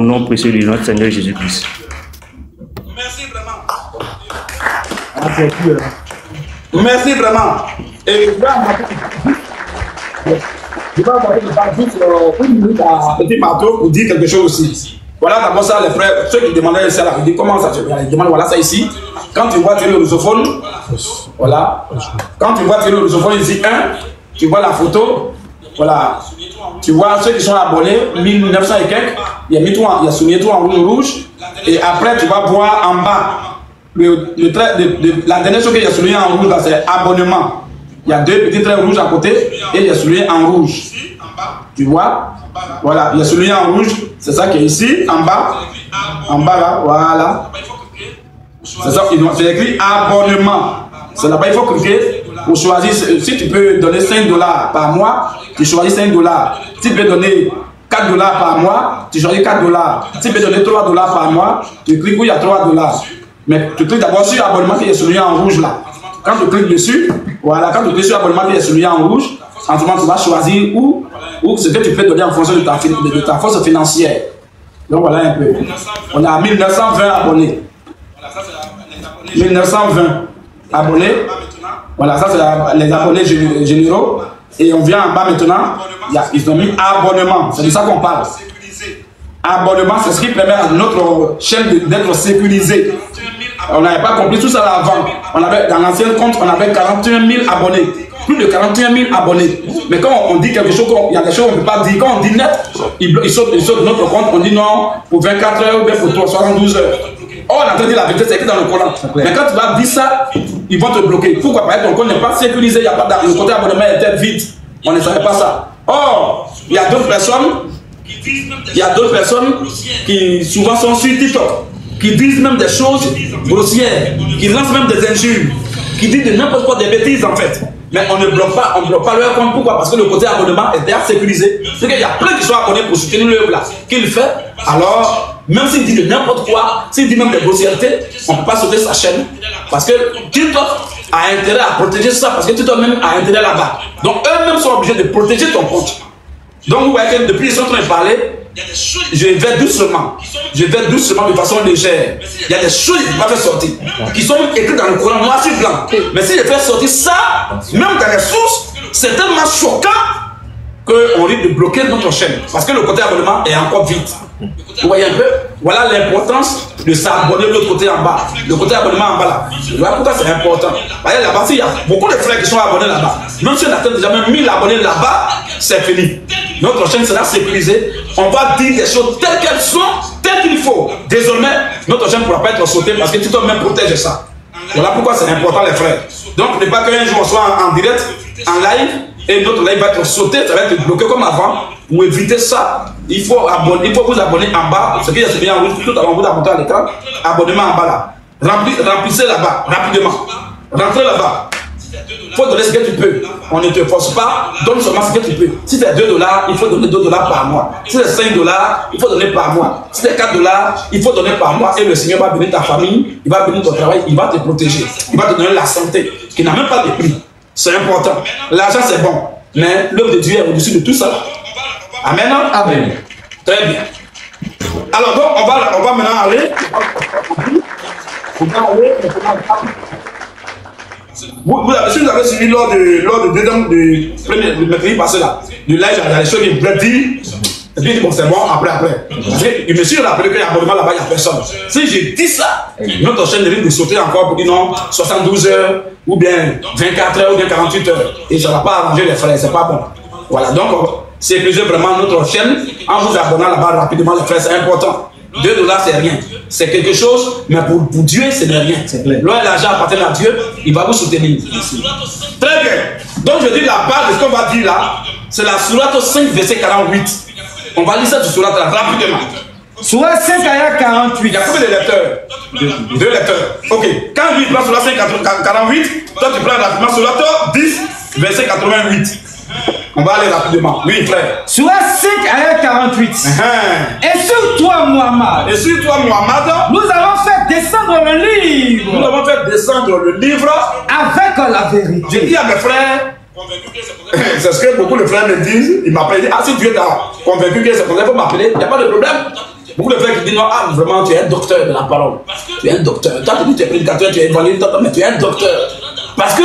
nom précieux de notre Seigneur Jésus-Christ. Merci vraiment. Merci vraiment. Et je vais envoyer une minute à Petit Marteau pour dire quelque chose aussi. Voilà d'abord ça les frères, ceux qui demandaient ça là, ils disent comment ça se fait. Ils demandent voilà ça ici. Quand tu vois tirer le lusophone, voilà. Quand tu vois tirer le lusophone ici, tu vois la photo, voilà. Tu vois ceux qui sont abonnés, 1900 et quelques, il y a souligné tout en rouge. Et après tu vas voir en bas, la dernière chose qu'il y a souligné en rouge, c'est abonnement. Il y a deux petits traits rouges à côté et il y a souligné en rouge. Tu vois? Voilà, il y a souligné en rouge, c'est ça qui est ici, en bas. En bas là, voilà. C'est ça, c'est écrit abonnement. C'est là-bas, il faut cliquer pour choisir. Si tu peux donner 5 $ par mois, tu choisis 5 $. Si tu peux donner 4 $ par mois, tu choisis 4 $. Si tu peux donner 3 $ par mois, tu cliques où il y a 3 $. Mais tu cliques d'abord sur abonnement qui est souligné en rouge là. Quand tu cliques dessus, voilà, quand tu cliques sur abonnement qui est souligné en rouge, en ce moment tu vas choisir où ce que tu peux donner en fonction de ta force financière. Donc voilà un peu. On a 1920 abonnés. 1920 abonnés. Voilà, ça c'est les abonnés généraux. Et on vient en bas maintenant, ils ont mis abonnement. C'est de ça qu'on parle. Abonnement, c'est ce qui permet à notre chaîne d'être sécurisée. On n'avait pas compris tout ça là avant. Dans l'ancien compte, on avait 41 000 abonnés. Plus de 41 000 abonnés. Mais quand on dit quelque chose, il y a des choses qu'on ne peut pas dire. Quand on dit net, ils sautent de notre compte. On dit non pour 24 heures ou bien pour 72 heures. Oh, on a entendu la vérité, c'est écrit dans le Coran. Mais quand tu vas dire ça, ils vont te bloquer. Pourquoi? Parce que ton compte n'est pas sécurisé. Il y a pas le côté abonnement était vide. On ne savait pas ça. Or, il y a d'autres personnes qui souvent sont sur TikTok, qui disent même des choses grossières, qui lancent même des injures, qui disent de n'importe quoi, des bêtises en fait. Mais on ne bloque pas leur compte. Pourquoi? Parce que le côté abonnement est déjà sécurisé. C'est qu'il y a plein qui sont abonnés pour soutenir l'œuvre là. Qu'il fait, alors, même s'il dit de n'importe quoi, s'il dit même des grossièretés, on ne peut pas sauter sa chaîne. Parce que TikTok a intérêt à protéger ça, parce que TikTok même a intérêt là-bas. Donc eux-mêmes sont obligés de protéger ton compte. Donc vous voyez que depuis ils sont en train de parler, je vais doucement de façon légère. Il y a des choses qui ne peuvent pas faire sortir, qui sont même écrites dans le Coran noir sur blanc. Mais si je fais sortir ça, même dans les sources, c'est tellement choquant qu'on risque de bloquer notre chaîne. Parce que le côté abonnement est encore vide. Vous voyez un peu? Voilà l'importance de s'abonner de l'autre côté en bas. Le côté abonnement en bas là. Voilà pourquoi c'est important. Voyez là-bas, il y a beaucoup de frères qui sont abonnés là-bas. Même si on atteint déjà même 1000 abonnés là-bas, c'est fini. Notre chaîne sera sécurisée. On va dire des choses telles qu'elles sont, telles qu'il faut. Désormais, notre chaîne ne pourra pas être sautée parce que TikTok même protège ça. Voilà pourquoi c'est important les frères. Donc, ne pas qu'un jour on soit en direct, en live, et notre live va être sauté, ça va être bloqué comme avant. Pour éviter ça, il faut vous abonner en bas. Ce qui est bien en rouge, tout avant vous monter à l'écran. Abonnement en bas là. Remplissez là-bas, rapidement. Rentrez là-bas. Il faut donner ce que tu peux. On ne te force pas, donne seulement ce que tu peux. Si c'est 2 $, il faut donner 2 $ par mois. Si c'est 5 $, il faut donner par mois. Si c'est 4 $, il faut donner par mois. Et le Seigneur va bénir ta famille, il va bénir ton travail, il va te protéger. Il va te donner la santé, qui n'a même pas de prix. C'est important. L'argent c'est bon, mais l'œuvre de Dieu est au-dessus de tout ça. Amen. Amen. Très bien. Alors donc, on va maintenant aller. Si vous avez suivi lors du mercredi passé là, du live, il y a des choses qui me disent, et puis bon, c'est bon, après. Parce que je me suis rappelé qu'il y a abonnement là-bas, il n'y a personne. Si je dis ça, notre chaîne risque de sauter encore pour dire non, 72 heures, ou bien 24 heures, ou bien 48 heures. Et ça ne va pas arranger les frères, c'est pas bon. Voilà, donc sécurisez vraiment notre chaîne en vous abonnant là-bas rapidement, les frères, c'est important. 2 $, c'est rien. C'est quelque chose, mais pour Dieu, ce n'est rien. Lorsque l'argent appartient à Dieu, il va vous soutenir. Très bien. Donc je dis la base de ce qu'on va dire là, c'est la sourate 5, verset 48. On va lire ça du sourate là, rapidement. Sourate 5, ayat 48. Il y a combien de lecteurs? 2 lecteurs. Ok. Quand lui prend sourate 5, 48, toi tu prends rapidement sourate 10, verset 88. On va aller rapidement. Oui, frère. Sourate 5, ayat 48. Et sur toi, Muhammad. Nous avons fait descendre le livre. Avec la vérité. J'ai dit à mes frères, c'est ce que beaucoup de frères me disent. Ils m'appellent. Ah, si Dieu t'a convaincu que c'est comme ça, il faut m'appeler. Il n'y a pas de problème. Beaucoup de frères qui disent non, ah, vraiment, tu es un docteur de la parole. Tu es un docteur. Toi, tu es prédicateur, tu es évangéliste, mais tu es un docteur. Parce que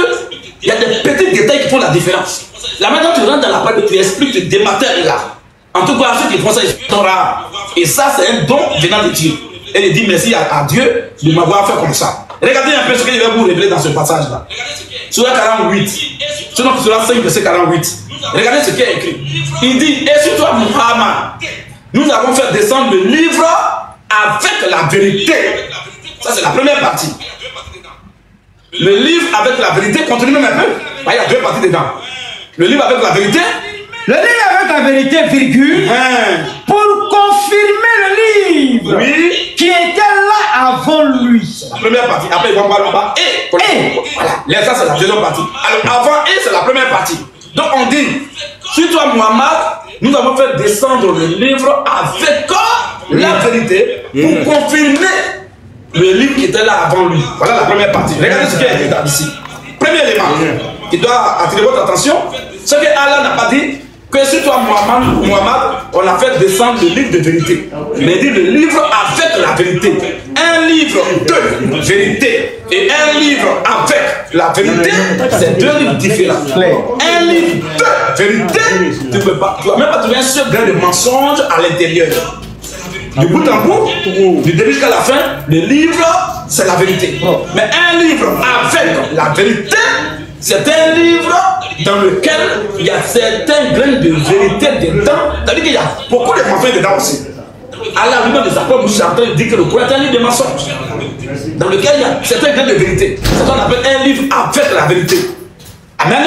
il y a des petits détails qui font la différence. Là maintenant, tu rentres dans la parole, tu expliques, tu dématères là. En tout cas, ceux qui font ça, ils sont rares. Et ça, c'est un don venant de Dieu. Et il dit merci à Dieu de m'avoir fait comme ça. Regardez un peu ce qu'il va vous révéler dans ce passage-là. Sur la 48. Sur la 5, verset 48. Regardez ce qui est écrit. Il dit, et sur toi, Muhammad, nous avons fait descendre le livre avec la vérité. Ça, c'est la première partie. Le livre avec la vérité, continue même un peu. Il y a deux parties dedans. Le livre avec la vérité. Le livre avec la vérité, virgule, pour confirmer le livre qui était là avant lui. La première partie. Après, il va voir là-bas. Et. Voilà. Là, ça, c'est la deuxième partie. Alors, avant et, c'est la première partie. Donc, on dit, sur toi, Muhammad, nous avons fait descendre le livre avec la vérité pour confirmer le livre qui était là avant lui. Voilà la première partie. Regardez ce qui est écrit ici. Premier élément qui doit attirer votre attention, c'est que Allah n'a pas dit que sur toi, Muhammad, on a fait descendre le livre de vérité. Mais il dit le livre avec la vérité. Un livre de vérité et un livre avec la vérité, c'est deux livres différents. Un livre de vérité, tu ne vas même pas trouver un seul grain de mensonge à l'intérieur. Du bout en bout, du début jusqu'à la fin, le livre, c'est la vérité. Mais un livre avec la vérité, c'est un livre dans lequel il y a certains grains de vérité dedans. C'est-à-dire qu'il y a beaucoup de mensonges dedans aussi. Allah lui-même des apôtres nous en train de dire que le Coran est un livre de mensonges, dans lequel il y a certains grains de vérité. C'est ce qu'on appelle un livre avec la vérité. Amen.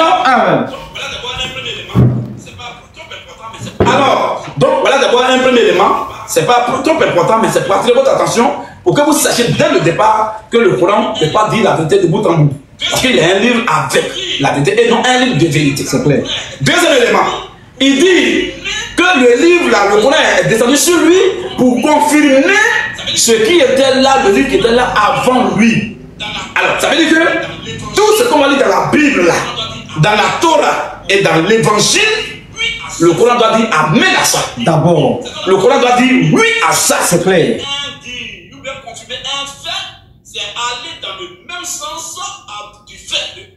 Alors, donc voilà d'abord un premier élément. C'est pas trop important, mais c'est pour attirer votre attention pour que vous sachiez dès le départ que le Coran ne peut pas dire la vérité de bout en bout. Parce qu'il y a un livre avec la vérité et non un livre de vérité. C'est clair. Deuxième élément, il dit que le livre là, le Coran est descendu sur lui pour confirmer ce qui était là, le livre qui était là avant lui. Alors, ça veut dire que tout ce qu'on va lire dans la Bible là, dans la Torah et dans l'Évangile, le Coran doit dire amen à ça. D'abord. Le Coran doit dire oui à ça. C'est clair. Nous devons confirmer un fait, c'est aller dans le même sens du fait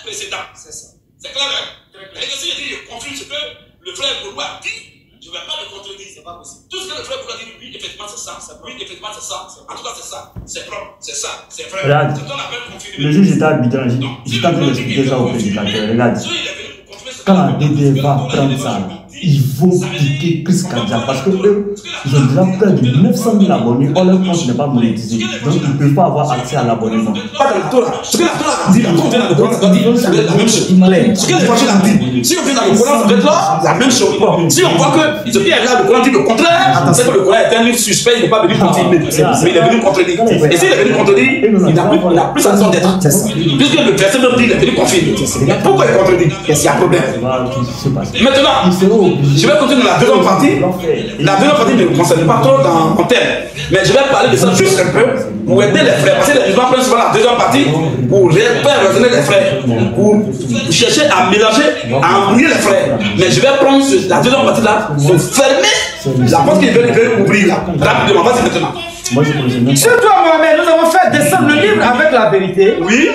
précédent. C'est ça. C'est clair, hein? Et que si je confirme ce que le frère Gaulois a dit, je ne vais pas le contredire, c'est pas possible. Tout ce que le frère Gaulois dit, oui, effectivement, c'est ça. Oui, effectivement, c'est ça. En tout cas, c'est ça. C'est propre, c'est ça, c'est vrai. Regarde, c'est ce qu'on appelle confirmer. le juge était arbitrant, j'étais en train d'expliquer ça au prédicateur. Regarde, quand la DD va prendre ça, ils vont piquer Chris Kadja parce que eux, ils ont déjà près de 900 000 abonnés. Or, leur compte n'est pas monétisé. Donc, ils ne peuvent pas avoir accès à l'abonnement. Pas dans le Torah. Ce que la Torah a dit, la Torah dans le Coran, ça doit dire la même chose. Ce que l'Évangile a dit, si on vient dans le Coran, ça doit être là, la même chose. Si on voit que ce qui est là, le Coran dit le contraire, c'est que le Coran est un livre suspect, il n'est pas venu confirmer. Mais il est venu contredire. Et s'il est venu contredire, il n'a plus sa raison d'être. Puisque le verset même dit qu'il est venu confirmer. Pourquoi il contredit? Est-ce qu'il y a un problème? Maintenant, je vais continuer dans la deuxième partie. La deuxième partie ne me concerne pas trop dans mon thème. Mais je vais parler de ça juste un peu pour aider les frères. Parce que les musulmans prennent souvent la deuxième partie pour faire raisonner les frères. Pour chercher à mélanger, à embrouiller les frères. Mais je vais prendre la deuxième partie là pour fermer la porte qu'ils veulent ouvrir là. Rapidement, vas-y maintenant. Sur toi, Mohamed, nous avons fait descendre le livre avec la vérité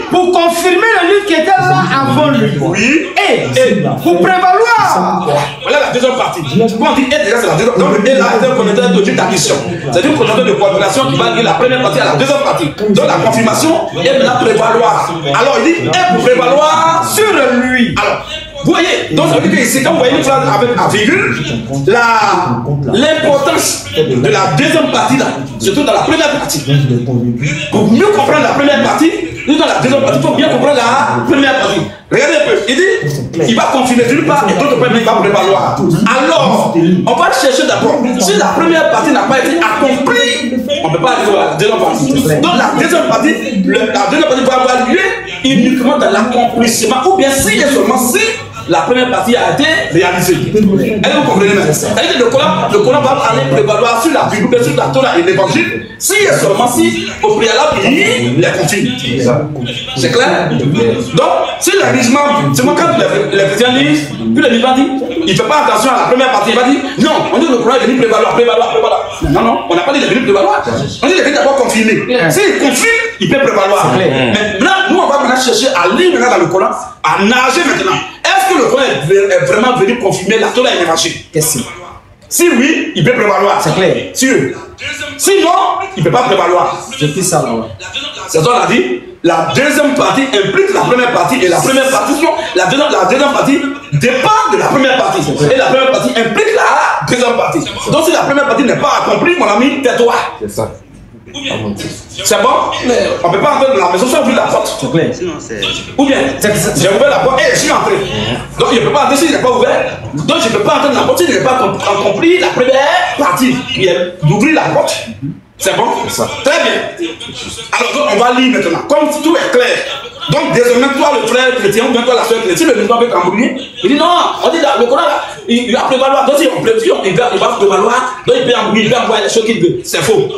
pour confirmer le livre qui était là avant lui. Et pour prévaloir. Voilà la deuxième partie. Quand on dit et déjà, c'est la deuxième. Donc, et là, c'est un commentaire de d'addition. C'est une commentaire de population qui va dire la première partie à la deuxième partie. Donc, la confirmation est maintenant prévaloir. Alors, il dit et pour prévaloir sur lui. Alors, vous voyez, donc ça veut dire que ici, quand vous voyez une phrase avec un virgule, l'importance de la deuxième partie là, surtout dans la première partie. Pour mieux comprendre la première partie, nous dans la deuxième partie, il faut bien comprendre la première partie. Regardez un peu, il dit, il va confirmer d'une part et d'autre part, il va prévaloir. Alors, on va chercher d'abord, si la première partie n'a pas été accomplie, on ne peut pas aller à la deuxième partie. Donc la deuxième partie va avoir lieu uniquement dans l'accomplissement, ou bien si et seulement si la première partie a été réalisée. Est-ce que vous comprenez même? C'est-à-dire que le Coran va aller prévaloir sur la Bible, sur la Torah et l'Évangile, si et seulement si, au préalable, il les continue. C'est clair? Donc, si les musulmans, c'est moi quand les chrétiens disent, puis les musulmans disent, il ne fait pas attention à la première partie, il va dire, non, on dit que le Coran est venu prévaloir. Non, non, on n'a pas dit qu'il est venu prévaloir. On dit qu'il est venu d'abord confirmer. S'il confirme, il peut prévaloir. Maintenant, nous, on va maintenant chercher à lire maintenant dans le Coran, à nager maintenant. Est-ce que le Coran est vraiment venu confirmer la Torah et l'évangile? Question. Si oui, il peut prévaloir. C'est clair. Sinon, il ne peut pas prévaloir. Je dis ça là. C'est ça qu'on a dit. La deuxième partie implique la première partie et la première partie, la deuxième partie dépend de la première partie. Et la première partie implique la deuxième partie. Donc si la première partie n'est pas accomplie, mon ami, tais-toi. C'est ça. C'est bon? On ne peut pas entrer dans la maison sans ouvrir la porte. C'est clair. Ou bien, j'ai ouvert la porte et je suis entré. Donc je ne peux pas entrer si je n'ai pas ouvert. Donc je ne peux pas entrer dans la porte si je n'ai pas accompli la première partie, qui est d'ouvrir la porte. C'est bon? Très bien. Alors donc, on va lire maintenant. Comme tout est clair. Donc désormais, toi le frère chrétien ou bien toi la soeur chrétienne, si le musulman peut t'embrouiller, il dit non, on dit le Coran là, il va prévaloir. Donc si on il va prévaloir, donc il peut embrouiller, il peut envoyer les choses qu'il veut. C'est faux.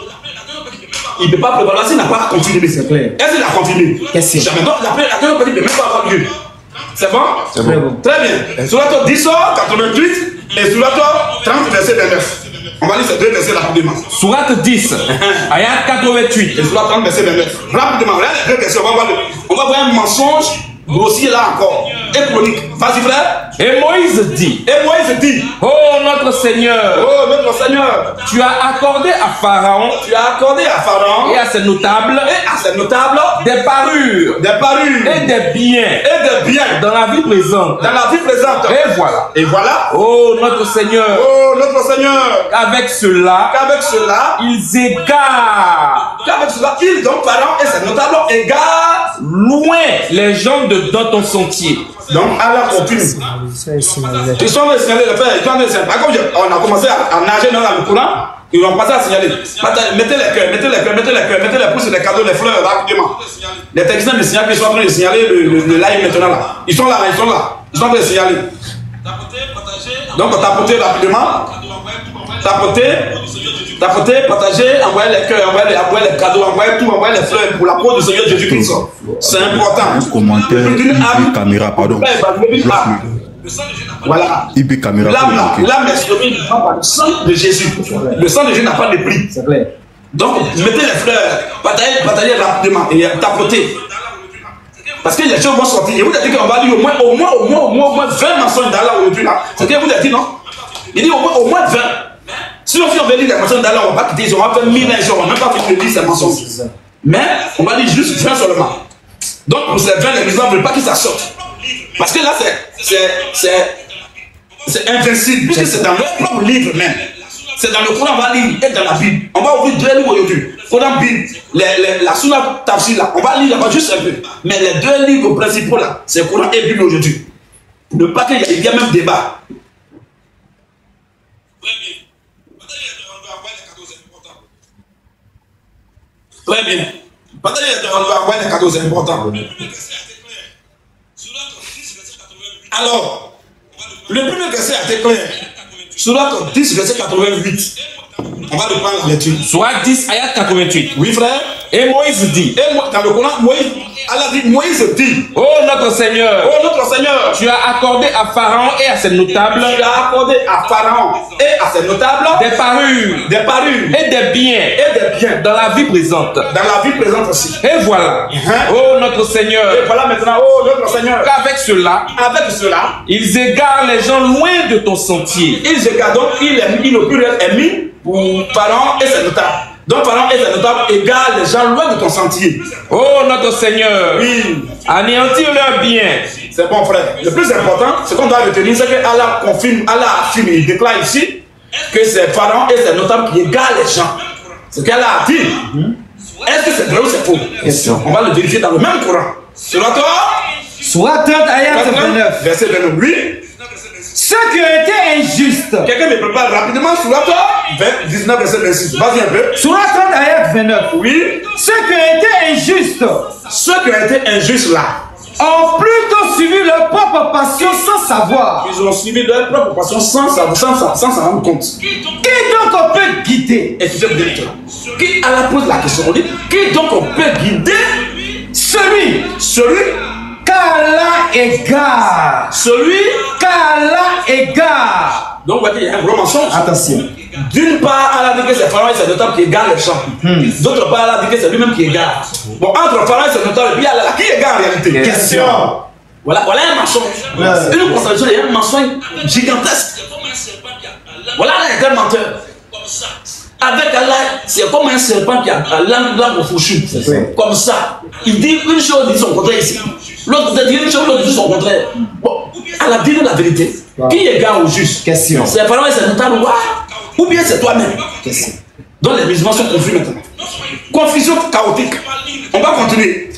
Il ne peut pas prévaloir s'il n'a pas continué. C'est clair. Est-ce qu'il a continué? Jamais. Donc la deuxième partie ne peut même pas avoir lieu. C'est bon? C'est bon. Très bien. Sur la 10, 88 et sur la 30, verset 29. On va lire ces deux versets rapidement. Sourate 10, ayat 88. Et Sourate 30, verset 29. Rapidement, regardez les deux versets. On va voir un mensonge grossier là encore. Et chronique. Vas-y frère. Et Moïse dit. Oh notre Seigneur. Oh notre Seigneur. Tu as accordé à Pharaon. Et à ses notables. Des parures. Et des biens. Dans la vie présente. Et voilà. Oh notre Seigneur. Qu'avec cela. Ils égarent. Donc Pharaon et ses notables égarent loin les gens dans ton sentier. Donc Allah continue. Ils sont de signaler le frère. On a commencé à nager dans le Coran. Ils ont passé à signaler. Mettez les pouces, les cadeaux, les fleurs rapidement. Les techniciens me signalent qu'ils sont en train de signaler le live maintenant là. Ils sont là. Ils sont en train de signaler. Donc tapotez rapidement. Tapotez, partagez, envoyez les cœurs, envoyez les cadeaux, envoyez tout, envoyez les fleurs pour la peau du Seigneur Jésus-Christ. C'est important. Un commentaire, IP caméra, pardon. Voilà. IP caméra. L'âme est sauvée par le sang de Jésus. Le sang de Jésus n'a pas de prix. C'est clair. Donc, mettez les fleurs, partagez rapidement et tapotez. Parce que les choses vont sortir. Et vous avez dit qu'on va dire au moins 20 mensonges d'Allah aujourd'hui là. C'est ce que vous avez dit, non? Il dit au moins 20. Si on veut lire les mensonges d'Allah, on va quitter, on va faire 1000 ans, on va même pas finir de lire ces mensonges. Mais on va lire juste 20 seulement. Donc pour ces 20, les musulmans ne veulent pas que ça sorte. Parce que là, c'est invincible, puisque c'est dans leur propre livre même. C'est dans le Coran, on va lire, et dans la Bible. On va ouvrir deux livres aujourd'hui. Coran, Bible, la Sunna Tafsir là, on va lire là-bas juste un peu. Mais les deux livres principaux là, c'est Coran et Bible aujourd'hui. Pour ne pas qu'il y ait même débat. Très bien. On va envoyer les cadeaux, c'est important. Alors, le premier verset a été clair. Sourate 10, verset 88. On va le prendre la lecture. Sourate 10, ayat 88. Oui, frère. Et Moïse dit. Et moi, dans le Coran, Allah dit, Moïse dit. Oh notre Seigneur. Tu as accordé à Pharaon et à ses notables. Des parures. Et des biens. Dans la vie présente. Aussi. Et voilà. Oh notre Seigneur. Et voilà maintenant, oh notre Seigneur. Qu'avec cela. Ils égarent les gens loin de ton sentier. Ils égarent donc, le pluriel est mis pour Pharaon et ses notables. Donc Pharaon et ses notables égarent les gens loin de ton sentier. Oh notre Seigneur. Oui. Anéantir leurs biens. C'est bon frère. Le plus important, ce qu'on doit retenir, c'est que Allah confirme, Allah affirme, il déclare ici que c'est Pharaon et ses notables qui égarent les gens. Ce qu'Allah a dit. Est-ce que c'est vrai ou c'est faux? Question. On va le vérifier dans le même Coran. Sourate 30, ayat 29. Verset 29. Oui. Ceux qui ont été injustes. Quelqu'un me prépare rapidement sur la 19, verset 26. Vas-y un peu. Sourate 30, ayat 29. Oui. Ceux qui ont été injustes. Ceux qui ont été injustes là. ont plutôt suivi leur propre passion sans savoir. Ils ont suivi leur propre passion sans s'en rendre compte. Qui donc on peut guider? Écoutez bien. Qui Allah pose la question, on dit, qui donc on peut guider? Celui qu'Allah égare. Celui qu'Allah égare. Donc, vous voyez, il y a un gros mensonge. Attention. D'une part, Allah dit que c'est Pharaon et ses notables qui égarent les champs. D'autre part, Allah dit que c'est lui-même qui égare. Bon, entre Pharaon et ses notables, et puis Allah, qui égare en réalité? Question. Voilà un mensonge. Une constatation, il y a un mensonge gigantesque. Voilà un grand menteur. Avec Allah, c'est comme un serpent qui a langue fourchue. Comme ça. Il dit une chose, il dit son contraire ici. L'autre dit une chose, l'autre dit son contraire. Bon, Allah dit la vérité. Qui égare au juste? Question. C'est Pharaon et ses notables, ou bien c'est toi-même? Question. Donc les musulmans sont confus maintenant. Confusion chaotique. On va continuer.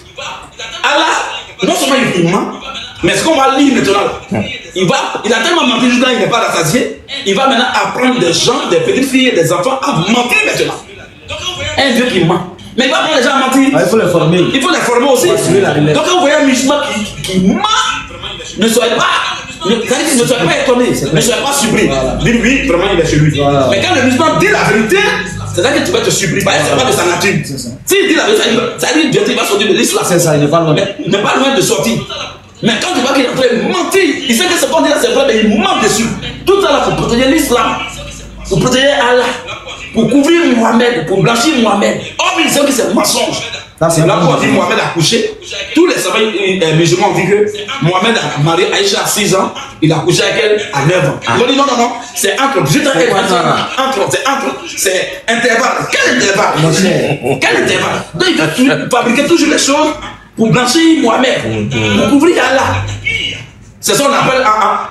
Allah, non seulement il ment, mais ce qu'on va lire maintenant, il a tellement menti jusqu'à il n'est pas rassasié, il va maintenant apprendre des gens, des petites filles et des enfants à mentir maintenant. Un Dieu qui ment. Mais il va apprendre les gens à mentir. Il faut les former. Il faut les former aussi. Donc quand vous voyez un musulman qui ment, ne soyez pas étonné, ne soyez pas surpris. Dites oui, vraiment il est chez lui. Mais quand le musulman dit la vérité, c'est là que tu vas te surprendre. C'est pas de sa nature. S'il dit la vérité, ça dit Dieu, il va sortir de l'islam. C'est ça, il n'est pas loin. Il n'est pas loin de sortir. Mais quand tu vois qu'il est en train de mentir, il sait que ce qu'on dit là c'est vrai, mais il ment dessus. Tout ça là pour protéger l'islam, pour protéger Allah, pour couvrir Mohamed, pour blanchir Mohamed. Oh, mais il sait que c'est un mensonge. Là, quand on dit Mohamed a couché, tous les savants musulmans ont dit que Mohamed a marié Aïcha à 6 ans, il a couché avec elle à 9 ans. Ils ont dit non, c'est entre, c'est intervalle. Quel intervalle? Quel intervalle? Donc il veut fabriquer toujours les choses pour blanchir Mohamed, pour couvrir Allah. C'est ça qu'on appelle,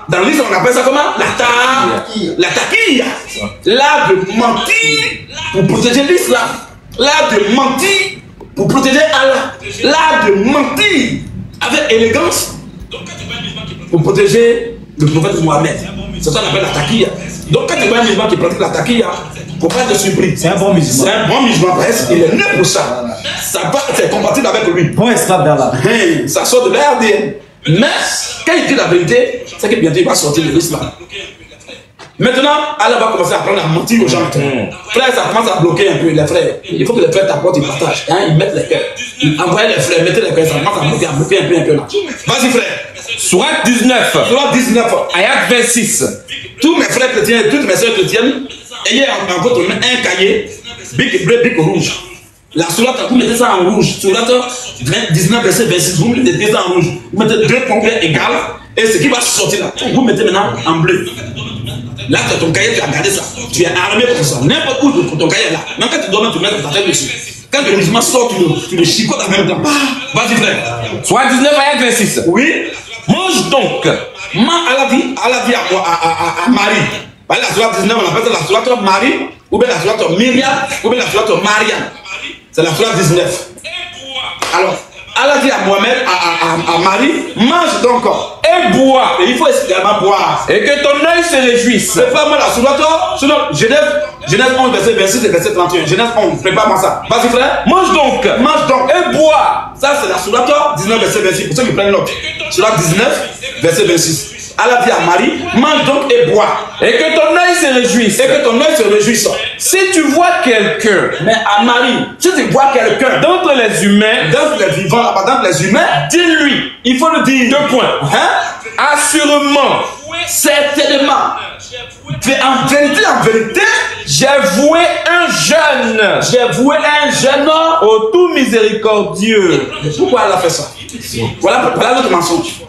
dans l'islam on appelle ça comment? La taquilla. L'art de mentir pour protéger l'islam. L'art de mentir pour protéger Allah. L'art de mentir avec élégance pour protéger le prophète Mohamed. C'est ça qu'on appelle la taquilla. Donc quand tu vois un musulman qui pratique la taquilla, il ne faut pas être surpris. C'est un bon musulman. C'est un bon musulman, il est né pour ça. C'est compatible avec lui. Bon esclave d'Allah. Ça sort de l'ADN. Mais quand il dit la vérité, c'est que bientôt il va sortir de l'islam. Maintenant, Allah va commencer à apprendre à mentir aux gens. Frère, ça commence à bloquer un peu les frères. Il faut que les frères t'apportent, ils partagent. Ils mettent les cœurs. Envoyez les frères, mettez les cœurs, ça commence à bloquer un peu là. Vas-y frère. Sourate 19. Sourate 19. Ayat 26. Tous mes frères chrétiens et toutes mes soeurs chrétiennes, ayez en votre main un cahier, bic bleu, bic rouge. La sourate, vous mettez ça en rouge. Sourate 19, verset 26, vous mettez ça en rouge. Vous mettez deux points égales et ce qui va sortir là, vous mettez maintenant en bleu. Là, ton cahier, tu as gardé ça. Tu es armé pour ça. N'importe où ton cahier est là. Même quand tu dois, tu mets ta tête dessus. Quand le musulman sort, tu le chicotes en même temps. Vas-y, frère. Soit 19 ayat 26. Oui. Mange donc. Allah dit à Marie. La sourate 19, on appelle ça la sourate Marie, ou bien la sourate Myriam, ou bien la sourate Mariam. C'est la sourate 19. Alors, Allah dit à Mohamed, à Marie, mange donc et bois. Et il faut également boire. Et que ton œil se réjouisse. Prépare-moi la sourate, Genèse 11, verset 26 et verset 31. Genèse 11, prépare-moi ça. Vas-y frère. Mange donc. Et bois. Ça c'est la sourate 19, verset 26. Pour ceux qui prennent l'autre. Sourate 19, verset 26. Allah dit à Marie, mange donc et bois. Et que ton œil se réjouisse. Si tu vois quelqu'un, mais à Marie, si tu vois quelqu'un d'entre les humains, d'entre les vivants, d'entre les humains, dis-lui. Il faut le dire. 2 points. Assurément, certainement, en vérité, j'ai voué un jeune au tout miséricordieux. Pourquoi elle a fait ça? Voilà notre mensonge.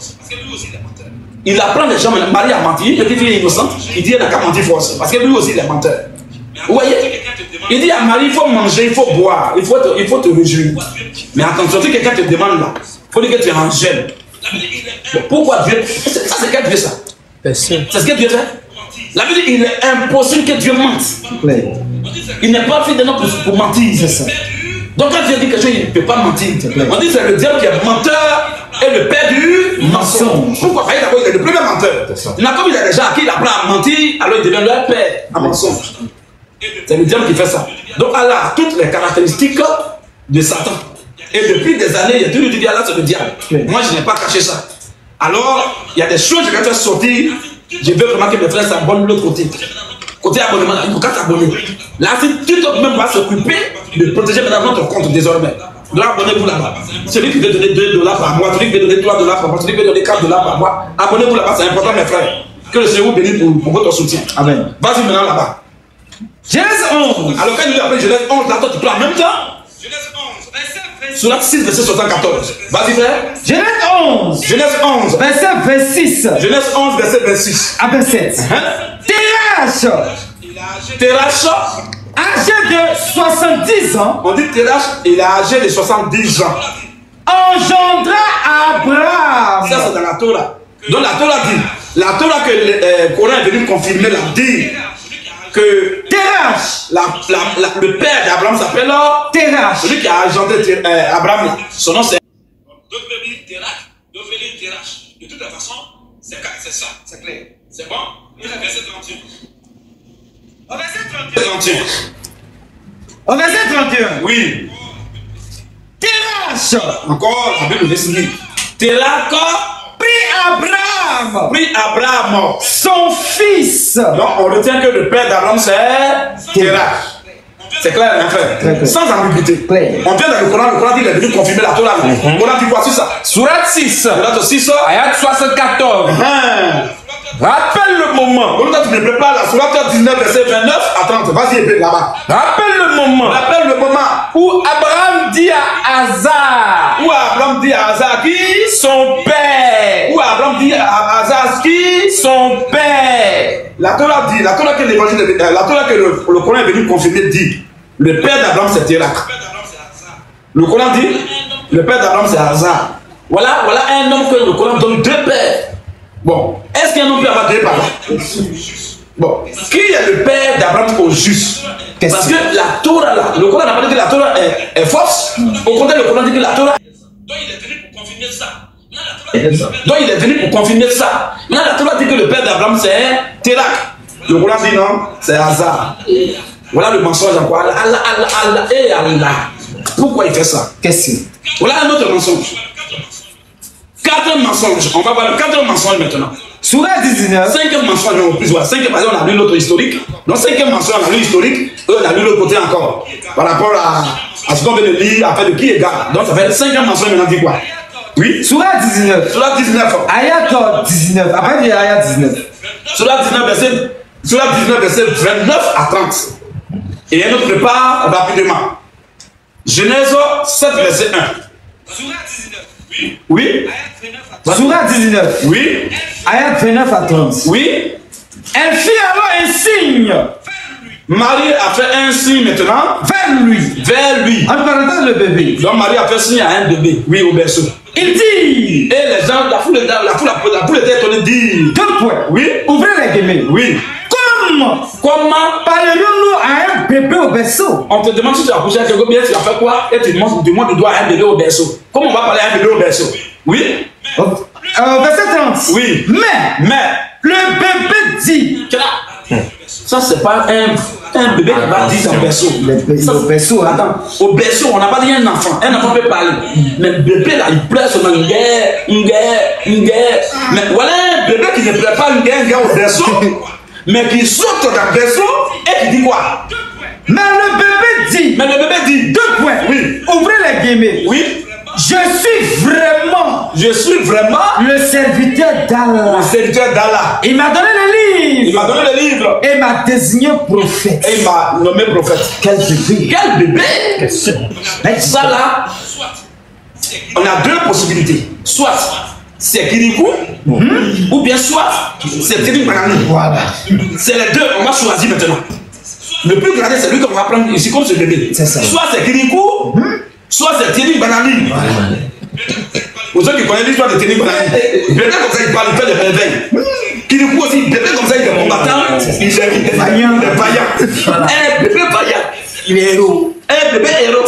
Il apprend les gens, Marie a menti, une petite fille innocente, il dit elle n'a qu'à mentir force, parce que lui aussi il est menteur. Vous voyez? Il dit à Marie, il faut manger, il faut boire, il faut te réjouir. Mais attention, si quelqu'un te demande là, il faut dire que tu es en jeûne. Pourquoi Dieu? Ça c'est quel Dieu ça? C'est ce que Dieu fait. La Bible dit il est impossible que Dieu mente. Il n'est pas fait de nous pour mentir. C'est ça. Donc quand Dieu dit quelque chose, il ne peut pas mentir. On dit que c'est le diable qui est menteur et le père du mensonge. Pourquoi? Parce qu'il est le premier menteur. Il comme il a déjà acquis, il apprend à mentir, alors il devient le père en mensonge. C'est le diable qui fait ça. Donc Allah a toutes les caractéristiques de Satan. Et depuis des années, il y a toujours dit Allah c'est le diable. Moi, je n'ai pas caché ça. Alors, il y a des choses que je vais faire sortir. Je veux vraiment que mes frères s'abonnent de l'autre côté. Côté abonnement, il faut qu'à s'abonner. Là, si tu même vas s'occuper de protéger maintenant notre compte désormais. Abonnez-vous là-bas. Celui qui veut donner $2 par mois, celui qui veut donner $3 par mois, celui qui veut donner $4 par mois, abonnez-vous là-bas, c'est important, mes frères. Que le Seigneur vous bénisse pour votre soutien. Amen. Vas-y maintenant là-bas. Genèse 11. Alors quand il lui appelle Genèse 11, là, toi tu prends en même temps. Genèse 11, verset Surat 6, verset 74. Vas-y, frère. Genèse 11. Genèse 11. Verset 26. Genèse 11, verset 26. À 27. Terach, âgé de 70 ans. On dit Terach, il est âgé de 70 ans. Engendra Abraham. Ça, c'est dans la Torah. Donc la Torah dit, la Torah que le Coran est venu confirmer, la dit que Terach, le père d'Abraham s'appelle Terach. Celui qui a engendré Abraham, là, son nom c'est. D'autres veulent dire Terach, d'autres veulent dire Terach. De toute façon, c'est ça, c'est clair. C'est bon? Il a verset 31. Au verset 31. Au verset 31. Oui. Terach. Encore, la Bible dit Terach prit Abraham, son fils. Donc on retient que le père d'Abraham c'est Terach. C'est clair, hein, frère? Sans ambiguïté. On vient dans le Coran dit qu'il est venu confirmer la Torah. Le Coran dit quoi sur ça? Surat 6, Surat 6, ayat 74. Rappelle le moment. Comme tu me prépares la Surat 19, verset 29 à 30. Vas-y, là-bas. Rappelle le moment. Rappelle le moment où Abraham dit à Hazar. Où Abraham dit à Hazar qui? Son père. Où Abraham dit à Hazar qui? Son père. La Torah dit, la Torah que l'évangile, la Torah que le Coran est venu confirmer dit, le père d'Abraham c'est Terach. Le Coran dit, le père d'Abraham c'est Hazar. Voilà un homme que le Coran donne deux pères. Bon, est-ce qu'un homme peut avoir deux parents? Bon, qui est le père d'Abraham au juste? Parce que la Torah là, le Coran n'a pas dit que la Torah est fausse. Au contraire, le Coran dit que la Torah. Donc il est venu pour confirmer ça. Donc il est venu pour confirmer ça. Maintenant la Torah dit que le père d'Abraham c'est Terach. Le Coran dit non, c'est Hazar. Voilà le mensonge encore. Allah. Pourquoi il fait ça? Qu'est-ce que? Voilà un autre mensonge. 4 mensonges. On va voir le 4e mensonge maintenant. Surat 19. 5e mensonge, on peut voir. 5e, on a lu l'autre historique. Donc 5e mensonge, on a lu l'historique. On a lu l'autre côté encore. Par rapport à ce qu'on vient de lire, afin de qui est gars. Donc ça fait le 5e mensonge maintenant dit quoi? Oui. Surat 19. Surat 19. Ayat 19. Après il y a Ayat 19. Surat 19, verset 29 à 30. Et elle nous prépare rapidement. Genèse 7, verset 1. Surat 19. Oui. Surat 19. Oui. Ayat 29 à 30. Oui. Elle fit alors un signe. Marie a fait un signe maintenant. Vers lui. En parenthèse, le bébé. Donc Marie a fait signe à un bébé. Oui, au berceau. Il dit. Et les gens, la foule était étonnée de dire. 2 points. Oui. Ouvrez les guillemets. Oui. Comment parlerions-nous à un bébé au berceau? On te demande si tu as accouché à quelqu'un, bien tu as fait quoi? Et tu demandes du doigt à un bébé au berceau. Comment on va parler à un bébé au berceau? Oui. Verset 30. Oui. Mais le bébé dit. Ça, c'est pas un bébé qui va dire au berceau. Au berceau, attends. Au berceau, on n'a pas dit un enfant. Un enfant peut parler. Mais le bébé, là, il pleure seulement une guerre. Mais voilà un bébé qui ne pleure pas une guerre au berceau, mais qui saute dans le berceau et qui dit quoi? Mais le bébé dit. 2 points. Oui. Ouvrez les guillemets. Oui. Je suis vraiment le serviteur d'Allah. Il m'a donné le livre. Et m'a désigné prophète. Et il m'a nommé prophète. Quel bébé. Mais ça là, on a 2 possibilités. Soit c'est Kirikou, ou bien soit c'est Thierry Banani. Voilà. C'est les deux, on va choisir maintenant. Le plus gradé, c'est lui qu'on va prendre ici comme ce bébé. C'est ça. Soit c'est Kirikou, soit c'est Thierry Banani. Voilà. Pour ceux qui connaissent l'histoire de Thierry Banani, bébé comme ça, il parle, il fait des merveilles. Kirikou aussi, bébé comme ça, il est combattant, il est vaillant. Un bébé vaillant. Il est héros. Un bébé héros.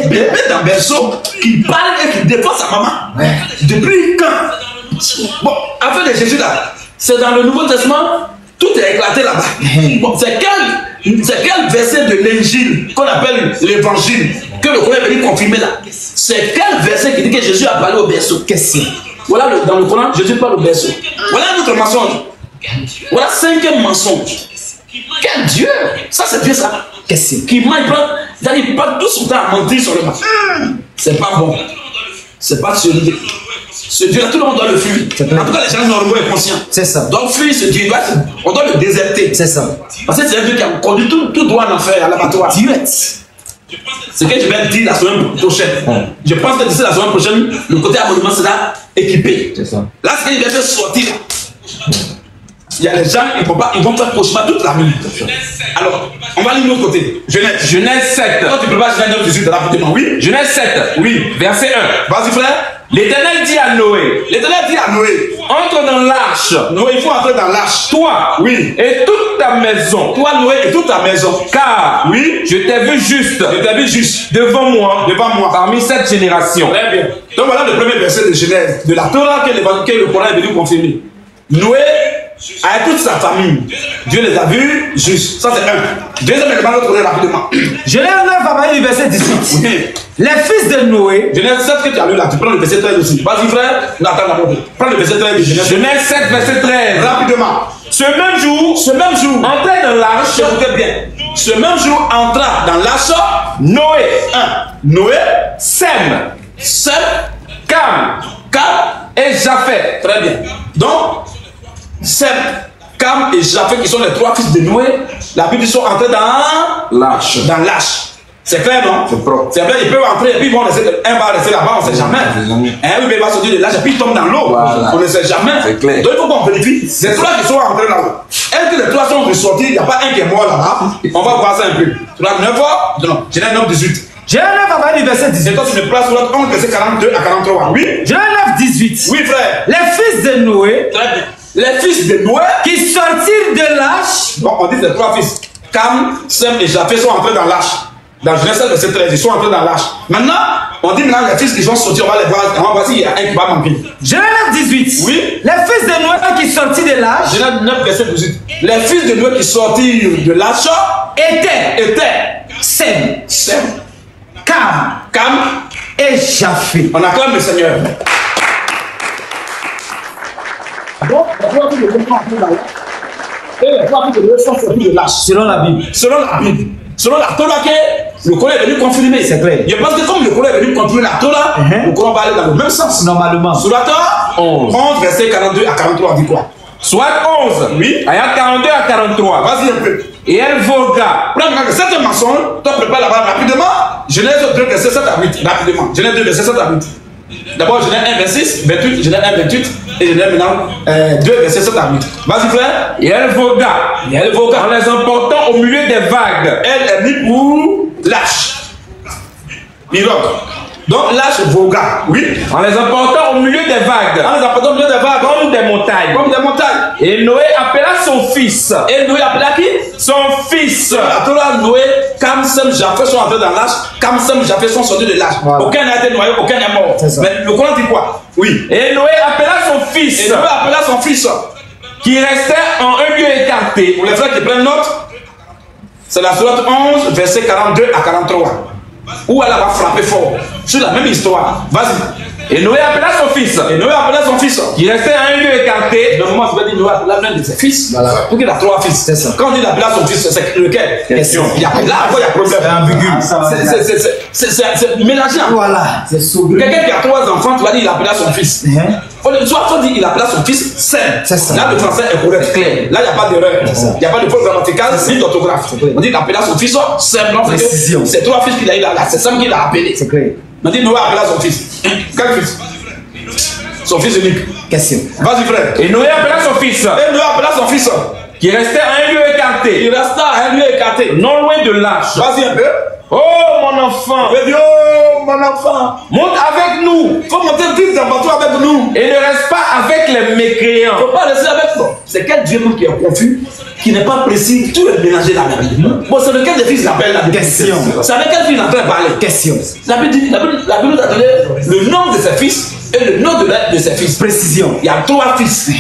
Bébé dans le berceau qui parle et qui défend sa maman. Ouais. Depuis quand? Bon, afin de Jésus là, c'est dans le Nouveau Testament, tout est éclaté là-bas. Bon, c'est quel verset de l'Évangile qu'on appelle l'évangile? que le Coran est venu confirmer là. C'est quel verset qui dit que Jésus a parlé au berceau? Question. Voilà, dans le Coran, Jésus parle au berceau. Voilà un autre mensonge. Voilà 5e mensonge. Quel Dieu? Ça, c'est Dieu, ça. Question. Qui il passe tout son temps à mentir sur le marché. C'est pas bon. C'est pas celui. Ce Dieu-là, tout le monde doit le fuir. En tout cas, les gens normaux et conscients. C'est ça. Donc, fuir ce Dieu, on doit le déserter. C'est ça. Parce que c'est un Dieu qui a conduit tout droit en enfer, à l'abattoir. Direct. Ce que je vais dire la semaine prochaine. Je pense que d'ici la semaine prochaine, le côté abonnement sera équipé. C'est ça. Là, ce qu'il va faire sortir. Il y a des gens, ils vont faire cauchemar toute la nuit. Alors, on va lire de l'autre côté. Genèse 7. Toi, tu peux pas Genèse 9, 18 rapidement, oui? Genèse 7. Oui. Verset 1. Vas-y, frère. L'Éternel dit à Noé. L'Éternel dit à Noé. Entre dans l'arche. Noé, il faut entrer dans l'arche. Toi. Oui. Et toute ta maison. Toi, Noé, et toute ta maison. Car. Oui. Je t'ai vu juste. Je t'ai vu juste. Devant moi. Devant moi. Parmi cette génération. Très bien. Donc voilà le premier verset de Genèse. De la Torah que le Coran est venu confirmer. Noé, avec toute sa famille, Dieu les a vus juste. Ça, c'est un. Deuxième élément, notre Coran rapidement. Genèse 9 va parler du verset 18. Oui. Les fils de Noé. Genèse 7 que tu as lu là, tu prends le verset 13 aussi. Vas-y, frère. Non, attends d'abord. Prends le verset 13 de Genèse. Genèse 7, verset 13. Rapidement. Ce même jour, entrait dans l'arche. Écoutez bien. Ce même jour, entra dans l'arche Noé. Noé, Sem, Cam et Japheth. Très bien. Donc, Sem, Cam et Japheth, qui sont les 3 fils de Noé, la Bible dit qu'ils sont entrés dans l'arche. Dans l'arche. C'est clair, non? C'est propre. C'est vrai, ils peuvent entrer et puis un va rester là-bas, on ne sait jamais. Un bébé va sortir de l'arche et puis il tombe dans l'eau. Voilà. On ne sait jamais. C'est clair. Donc il faut qu'on vérifie. Les 3 qui sont entrés là-haut. Est-ce que les 3 sont ressortis? Il n'y a pas un qui est mort là-bas. On va voir ça un peu. Sur la 9 fois, non, Genèse 9, 18. Genèse 9 va parler du verset 18. Et toi, tu me places sur l'autre 11, verset 42 à 43. Oui? Genèse 9, 18. Oui, frère. Les fils de Noé. Très bien. Les fils de Noé qui sortirent de l'arche. Donc on dit les 3 fils. Cam, Sem et Japheth sont entrés dans l'arche. Dans Genèse 7, verset 13, ils sont entrés dans l'arche. Maintenant, on dit maintenant les fils qui sont sortis, on va les voir. On va voir s'il y a un qui va manquer. Genèse 9, 18. Oui. Les fils de Noé qui sortirent de l'arche. Genèse 9, verset 18. Les fils de Noé qui sortirent de l'arche étaient Sem, Cam et Japheth. On acclame le Seigneur. Donc, les 3 fils de Noé sont sortis de l'arche. Selon la Bible. Selon la Bible. Selon la Torah que le Coran est venu confirmer. C'est clair. Je pense que comme le Coran est venu confirmer la Torah, le Coran va aller dans le même sens. Normalement. Sur la Torah, 11 verset 42 à 43, dit quoi? Soit 11. Oui. Ayant 42 à 43. Vas-y un peu. Et elle vogua. Prends cette mensonge, toi prépare là-bas rapidement. Genèse 2 verset 7 à 8. Rapidement. Genèse 2 verset 7 à 8. D'abord Genèse 1 verset 6, 28, Genèse 1 28 et Genèse maintenant 2 verset 7 à 8. Vas-y frère. Et elle vogua. En les emportant au milieu des vagues. Elle est mise pour lâche. Pirogue. Donc lâche vogua. Oui. En les emportant au milieu des vagues. En les emportant au milieu des vagues. Comme des montagnes. Comme des montagnes. Et Noé appela son fils. Et Noé appela qui? Son fils. La Torah, Noé, Cam, Sem, Japheth sont entrés dans l'arche. Cam, Sem, Japheth sont sortis de l'arche. Voilà. Aucun n'a été noyé, aucun n'est mort. Mais le Coran dit quoi? Oui. Et Noé appela son fils. Et Noé appela son fils. Qui restait en un lieu écarté. Pour les frères qui prennent note, c'est la sourate 11, verset 42 à 43. Où elle va frapper fort. Sur la même histoire. Vas-y. Et Noé appela son fils. Et Noé appela son fils. Qui restait à un lieu écarté. Le moment où tu vas dire Noé appela l'un de ses fils. Voilà. Pour qu'il a 3 fils. C'est ça. Quand on dit appela son fils, c'est lequel? Question. Il y a, là, il y a problème. C'est ambigu. C'est mélangé. Voilà. C'est sauvé. Quelqu'un qui a 3 enfants, tu vas dire il appela son fils. Soit tu dis il appela son fils Sem. C'est ça. Là, le français est correct. Clair. Là, il n'y a pas d'erreur. Il n'y a pas de faute grammaticale, ni d'orthographe. On dit il appela son fils Sem. Précision. C'est 3 fils qu'il a eu là. C'est Sem qui l'a appelé. C'est clair. On dit Noé appela son fils. Quel fils? Son fils unique. Question. Vas-y, frère. Et Noé appela son fils. Et Noé appela son fils. Qui restait à un lieu écarté. Il resta à un lieu écarté. Non loin de l'arche. Vas-y un peu. Oh mon enfant. Et dit, oh mon enfant. Monte avec nous. Faut monter vite dans le bateau avec nous. Et ne reste pas avec les mécréants. Faut pas rester avec nous. C'est quel Dieu qui est confus, qui n'est pas précis, tout est mélangé dans la Bible. Bon, c'est lequel des fils l'appelle la Question. C'est avec quel fils il est en train de parler? Question. La Bible nous a donné le nom de ses fils et le nom de ses fils. Précision. Il y a 3 fils.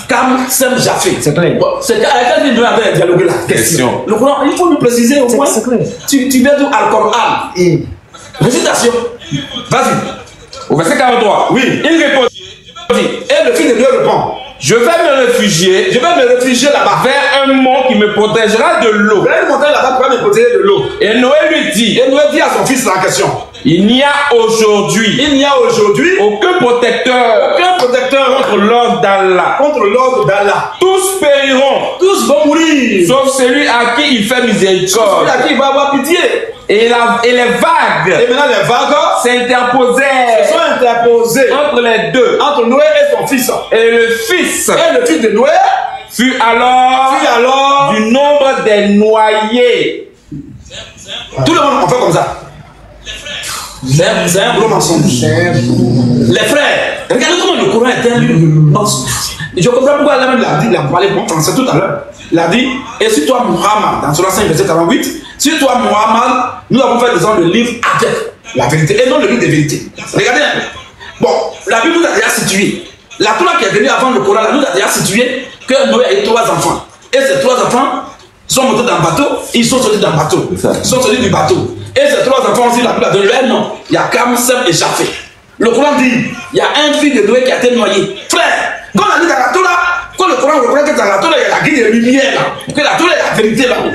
Cam, Sem, Japhé. C'est clair. Bon, c'est quelqu'un qui doit avoir dialogué la question. Le Coran, il faut nous préciser au moins. C'est clair. Tu viens d'où Al-Qur'an. Récitation. Vas-y. Au verset 43. Oui. Il répond. Et le fils de Dieu répond. Je vais me réfugier là-bas vers un mont qui me protégera de l'eau. Vers une montagne là-bas pour me protéger de l'eau. Et Noé lui dit. Et Noé dit à son fils la question. Il n'y a aujourd'hui aucun protecteur contre l'ordre d'Allah. Tous périront. Tous vont mourir. Sauf celui à qui il fait miséricorde. Celui à qui il va avoir pitié. Et les vagues. Et maintenant les vagues s'interposèrent entre les deux. Entre Noé et son fils. Et le fils de Noé fut alors du nombre des noyés. Tout le monde on fait comme ça. C'est un gros mensonge. Les frères, regardez comment le Coran est un mensonge. Je comprends pourquoi Allah même l'a dit, il a parlé en français tout à l'heure. Il a dit, et si toi Muhammad, dans Surah 5, verset 48, si toi Muhammad, nous avons fait le livre avec la vérité, et non le livre des vérités. Regardez un peu. Bon, la Bible nous a déjà situé. La Torah qui est venue avant le Coran, nous a déjà situé que Noé a eu 3 enfants. Et ces 3 enfants sont montés dans le bateau, ils sont sortis dans le bateau. Ils sont sortis du bateau. Et ces 3 enfants aussi, la Bible a donné leur nom. Il y a Cam, Sem et Japhé. Le Coran dit, il y a un fils de Noé qui a été noyé. Frère, quand on a dit dans la Torah, quand le Coran reprend que dans la Torah, il y a la grille de lumière là, que la Torah est la vérité là-haut.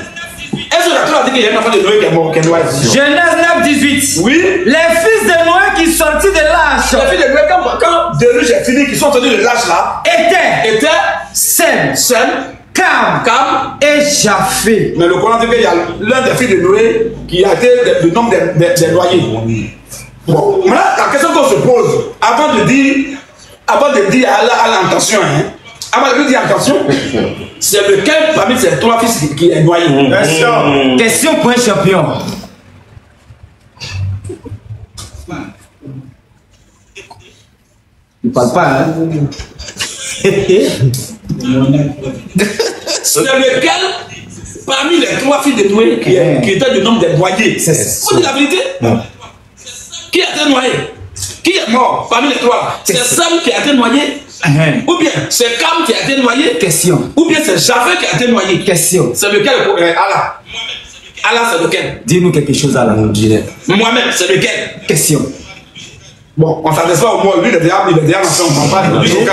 Est-ce que la Torah dit qu'il y a un enfant de Noé qui est mort, qui est noyé? Genèse 9, 18. Oui. Les fils de Noé qui sortis de l'arche. Les fils de Noé, quand Déluge est fini, qui sont sortis de l'arche là, étaient Sem, Cam et Japhé. Mais le Coran dit qu'il y a l'un des fils de Noé qui a été le nom des noyés. Bon, maintenant, la question qu'on se pose, avant de dire à l'intention, avant de dire attention, c'est lequel parmi ces 3 fils qui est noyé? Question pour un champion. Il parle pas, hein? C'est lequel parmi les 3 fils de Noé qui était le nom des noyés? Vous dites la vérité? Qui a été noyé? Qui est mort parmi les 3? C'est Sem qui a été noyé? Ou bien c'est Cam qui a été noyé? Question. Ou bien c'est Japhé qui a été noyé? Question. C'est lequel? Allah. Allah c'est lequel? Dis-nous quelque chose Allah. Moi-même c'est lequel? Question. Bon, on ne s'adresse pas au mot, lui il est déjà lancé, on ne prend pas les millions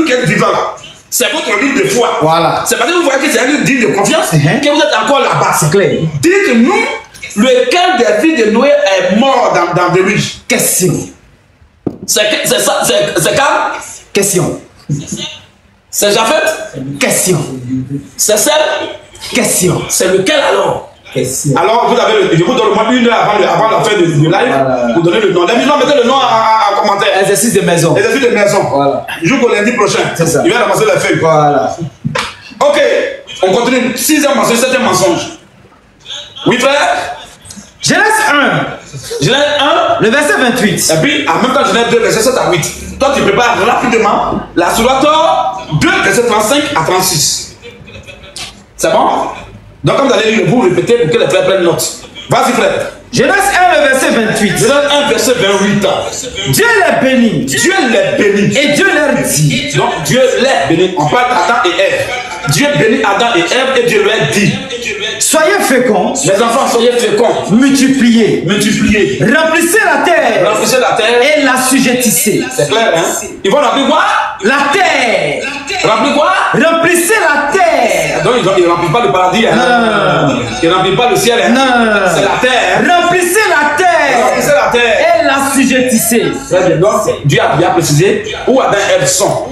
qui sont vivants là. C'est votre livre de foi. Voilà. C'est parce que vous voyez que c'est un livre digne de confiance que vous êtes encore là-bas. C'est clair. Dites-nous lequel des filles de Noé est mort dans Déluge? Question. C'est ça, c'est Cam? Question. C'est Japhé? Question. C'est Sem? Question. C'est lequel alors? Question. Alors, vous avez je vous donne au moins 1 heure avant la fin du live, voilà. Vous donnez le nom. Les musulmans, mettez le nom en commentaire. Exercice de maison. Exercice de maison. Voilà. Jusqu'au lundi prochain. C'est ça. Il va ramasser les feuilles. Voilà. Ok, on continue. 6e mensonge, 7e mensonge. Oui, frère? Genèse 1. Genèse 1. Le verset 28. Et puis, en même temps, Genèse 2, verset 7 à 8. Toi, tu prépares rapidement la Sourate 2, verset 35 à 36. C'est bon? Donc, comme vous allez lire, vous répétez pour que les frères prennent note. Vas-y, frère. Genèse 1, le verset 28. Genèse 1, verset 28. Dieu les bénit. Dieu les bénit. Et Dieu leur dit. Donc, Dieu les bénit. On parle d'Adam et Ève. Dieu bénit Adam et Ève et Dieu leur dit. Soyez féconds. Les enfants, soyez féconds. Multipliez. Multipliez. Remplissez la terre. Remplissez la terre. Et l'assujettissez. C'est clair, hein? Ils vont remplir quoi? La terre. Remplir quoi? Remplissez la terre. Donc, ils ne remplissent pas le paradis. Hein? Non. Ils ne remplissent pas le ciel. Hein? Non. C'est la terre. Remplissez la terre. Remplissez la terre. Et l'assujettissez. Très bien. Donc, Dieu a bien précisé où Adam et Ève sont.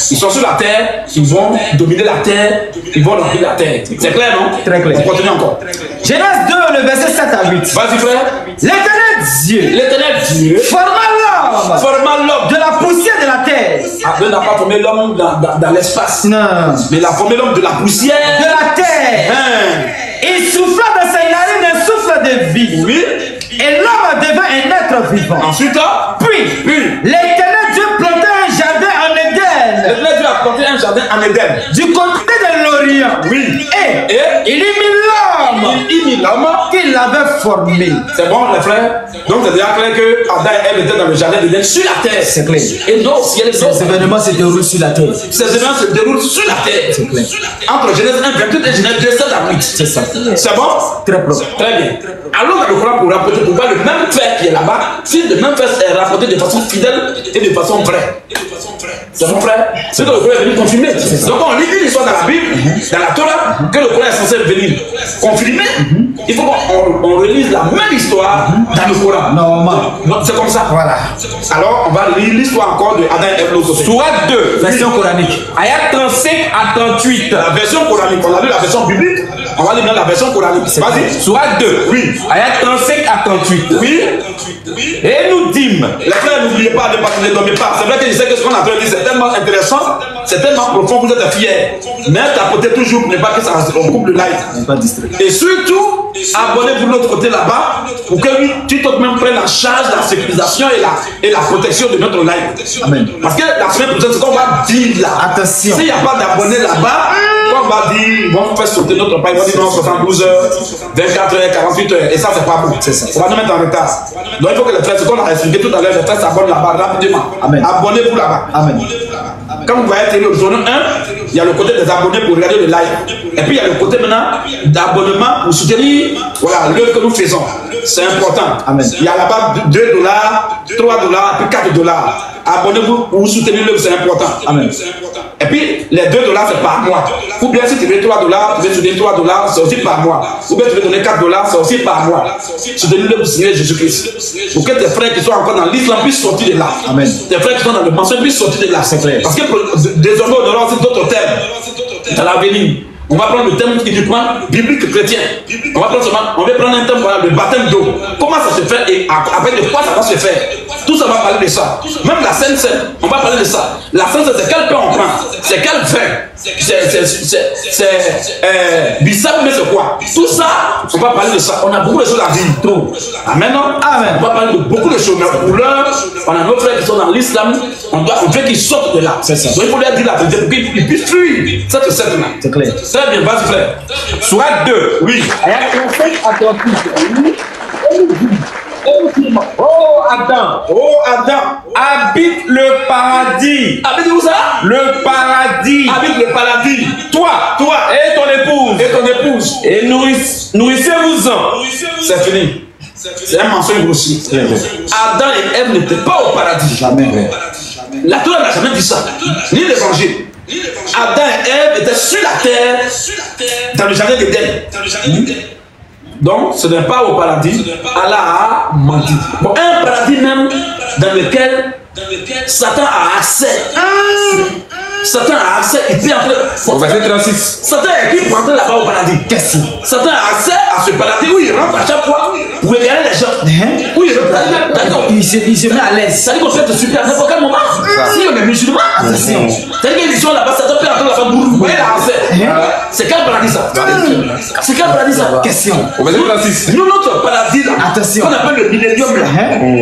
Ils sont sur la terre, ils vont dominer la terre, ils vont remplir la terre. C'est clair, non? Très clair. On continue encore. Genèse 2, le verset 7 à 8. Vas-y, frère. L'éternel Dieu forma l'homme de la poussière de la terre. Ah, Dieu n'a pas formé l'homme dans l'espace. Non. Mais il a formé l'homme de la poussière. De la terre. Il souffla dans ses narines un souffle de vie. Oui. Et l'homme devint un être vivant. Ensuite, puis l'éternel Dieu planta un jardin en Éden. L'éternel Dieu a planté un jardin en Éden. Du côté de l'Orient. Oui. Et il y mit l'homme qu'il avait formé. C'est bon, les frères? Donc, c'est déjà clair que Adam et Ève étaient dans le jardin d'Éden sur la terre. C'est clair. Et non, si elle est Ces événements se déroulent sur la terre. Ces événements se déroulent sur la terre. C'est clair. Entre Genèse 1, 28 et Genèse 2, 7 à 8. C'est ça. C'est bon? Très propre. Très bien. Allons dans le Coran pour rapporter pourquoi le même fait qui est là-bas, si le même fait est rapporté de façon fidèle et de façon vraie. C'est mon frère. C'est que le Coran est venu confirmer. Donc on lit une histoire dans la Bible, dans la Torah, que le Coran est censé venir confirmer. Il faut qu'on relise la même histoire dans le Coran. Normalement. C'est comme ça. Voilà. Alors on va lire l'histoire encore de Adam et Ève l'autre côté. Sourate 2, Version coranique. ayat 35 à 38. La version coranique, on a lu la version biblique, on va lire la version coranique. Vas-y. Sourate 2, Oui. ayat 35 à 38. Oui. Et nous dîmes. Les frères, n'oubliez pas de ne dormez pas. C'est vrai que je sais que ce qu'on a fait dire, c'est tellement intéressant, c'est tellement profond que vous êtes fiers. Mais tapotez toujours pour ne pas que ça coupe le live. Pas distrait. Et surtout, abonnez-vous de l'autre côté là-bas pour que tu toi-même prennes en charge la sécurisation et la protection de notre live. Amen. Parce que la semaine prochaine, ce qu'on va dire là, Attention. s'il n'y a pas d'abonnés là-bas, on va dire, on va faire sauter notre page, on va dire non, 72 heures, 24 heures, 48 heures, et ça, c'est pas bon. C'est ça. Ça va nous mettre en retard. Donc il faut que les frères, ce qu'on a expliqué tout à l'heure, les frères s'abonnent là-bas rapidement. Amen. Abonnez-vous là-bas. Amen. Quand vous voyez télé au journal 1, il y a le côté des abonnés pour regarder le live. Et puis il y a le côté maintenant d'abonnement pour soutenir l'œuvre que nous faisons. C'est important. Amen. Il y a là-bas 2 $, 3 $, puis 4 $. Abonnez-vous pour soutenir l'œuvre, c'est important. Amen. Et puis les 2 $, c'est par mois. Ou bien si tu veux 3 $, tu veux soutenir 3 $, c'est aussi par mois. Ou bien tu veux donner 4 $, c'est aussi par mois. Soutenir l'œuvre pour signer Jésus-Christ. Pour que tes frères qui sont encore dans l'islam puissent sortir de là. Amen. Tes frères qui sont dans le mensonge puissent sortir de là. C'est clair. Parce que désormais, on aura aussi d'autres thèmes dans l'avenir. On va prendre le thème uniquement biblique chrétien. On va prendre un thème, voilà, le baptême d'eau. Comment ça se fait et avec de quoi ça va se faire. Tout ça va parler de ça. Même la Sainte Seine, on va parler de ça. La Sainte Seine, c'est quel pain on prend? C'est quel vin? C'est bissap, mais c'est quoi? Tout ça, on va parler de ça. On a beaucoup de choses à dire. Trop. Amen. Amen. On va parler de beaucoup de choses. Mais pour l'heure, on a nos frères qui sont dans l'islam. On veut qu'ils sortent de là. C'est ça. Donc il faut leur dire la vérité pour qu'ils puissent fuir cette recette-là. C'est clair. Très bien, vas-y frère. Sourate 2. Oui. Ayat 35 à 38. Oh Adam, habite le paradis. Habite où ça? Le paradis. Habite le paradis. Toi et ton épouse. Et nourrissez-vous-en. C'est fini. C'est un mensonge grossier. Adam et Ève n'étaient pas au paradis. Jamais. La Torah n'a jamais dit ça. Ni l'évangile. Adam et Ève étaient sur la terre, dans le jardin d'Éden. Donc, ce n'est pas au paradis. Allah a menti. Bon, un paradis même dans lequel Satan a accès. Satan a accès, il peut entrer. Au verset 36. Satan est qui pour entrer là-bas au paradis? Qu'est-ce que Satan a accès à ce paradis où il rentre à chaque fois pour regarder les gens. Où il rentre. D'accord. Il se met à l'aise. Ça dit qu'on peut être super à n'importe quel moment. Si on est musulman, c'est-à-dire qu'ils sont là-bas, Satan peut entrer là-bas. Vous voyez la accès. C'est quel paradis ça? C'est quel paradis ça? Question. Au verset 36. Nous, notre paradis là, Attention. qu'on appelle le millénium là,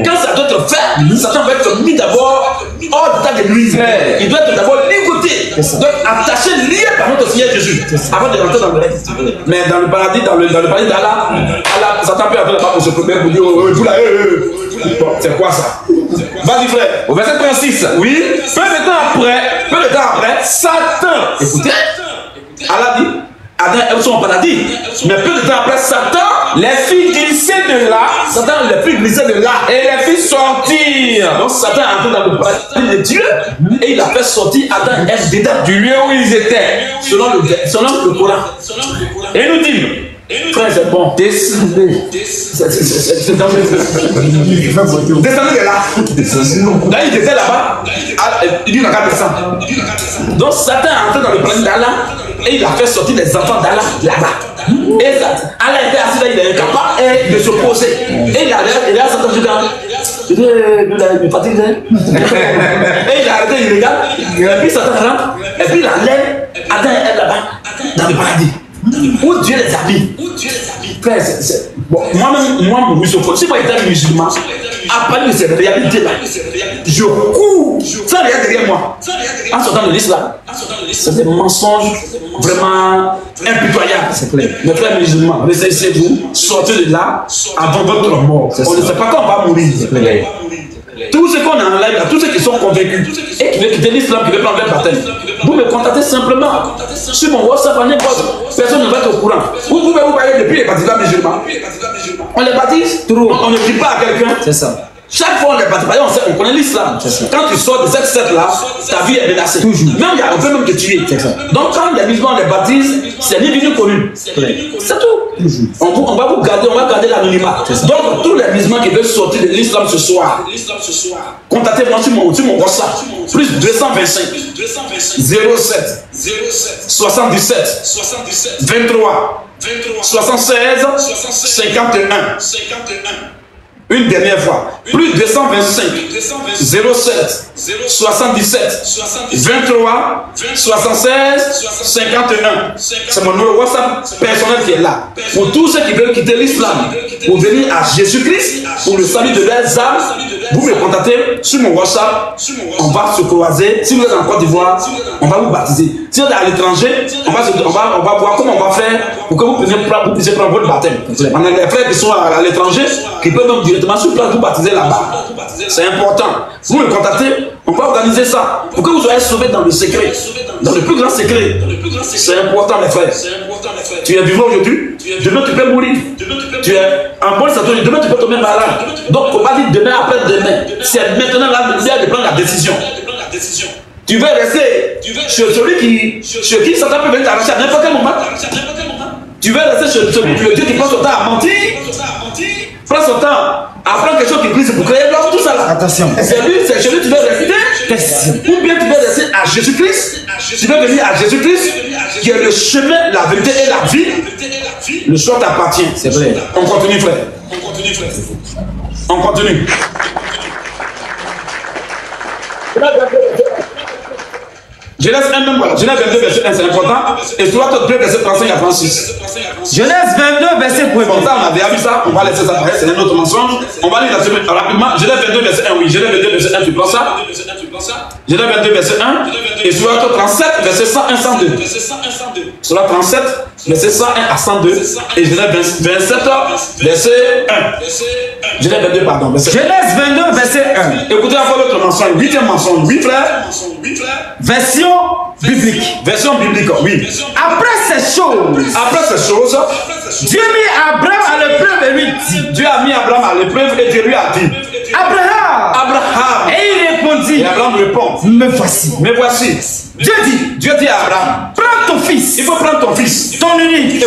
quand ça doit être fait, Satan va être mis d'abord hors d'état de lui. Il doit être d'abord ligoté, donc attaché, lié par notre Seigneur Jésus, avant de rentrer dans le reste. Mais dans le paradis, dans le paradis d'Allah, Satan peut entrer là-bas pour se préparer pour dire, vous là, c'est quoi ça? Vas-y frère. Au verset 36. Oui. Peu de temps après, Satan, écoutez, Allah dit, Adam et Ève sont au paradis. Mais peu de temps après, Satan les filles glissaient de là. Satan les filles glissaient de là. Et les filles sortirent. Donc Satan est entré dans le paradis de Dieu et il a fait sortir Adam et Ève dedans. Du lieu où ils étaient. Selon le Coran. Et nous dîmes. Frère, c'est bon. Descendez. C'est dans le. Descendez de là. Là, il était là-bas. Il dit, on a qu'à descendre. Donc, Satan est entré dans le paradis d'Allah et il a fait sortir les enfants d'Allah là-bas. Et Allah était assis là, il est incapable de s'opposer. Et il a Satan du gars. Il est fatigué. Et il a arrêté, il regarde. Et puis Satan rentre. Et puis il enlève Adam et Ève là-bas, dans le paradis. Où Dieu les habille. Frère, bon, moi-même, moi, musulman, si moi j'étais musulman, a parlé de cette réalité-là. Je cours sans rien derrière moi. En sortant de l'islam, c'est des mensonges vraiment impitoyables. Mes frères musulmans, ressaisissez-vous, sortez de là avant votre mort. On ne sait pas quand on va mourir. Tous ceux qu'on a en live, tous ceux qui sont convaincus et qui veulent quitter l'islam, qui veulent prendre leur baptême, vous me contactez simplement sur mon WhatsApp, en n'importe. Personne ne va être au courant. Vous pouvez vous parler depuis les baptisés musulmans. On les baptise, on ne dit pas à quelqu'un. C'est ça. Chaque fois on les baptise, on connaît l'islam. Quand tu sors de cette secte-là, ta vie est menacée. Toujours. Même il y a un peu même que tu es. Donc quand les musulmans les baptisent, c'est ni venu connu. C'est tout. On va vous garder, on va garder l'anonymat. Donc tous les musulmans qui veulent sortir de l'islam ce soir, contactez-moi sur mon WhatsApp. Plus 225 07 77 23 76 51. Une dernière fois, plus 225 07 77 23 76 51. C'est mon numéro WhatsApp personnel qui est là. Pour tous ceux qui veulent quitter l'islam, pour venir à Jésus-Christ, pour le salut de leurs âmes, vous me contactez sur mon WhatsApp. On va se croiser. Si vous êtes en Côte d'Ivoire, on va vous baptiser. Si vous êtes à l'étranger, on va voir comment on va faire pour que vous puissiez prendre votre baptême. On a des frères qui sont à l'étranger qui peuvent donc directement sur place vous baptiser là-bas. C'est important. Vous me contactez, on va organiser ça pour que vous soyez sauvés dans le secret, dans le plus grand secret. C'est important, mes frères. Tu es vivant aujourd'hui, demain tu peux mourir. Tu es en bonne santé, demain tu peux tomber malade. Donc, on va dire demain après demain. C'est maintenant la manière de prendre la décision. Tu veux rester chez celui qui Satan peut venir t'arracher à n'importe quel moment. Tu veux rester chez le Dieu qui prend son temps à mentir. Prends son temps, apprends quelque chose qui brise pour créer l'homme, tout ça là. Attention. C'est lui, tu veux rester. Ou bien tu veux rester à Jésus-Christ. Tu veux venir à Jésus-Christ, qui est le chemin, la vérité et la vie. Le choix t'appartient. C'est vrai. On continue, frère. On continue. Genèse 1 même, voilà. Genèse 22, verset 1, c'est important. Et tu vois, 2, verset 35 à 36. Genèse 22, verset 1. Comme ça, on a déjà vu ça. On va laisser ça paraître, c'est un autre mensonge. On va lire la semaine rapidement. Genèse 22, verset 1, oui. Genèse 22, verset 1, tu prends ça. Genèse 22, verset 1. Et sur 37, verset 101, 102. Sur 37, verset 101 à 102. Et Genèse 27, verset 1. Genèse 22, pardon. Genèse 22, verset 1. Écoutez encore l'autre mensonge. 8e mensonge. Oui, frère. Version biblique. Version biblique, oui. Après ces choses, Dieu mit Abraham à l'épreuve et lui dit. Dieu a mis Abraham à l'épreuve et Dieu lui a dit. Abraham. Et il répondit. Et Abraham répond. Me voici. Me voici. Dieu dit à Abraham. Prends ton fils. Il faut prendre ton fils. Ton unique.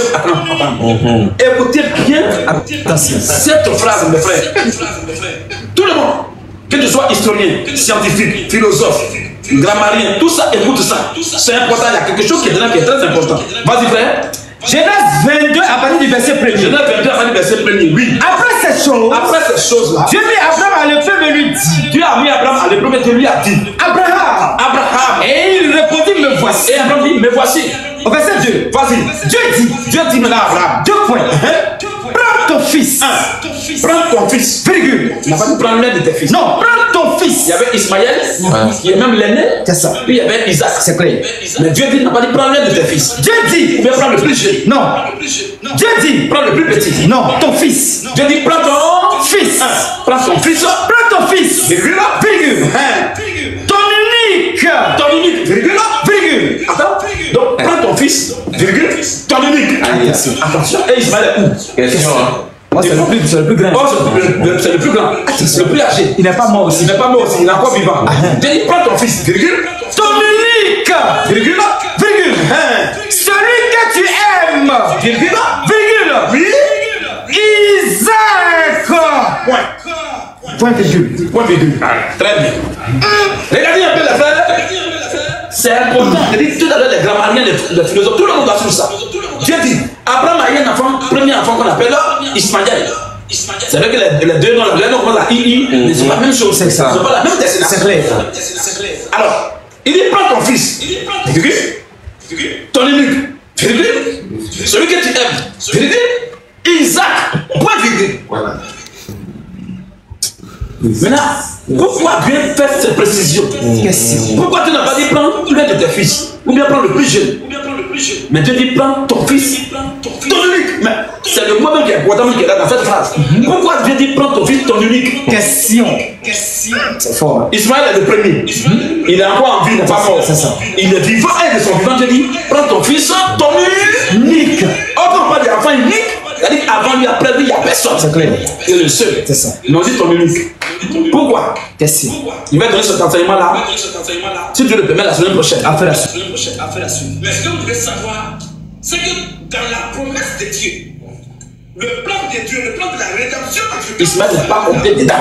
Écoutez bien cette phrase, mes frères. Tout le monde, que tu sois historien, scientifique, philosophe, grammairien, tout ça, écoute ça. C'est important, il y a quelque chose qui est dedans qui est très important. Vas-y, frère. Genèse 22 à partir du verset 1er. Genèse 22 à partir du verset 1er, oui. Après ces choses-là, Dieu mit Abraham à l'épreuve et lui dit. Dieu a mis Abraham à l'épreuve et Dieu lui a dit. Abraham. Et il répondit, me voici. Et Abraham dit, me voici. Au verset 2. Vas-y. Dieu dit maintenant à Abraham. 2 points. Prends ton fils. Prends ton fils. Virgule. Il n'a pas dit prendre l'un de tes fils. Non, prends ton fils. Il y avait Ismaël, il y a même l'aîné. C'est ça. Puis il y avait Isaac. C'est clair. Mais Dieu dit, il n'a pas dit prendre l'un de tes fils. Dieu dit. Ou bien prendre le plus jeune. Non. Dieu dit. Prends le plus petit. Non, ton fils. Dieu dit, prends ton fils. Prends ton fils. Prends ton fils. Virgule. Virgule. Ton unique. Ton unique. Virgule. Virgule. Attends. Donc, prends ton fils. Virgule. Ton unique. Attention. Et Ismaël est où? Question. C'est le plus grand. Oh, c'est le plus grand. C'est le plus âgé. Il n'est pas mort aussi. Il n'est pas mort aussi. Il est encore vivant. Dieu dit, prends ton fils. Virgule. Ton unique. Virgule. Virgule. Celui que tu aimes. Virgule. Virgule. Oui. Isaac. Point virgule. Point virgule. Très bien. Regardez un peu les frères. C'est important. Je dis tout à l'heure, les grammairiens, les philosophes, tout le monde va sur ça. Dieu dit, Abraham a eu un enfant, premier enfant qu'on appelle Ismaël. C'est vrai que les deux noms, les noms commencent à II, mais c'est pas la même chose. C'est ça. C'est pas la même destination. C'est clair. Alors, il dit, prends ton fils. Ton unique. Celui que tu aimes. Isaac. Point virgule. Voilà. Maintenant, pourquoi Dieu fait cette précision? Pourquoi tu n'as pas dit prends l'un de tes fils? Ou bien prends le plus jeune? Mais Dieu dit prends ton fils, ton unique. Mais c'est le mot même qui est important qui est là dans cette phrase. Pourquoi Dieu dit prends ton fils, ton unique? Question. C'est fort. Hein? Ismaël est le premier. Il est encore en vie, il n'est pas mort. Il est vivant et de son vivant, Dieu dit prends ton fils, ton unique. Or, quand on parle d'enfant unique, c'est-à-dire avant lui, après lui, il n'y a personne. C'est clair. Il est le seul. C'est ça. Mais on dit ton unique. Pourquoi? Question. Il va donner cet enseignement-là. Si Dieu le permet, la semaine prochaine. Après la suite. Mais ce que vous devez savoir, c'est que dans la promesse de Dieu, le plan de Dieu, le plan de la rédemption, Ismaël n'est pas compté dedans.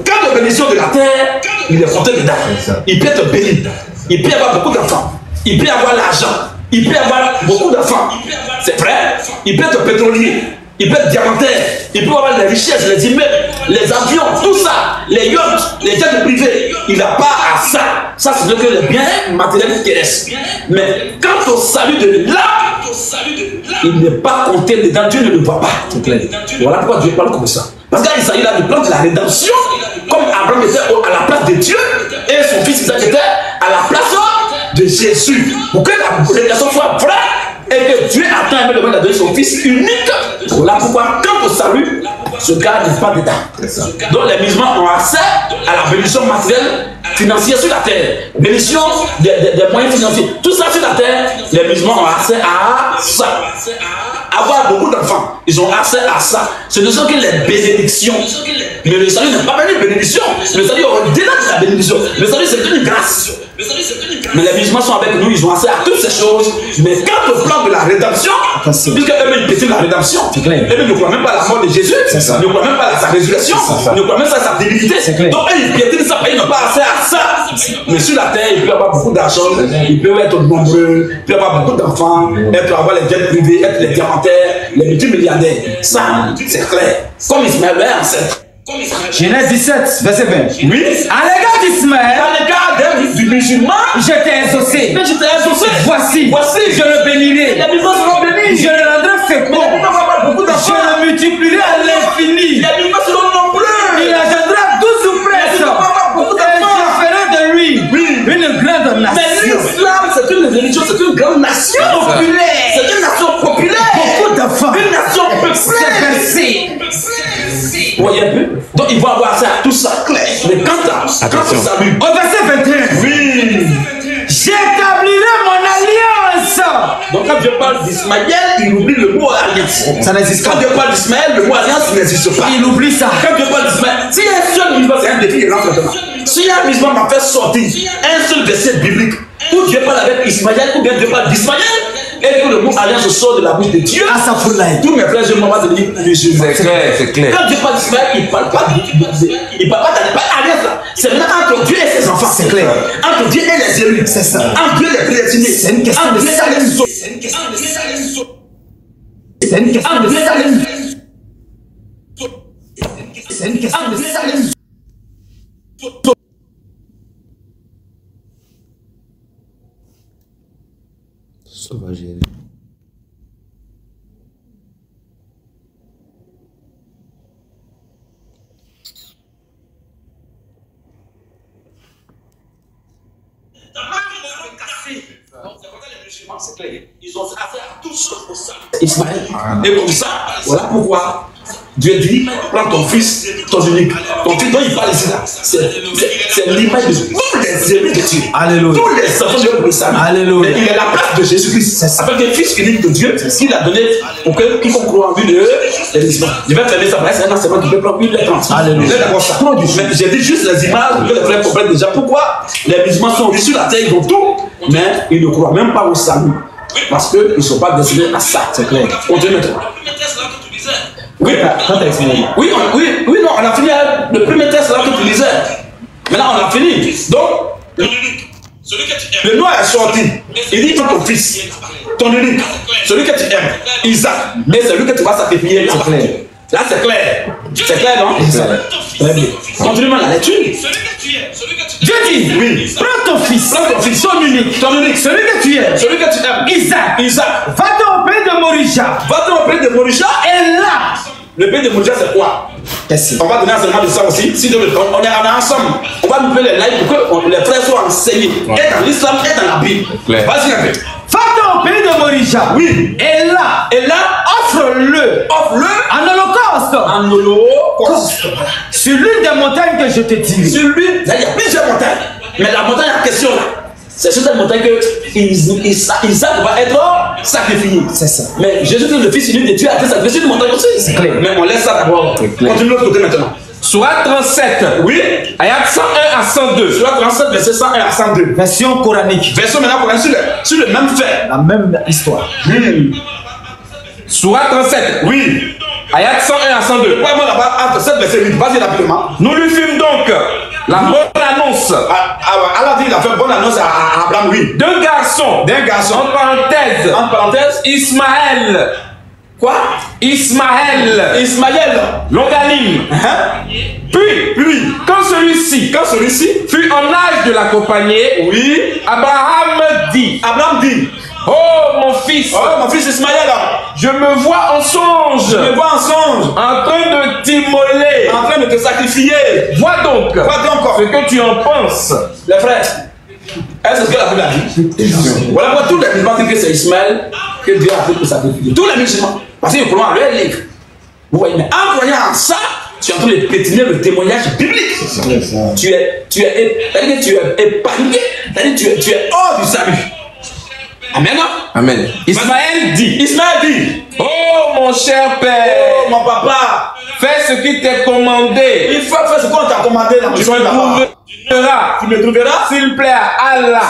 Quand la bénédiction de la terre, il est compté dedans. Il peut être béni. Il peut y avoir beaucoup d'enfants. Il peut y avoir l'argent. Il peut y avoir beaucoup d'enfants. C'est vrai. Il peut être pétrolier. Il peut être diamantaire. Il peut avoir les richesses, les immeubles, les avions, tout ça, les yachts, les jets privés. Il n'a pas à ça. Ça, c'est que les biens matériels terrestres. Mais quant au salut de l'âme, il n'est pas compté dedans. Dieu ne le voit pas. Voilà pourquoi Dieu parle comme ça. Parce qu'il s'agit là du plan de la rédemption, comme Abraham était à la place de Dieu et son fils Isaac était à la place de Jésus. Pour que la rédemption soit vraie et que Dieu a tant aimé le monde de donner son fils unique. Voilà pourquoi, quant au salut, ce gars n'est pas dedans. Donc les musulmans ont accès à la bénédiction matérielle, financière sur la terre, bénédiction des moyens financiers. Tout ça sur la terre, les musulmans ont accès à ça. Avoir beaucoup d'enfants, ils ont accès à ça. Ce ne sont que les bénédictions. Mais le salut n'est pas une bénédiction. Le salut est au-delà de la bénédiction. Le salut, c'est une grâce. Mais les musulmans sont avec nous, ils ont accès à toutes ces choses. Mais quant au plan de la rédemption, puisque eux-mêmes pétillent la rédemption, eux-mêmes ne croient même pas à la mort de Jésus, ne croient même pas à sa résurrection, ne croient même pas à sa divinité. Donc eux, ils piétinent ça, ils n'ont pas accès à ça. Mais sur la terre, il peut y avoir beaucoup d'argent, il peut être nombreux, il peut y avoir beaucoup d'enfants, avoir les jets privés, être les diamantaires, les multimilliardaires. Ça, c'est clair. Comme Ismaël est ancêtre. Genèse 17, verset 20. Oui. À l'égard d'Ismaël, à l'égard du musulman, je t'ai exaucé. Mais je t'ai exaucé. Voici, je le bénirai. Les musulmans seront bénis. Je le rendrai fécond. Je le multiplierai à l'infini. Les musulmans seront nombreux. Il engendra 12 ou presque. Et je ferai de lui une grande nation. Mais l'islam, c'est une religion, c'est une grande nation populaire. C'est une nation populaire. Beaucoup d'enfants. Une nation peuplée. Voyez un peu. Donc ils vont avoir ça, tout ça clair. Mais quand au salut, au verset 21, oui, j'établirai mon alliance. Donc quand Dieu parle d'Ismaël, il oublie le mot alliance. Ça n'existe pas. Quand Dieu parle d'Ismaël, le mot alliance n'existe pas. Il oublie ça. Quand Dieu parle d'Ismaël, s'il y a un seul musulman, c'est un défi qui rentre dedans. Si un musulman m'a fait sortir un seul verset biblique où Dieu parle avec Ismaël, ou bien Dieu parle d'Ismaël, et que le mot alliance sort de la bouche de Dieu, tous mes frères et moi va devenir musulmans. C'est clair, c'est clair. Quand Dieu parle d'Ismaël, il ne parle pas d'alliance là. C'est maintenant entre Dieu et ses enfants. C'est clair. Entre Dieu et les élus. C'est ça. Entre Dieu et les prédestinés. C'est une question de salut. C'est une question de salut. C'est une question de salut. C'est une question de salut. Ça va gérer. C'est clair. Ils ont affaire à tout ça pour ça. Ismaël. Et comme ça, voilà pourquoi Dieu dit prends ton fils, ton unique. Ton fils dont il parle ici là, c'est l'image de tous les élus de Dieu. Alléluia. Tous les enfants de Dieu pour ça. Alléluia. Mais il est la place de Jésus-Christ. Avec le fils unique de Dieu, qu'il a donné pour que quiconque croit en lui de je vais fermer ça, c'est un enseignement qui peut prendre 1h30. Alléluia. Mais j'ai dit juste les images que les frères comprennent déjà pourquoi les musulmans sont riches sur la terre, ils ont tout, mais ils ne croient même pas au salut. Parce qu'ils ne sont pas destinés à ça. C'est clair. Continue maintenant. Oui, oui, non, on a fini le premier test là que tu lisais. Maintenant, on a fini. Donc, le noir est sorti. Il dit ton fils, ton unique, celui que tu aimes, Isaac, et celui que tu vas sacrifier. C'est clair. Là, c'est clair. C'est clair, non? Très bien. Continue la lecture. Dieu dit, oui, prends ton fils, ton unique, celui que tu aimes, Isaac, va-t'en au pays de Morija. Va-t'en au pays de Morija. Et là, le pays de Morija, c'est quoi? On va donner enseignement de ça aussi. Si on est ensemble, on va nous faire les lives pour que les frères soient enseignés. Et dans l'islam, et dans la Bible. Vas-y, un peu. Va au pays de Morija. Oui. Et là, offre-le. Offre-le. En holocauste. Sur l'une des montagnes que je te dis. Sur l'une. Il y a plusieurs montagnes. Mais la montagne en question là. C'est sur cette montagne que Isaac va être sacrifié. C'est ça. Mais Jésus, le Fils unique de Dieu, a été sacrifié sur une montagne aussi. C'est clair. Mais on laisse ça d'abord. Continue de l'autre côté maintenant. Sourate 37. Oui. Ayat 101 à 102. Sourate 37, verset 101 à 102. Version coranique. Version maintenant coranique sur le même fait. La même histoire. Sourate 37. Oui. Ayat 101 à 102. Moi là-bas, entre 7 verset 8. Vas-y rapidement. Nous lui fîmes donc la bonne annonce. Allah dit il a fait bonne annonce à Abraham, oui. D'un garçon. En parenthèse. Ismaël. Quoi? Ismaël. Longanime. Puis, quand celui-ci fut en âge de l'accompagner, oui, Abraham dit, oh mon fils Ismaël, je me vois en songe, en train de t'immoler, en train de te sacrifier. Vois donc ce que tu en penses. Les frères, est-ce que la Bible a dit? Voilà pourquoi tous les musulmans disent que c'est Ismaël que Dieu a fait pour sacrifier. Tous les musulmans, parce qu'ils croient en leur livre. Vous voyez, mais en croyant en ça, tu es en train de pétiner le témoignage biblique. Tu es épargné, tu es hors du salut. Amen. Amen. Ismaël dit, oh mon cher père, oh mon papa, fais ce qui t'est commandé. Il faut faire ce qu'on t'a commandé dans le Tu me trouveras, s'il plaît à Allah,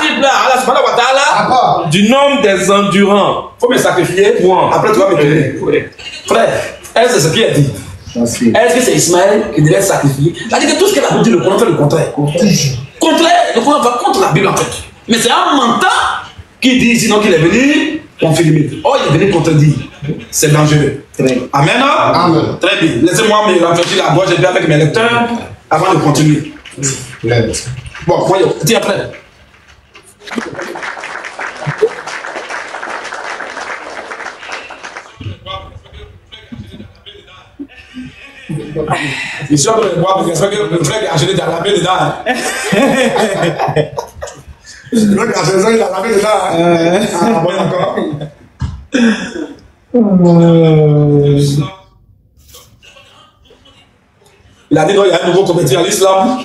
du nombre des endurants. Il faut me sacrifier. Après tu vas me donner. Frère, est-ce que c'est ce qu'il a dit? Est-ce que c'est Ismaël qui devait être sacrifié? C'est-à-dire que tout ce qu'elle a dit, le Coran fait le contraire. Le Coran va contre la Bible en fait. Mais c'est un menteur qui dit sinon qu'il est venu confirmer. Oh, il est venu contredire. C'est dangereux. Amen. Amen. Très bien. Laissez-moi me rafraîchir la voix, j'ai bien avec mes lecteurs avant de continuer. Bon, moi, dis après. Je suis en train de boire parce que le frère qui a acheté de la laver dedans. Le frère qui a acheté de la laver dedans. Ah, bon, d'accord. Il a dit non, il y a un nouveau comité à l'islam.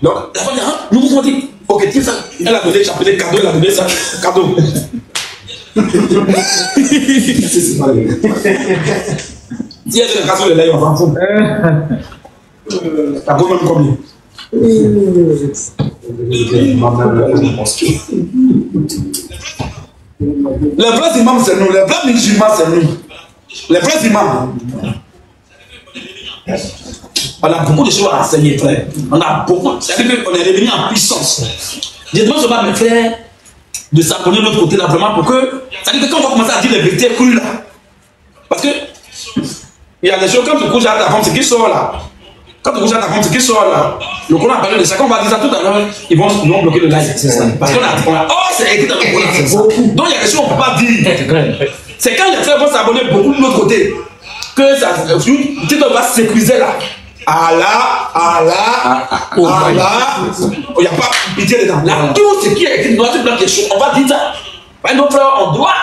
Donc, la femme dit, nouveau comité. Ok, tiens ça. Elle a donné le chapelet cadeau, elle a donné ça. Cadeau. C'est pas vrai. Si elle a une occasion de l'air, on va en fond. Ça vaut même combien? Les vrais imams, c'est nous. Les vrais musulmans, c'est nous. Les vrais imams. On a beaucoup de choses à enseigner, frère. On a beaucoup. C'est-à-dire qu'on est revenu en puissance. Je demande seulement à mes frères de s'abonner de l'autre côté là, vraiment pour que. C'est-à-dire que quand on va commencer à dire les vérités crues là. Parce que. Il y a des choses, quand tu couches à ta femme, c'est qui sort là. Quand tu couches à ta femme, c'est qui sort là. Le Coran a parlé de ça. Quand on va dire ça tout à l'heure, ils vont bloquer le live. Parce qu'on a. Oh, c'est écrit dans le Coran. Donc il y a des choses qu'on ne peut pas dire. C'est quand les frères vont s'abonner beaucoup de l'autre côté que ça. Tu dois sécuriser là. Allah. Il n'y a pas pitié dedans. Là, tout ce qui est écrit dans ce plan de choses, on va dire ça. Nos frères, on doit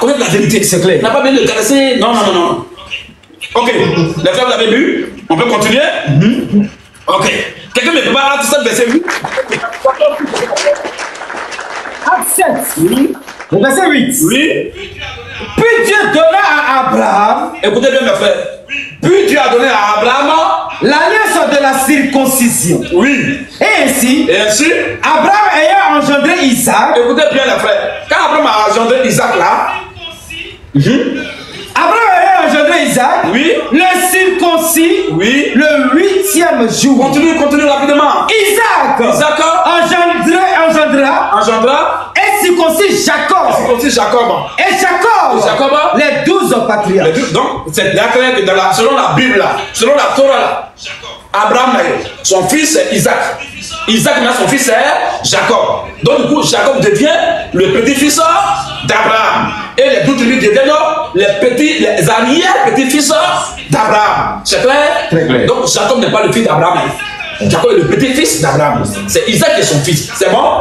connaître la vérité. C'est clair. On n'a pas besoin de caresser. Non. Ok, les frères, vous avez vu? On peut continuer? Ok. Quelqu'un me prépare Acte 7, verset 8. Acte 7. Oui. Le verset 8. Oui. Puis Dieu donna à Abraham. Écoutez bien, mes frères. Puis Dieu a donné à Abraham l'alliance de la circoncision. Oui. Et ainsi, Abraham ayant engendré Isaac. Écoutez bien, les frères. Quand Abraham a engendré Isaac là, Abraham ayant engendré Isaac, oui, le circoncis, oui, le 8e jour. Continue rapidement. Isaac engendra et circoncis Jacob. Et Jacob, les 12 patriarches. Donc, c'est là que selon la Bible, là, selon la Torah, là, Abraham, son fils c'est Isaac. Isaac, son fils c'est Jacob. Donc du coup, Jacob devient le petit-fils d'Abraham. Et les 12 tribus deviennent les arrière-petits-fils d'Abraham. C'est clair? Très clair. Donc Jacob n'est pas le fils d'Abraham. Jacob est le petit-fils d'Abraham. C'est Isaac qui est son fils. C'est bon?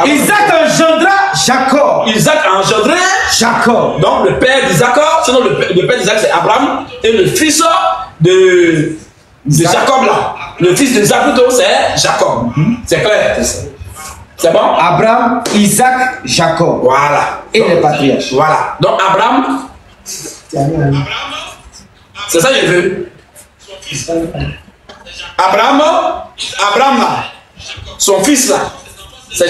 Isaac engendra Jacob. Isaac a engendré Jacob. Donc le père d'Isaac, sinon le père d'Isaac c'est Abraham. Et le fils de Jacob là. Le fils de Isaac plutôt c'est Jacob. C'est clair? C'est bon? Abraham, Isaac, Jacob. Voilà. Et les patriarches. Voilà. Donc Abraham, c'est ça que je veux. Abraham là, son fils là, c'est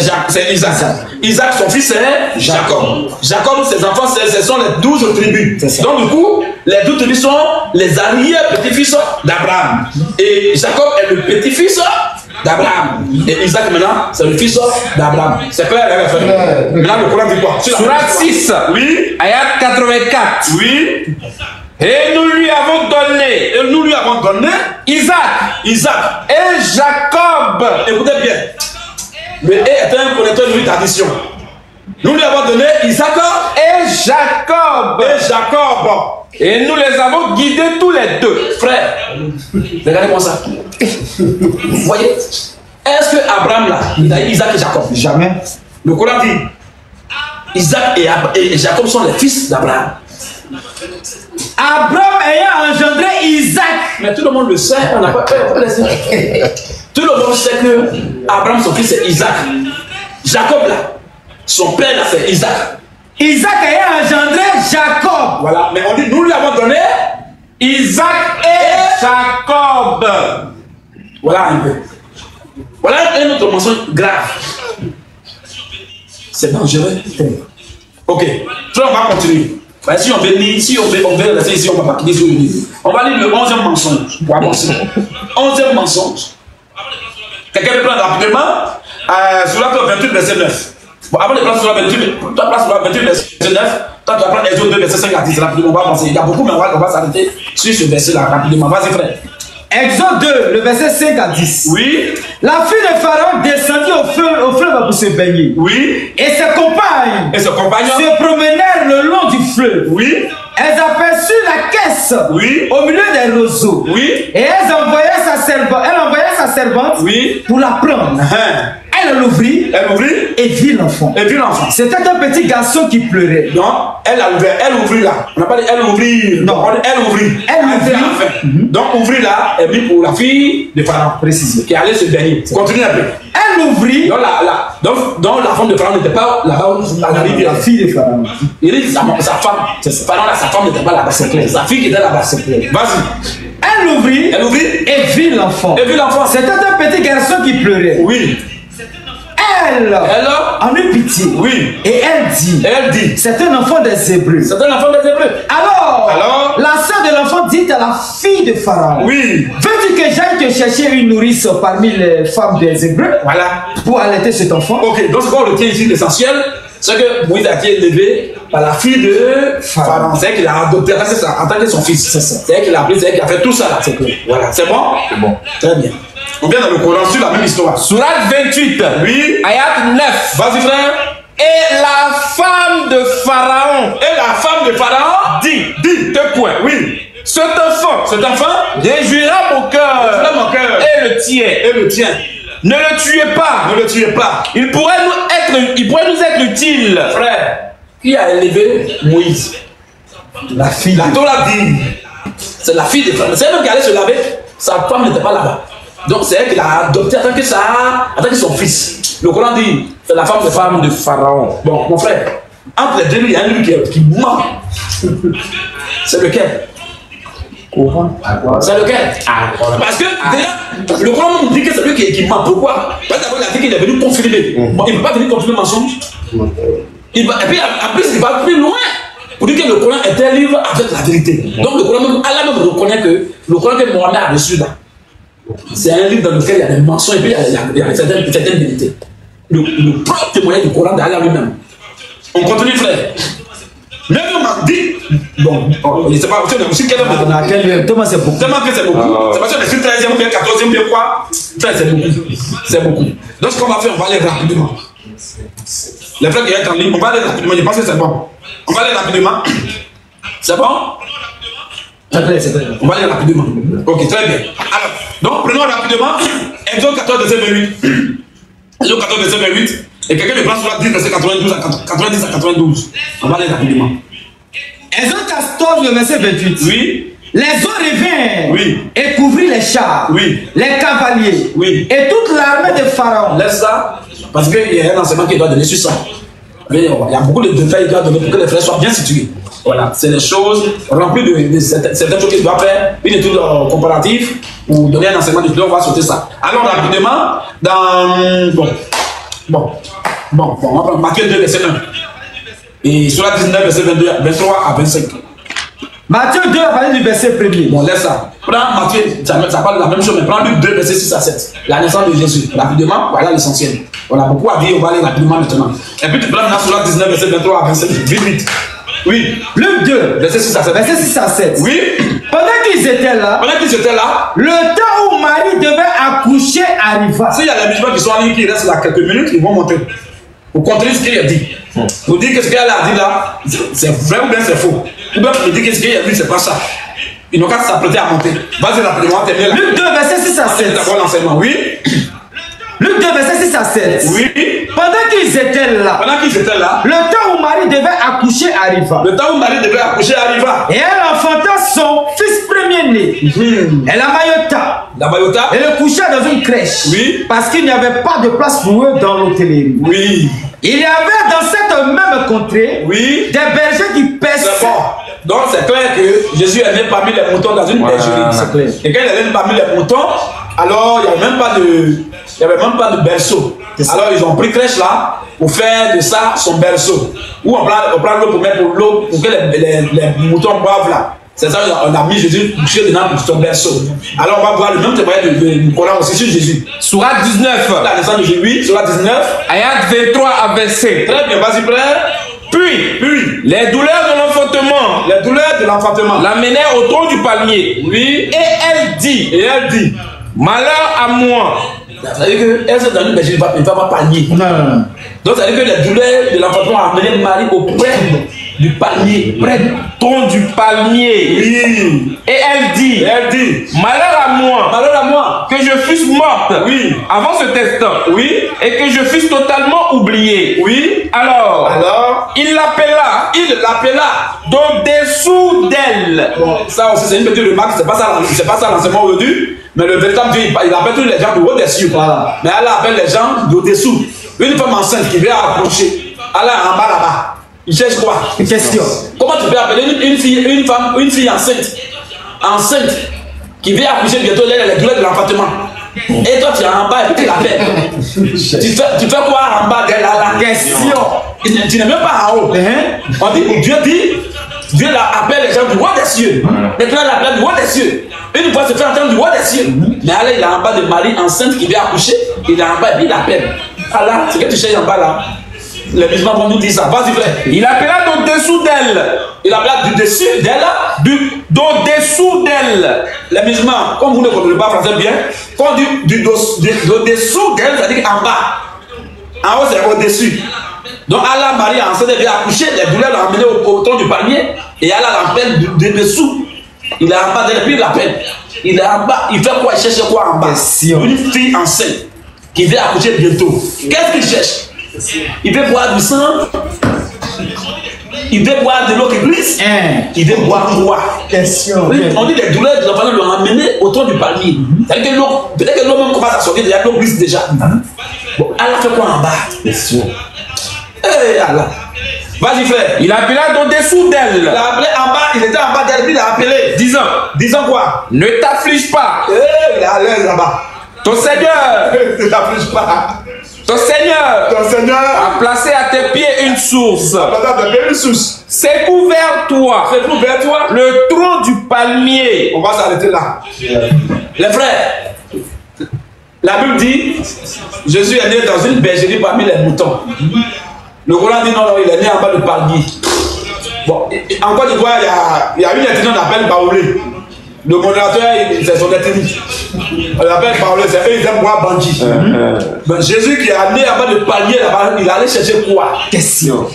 Isaac. Isaac, son fils c'est Jacob. Jacob, ses enfants, ce sont les 12 tribus. Donc du coup, les 12 tribus sont les arrière-petits-fils d'Abraham. Et Jacob est le petit-fils d'Abraham. Et Isaac maintenant, c'est le fils d'Abraham. C'est clair, les frères? Maintenant, le Coran dit quoi? Sourate 6. Oui. Ayat 84. Oui. Et nous lui avons donné. Et nous lui avons donné Isaac. Et Jacob. Écoutez bien. Le E est un connecteur de d'addition. Nous lui avons donné Isaac et Jacob. Et nous les avons guidés tous les deux. Frère, regardez-moi ça. Vous voyez? Est-ce que Abraham là, il a Isaac et Jacob? Jamais. Le Coran dit Isaac et Jacob sont les fils d'Abraham. Abraham ayant engendré Isaac. Mais tout le monde le sait, on n'a pas peur. Tout le monde sait que Abraham, son fils, c'est Isaac. Jacob, là, son père, là, c'est Isaac. Isaac ayant engendré Jacob. Voilà, mais on dit, nous lui avons donné Isaac et Jacob. Voilà un peu. Voilà un autre mensonge grave. C'est dangereux. Ok, on va continuer. Ben, si on veut lire, ici, on va pas quitter sur le livre. On va lire le 11e mensonge. 11e mensonge. Quelqu'un peut prendre rapidement sur la 28, verset 9. Bon, avant de prendre sur la 28, toi, place sur la 28, verset 9. Toi, tu vas prendre Exode 2, verset 5 à 10. Rapidement, on va penser. Il y a beaucoup, mais on va s'arrêter sur ce verset-là rapidement. Vas-y, frère. Exode 2, le verset 5 à 10. Oui. La fille de Pharaon descendit au fleuve pour se baigner. Oui. Et ses compagnes se promenèrent le long du fleuve. Oui. Elles aperçurent la caisse au milieu des roseaux. Oui. Et elle envoyait sa servante pour la prendre. Elle l'ouvrit et vit l'enfant. C'était un petit garçon qui pleurait. Non, elle ouvrit là. On n'a pas dit elle ouvrit. Non, elle ouvrit. Donc ouvrit là est mis pour la fille de Pharaon, précisé, qui allait se baigner. Continue un peu. Elle ouvrit. Donc la femme de Pharaon n'était pas là-bas à la rivière. La fille de Pharaon. Il dit sa femme. Pharaon là, sa femme n'était pas là-bas. C'est clair. Sa fille qui était là-bas. C'est clair. Vas-y. Elle ouvrit et vit l'enfant. C'était un petit garçon qui pleurait. Oui. Elle en eut pitié. Oui. Et elle dit. C'est un enfant des Hébreux. Alors, la sœur de l'enfant dit à la fille de Pharaon. Oui. Veux-tu que j'aille te chercher une nourrice parmi les femmes des Hébreux? Voilà. Pour allaiter cet enfant. Ok, donc ce qu'on retient ici, l'essentiel, c'est que Moïse a été élevé par la fille de Pharaon. C'est elle qui l'a adopté en tant que son fils. C'est elle qui l'a appelé, c'est elle qui a fait tout ça là. Voilà. C'est bon? C'est bon. Très bien. On vient dans le Coran sur la même histoire. Sourate 28. Oui. Ayat 9. Vas-y, frère. Et la femme de Pharaon. Dit. Deux points. Oui. Cet enfant déjouira mon cœur. Et le tien. Ne le tuez pas. Il pourrait nous être utile. Frère, qui a élevé Moïse? La fille. La Torah dit. C'est la fille de Pharaon. C'est elle qui allait se laver. Sa femme n'était pas là-bas. Donc c'est elle qui l'a adopté en tant que son fils. Le Coran dit, c'est la femme de Pharaon. Bon, mon frère, entre les deux, il y a un livre qui ment. C'est lequel? C'est lequel? Parce que déjà, le Coran nous dit que c'est lui qui ment. Pourquoi? Parce qu'il a dit qu'il est venu confirmer. Bon, il ne peut pas venir confirmer le mensonge. Et puis en plus, il va plus loin pour dire que le Coran est un livre avec la vérité. Donc le Coran même, Allah même reconnaît que le Coran que Mohamed a reçu là, c'est un livre dans lequel il y a des mensonges et puis il y a certaines vérités. Le propre témoignage du Coran d'Allah lui-même. On continue, frère. Même on m'a dit, Bon, je ne sais pas, quel est Thomas, c'est beaucoup. Tellement que c'est beaucoup. C'est parce que les 13e ou bien 14e ou bien quoi. C'est beaucoup. C'est beaucoup. Donc ce qu'on va faire, on va aller rapidement. Les frères qui sont en ligne, on va aller rapidement. Je pense que c'est bon. On va aller rapidement. C'est bon? On va aller rapidement. Ok, très bien. Alors, donc prenons rapidement Exode 14, verset 28. Exode 14, verset 28. Et quelqu'un me prend sur la 10, verset 92 à 92. On va aller rapidement. Exode 14, verset 28. Oui. Les eaux revinrent, oui, et couvrirent les chars, oui, les cavaliers, oui, et toute l'armée de Pharaon. Laisse ça, parce qu'il y a un enseignement qui doit donner sur ça. Il y a beaucoup de détails qu'il doit donner pour que les frères soient bien situés. Voilà, c'est des choses remplies de certaines choses qu'il doit faire, une étude comparative pour donner un enseignement de Dieu. On va sauter ça. Alors rapidement, dans on va prendre Matthieu 2, verset 1. Et sur la 19, verset 22, 23 à 25. Matthieu 2 à partir du verset 1er. Bon, laisse ça. Prends Matthieu, ça parle de la même chose, mais prends Luc 2, verset 6 à 7. La naissance de Jésus. Rapidement, voilà l'essentiel. On a beaucoup à dire, on va aller rapidement maintenant. Et puis tu prends maintenant sur la 19, verset 23 à 27. Vite. Oui. Luc 2, verset 6 à 7. Verset 6 à 7. Oui. Pendant qu'ils étaient là, le temps où Marie devait accoucher arriva. S'il y a les musulmans qui sont en ligne, qui restent là quelques minutes, ils vont monter. Pour contrer ce qu'il a dit. Pour dire que ce qu'elle a dit là, c'est vrai ou bien c'est faux. Ou bien pour dire que ce qu'il a dit, c'est pas ça. Ils n'ont qu'à s'apprêter à monter. Vas-y rapidement, termine là. Luc 2, verset 6 à 7. D'abord l'enseignement, oui. Luc 2, verset 6 à 7. Oui. Pendant qu'ils étaient là, le temps où Marie devait accoucher arriva. Et elle enfanta son fils premier-né. Elle la maillota. Et le coucha dans une crèche. Oui. Parce qu'il n'y avait pas de place pour eux dans l'hôtellerie. Oui. Il y avait dans cette même contrée, oui, des bergers qui paissaient. Donc c'est clair que Jésus est né parmi les moutons dans une bergerie. C'est clair. Et quand il est né parmi les moutons, alors il n'y avait même pas de berceau. Alors ils ont pris crèche là pour faire de ça son berceau. Ou on prend l'eau pour mettre l'eau pour que les moutons boivent là. C'est ça qu'on a mis Jésus couché dedans pour son berceau. Alors on va voir le même témoignage du Coran aussi sur Jésus. Sourate 19. La naissance de Jésus, Sourate 19. Ayat 23 à 27. Très bien, vas-y frère. Puis, les douleurs de l'enfantement, l'amenèrent au tronc du palmier. Oui. Et elle dit, malheur à moi. C'est-à-dire qu'elle s'est donnée, mais je ne vais pas palmier. Non. Donc, ça veut dire que les douleurs de l'enfantement ont amené Marie auprès du palmier. Près du tronc du palmier. Oui. Et elle dit, malheur à moi, que je fusse morte, oui, avant ce testin, oui, et que je fusse totalement oublié. Oui. Alors, il l'appela d'au-dessous d'elle. Bon, ça aussi c'est une petite remarque, c'est pas ça l'enseignement aujourd'hui, mais le véritable Dieu, il appelle tous les gens du haut-dessus. Voilà. Mais elle appelle les gens d'au-dessous. Une femme enceinte qui vient approcher, elle est en bas là-bas. Il cherche quoi? Une question. Comment tu peux appeler une fille enceinte qui vient accoucher bientôt, elle a les douleurs de l'enfantement. Et toi tu es en bas et puis tu l'appelles. tu fais quoi en bas d'elle là? Question. Tu n'es même pas en haut. On dit, Dieu appelle les gens du roi des cieux. Maintenant il appelle du roi des cieux. Une fois se fait entendre du roi des cieux. Mais là il est en bas de Marie enceinte qui vient accoucher. Il est en bas et puis il appelle. Allah, c'est que tu cherches en bas là. Les musulmans vont nous dire ça. Vas-y, frère. Il appela d'au-dessous d'elle. Il appela du dessus d'elle. D'au-dessous d'elle. Les musulmans, comme vous ne comprenez pas français bien, quand on dit d'au-dessous d'elle, ça veut dire en bas. En haut, c'est au-dessus. Donc, Allah, Marie, enceinte, elle vient accoucher, les douleurs l'ont emmené au tronc du palmier, et Allah l'appelle de dessous. Il est en bas d'elle, puis il l'appelle. Il est en bas. Il fait quoi? Il cherche quoi en bas? Une fille enceinte qui vient accoucher bientôt. Qu'est-ce qu'il cherche? Il veut boire du sang. Il veut boire de l'eau qui glisse. Il veut boire quoi? Question. On dit les douleurs de l'enfant l'ont amené autour du palmier. C'est-à-dire que l'eau, peut-être que l'eau même commence à sortir, déjà l'eau glisse déjà. Bon, Allah fait quoi en bas? Question. Eh Allah. Vas-y frère. Il appela d'au-dessous d'elle. Il a appelé en bas, il était en bas d'elle, puis il a appelé. Disant quoi? Ne t'afflige pas. Il est à l'aise là-bas. Ton Seigneur. Ne t'afflige pas. Ton Seigneur a placé à tes pieds une source. Secoue vers toi le tronc du palmier. On va s'arrêter là. Les frères, la Bible dit Jésus est né dans une bergerie parmi les moutons. Le Coran dit non, il est né en bas du palmier. Bon, en Côte d'Ivoire, il y a une ethnie qu'on appelle Baoulé. Le modérateur, c'est son ethnie. On l'appelle Baoulé, c'est eux, ils aiment boire Bandji. Ben, Jésus qui est amené avant de palmier là-bas, il allait chercher quoi? Question.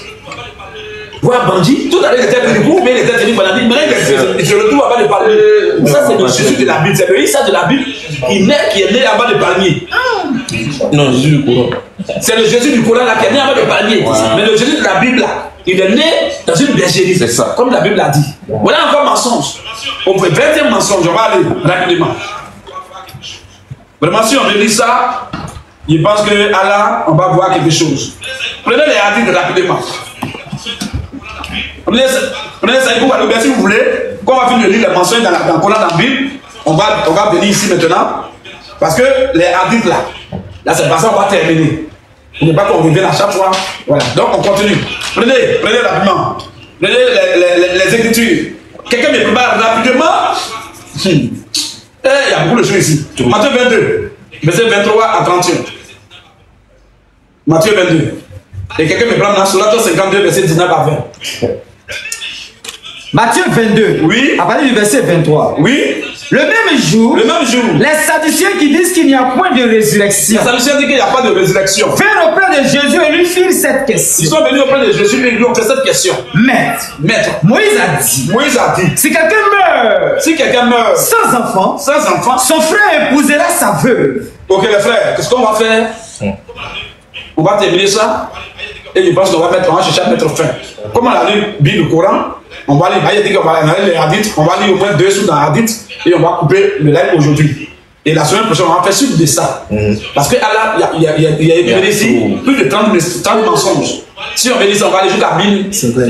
Boire Bandji, tout à l'heure il était venu pour, mais il était venu Bandji. Maintenant il se retrouve avant de palmier. Ça, c'est le Jésus de la Bible. C'est le Issa de la Bible qui est né avant de palmier. Non, Jésus du Coran. C'est le Jésus du Coran là qui est né avant de palmier. Mais le Jésus de la Bible là, il est né dans une bergerie. C'est ça. Comme la Bible l'a dit. Voilà encore mensonge. On peut 20e mensonge, on va aller rapidement. Vraiment, si on me dit ça, je pense que Allah, on va voir quelque chose. Prenez les hadiths rapidement. Prenez ça, si vous voulez, quand on va finir de lire les mensonges dans le Coran, dans la Bible, on va venir ici maintenant. Parce que les hadiths là c'est pas ça, on va terminer. Il n'est pas qu'on revienne à chaque fois. Voilà. Donc on continue. Prenez rapidement. Prenez les écritures. Quelqu'un me prépare rapidement. Il y a beaucoup de choses ici. Matthieu 22, verset 23 à 31. Matthieu 22. Et quelqu'un me prend dans Sourate 52, verset 19 à 20. Matthieu 22. Oui. À partir du verset 23. Oui. Le même jour, les Sadducéens qui disent qu'il n'y a point de résurrection. Les Sadducéens disent qu'il n'y a pas de résurrection. Vinrent auprès de Jésus et lui firent cette question. Ils sont venus auprès de Jésus et lui ont fait cette question. Maître, Moïse a dit, si quelqu'un meurt, sans enfant, son frère épousera sa veuve. Ok les frères, qu'est-ce qu'on va faire? On va terminer ça et je pense qu'on va chercher à mettre fin. Comme on a lu Bible, le Coran, on va lire, il dit qu'on va analyser les hadiths, on va lire au moins 2 sous dans les hadiths et on va couper le live aujourd'hui. Et la semaine prochaine, on va faire suite de ça. Parce que Allah, il y a écrit ici plus de 30 mensonges. Si on veut dire ça, on va aller jusqu'à 1000.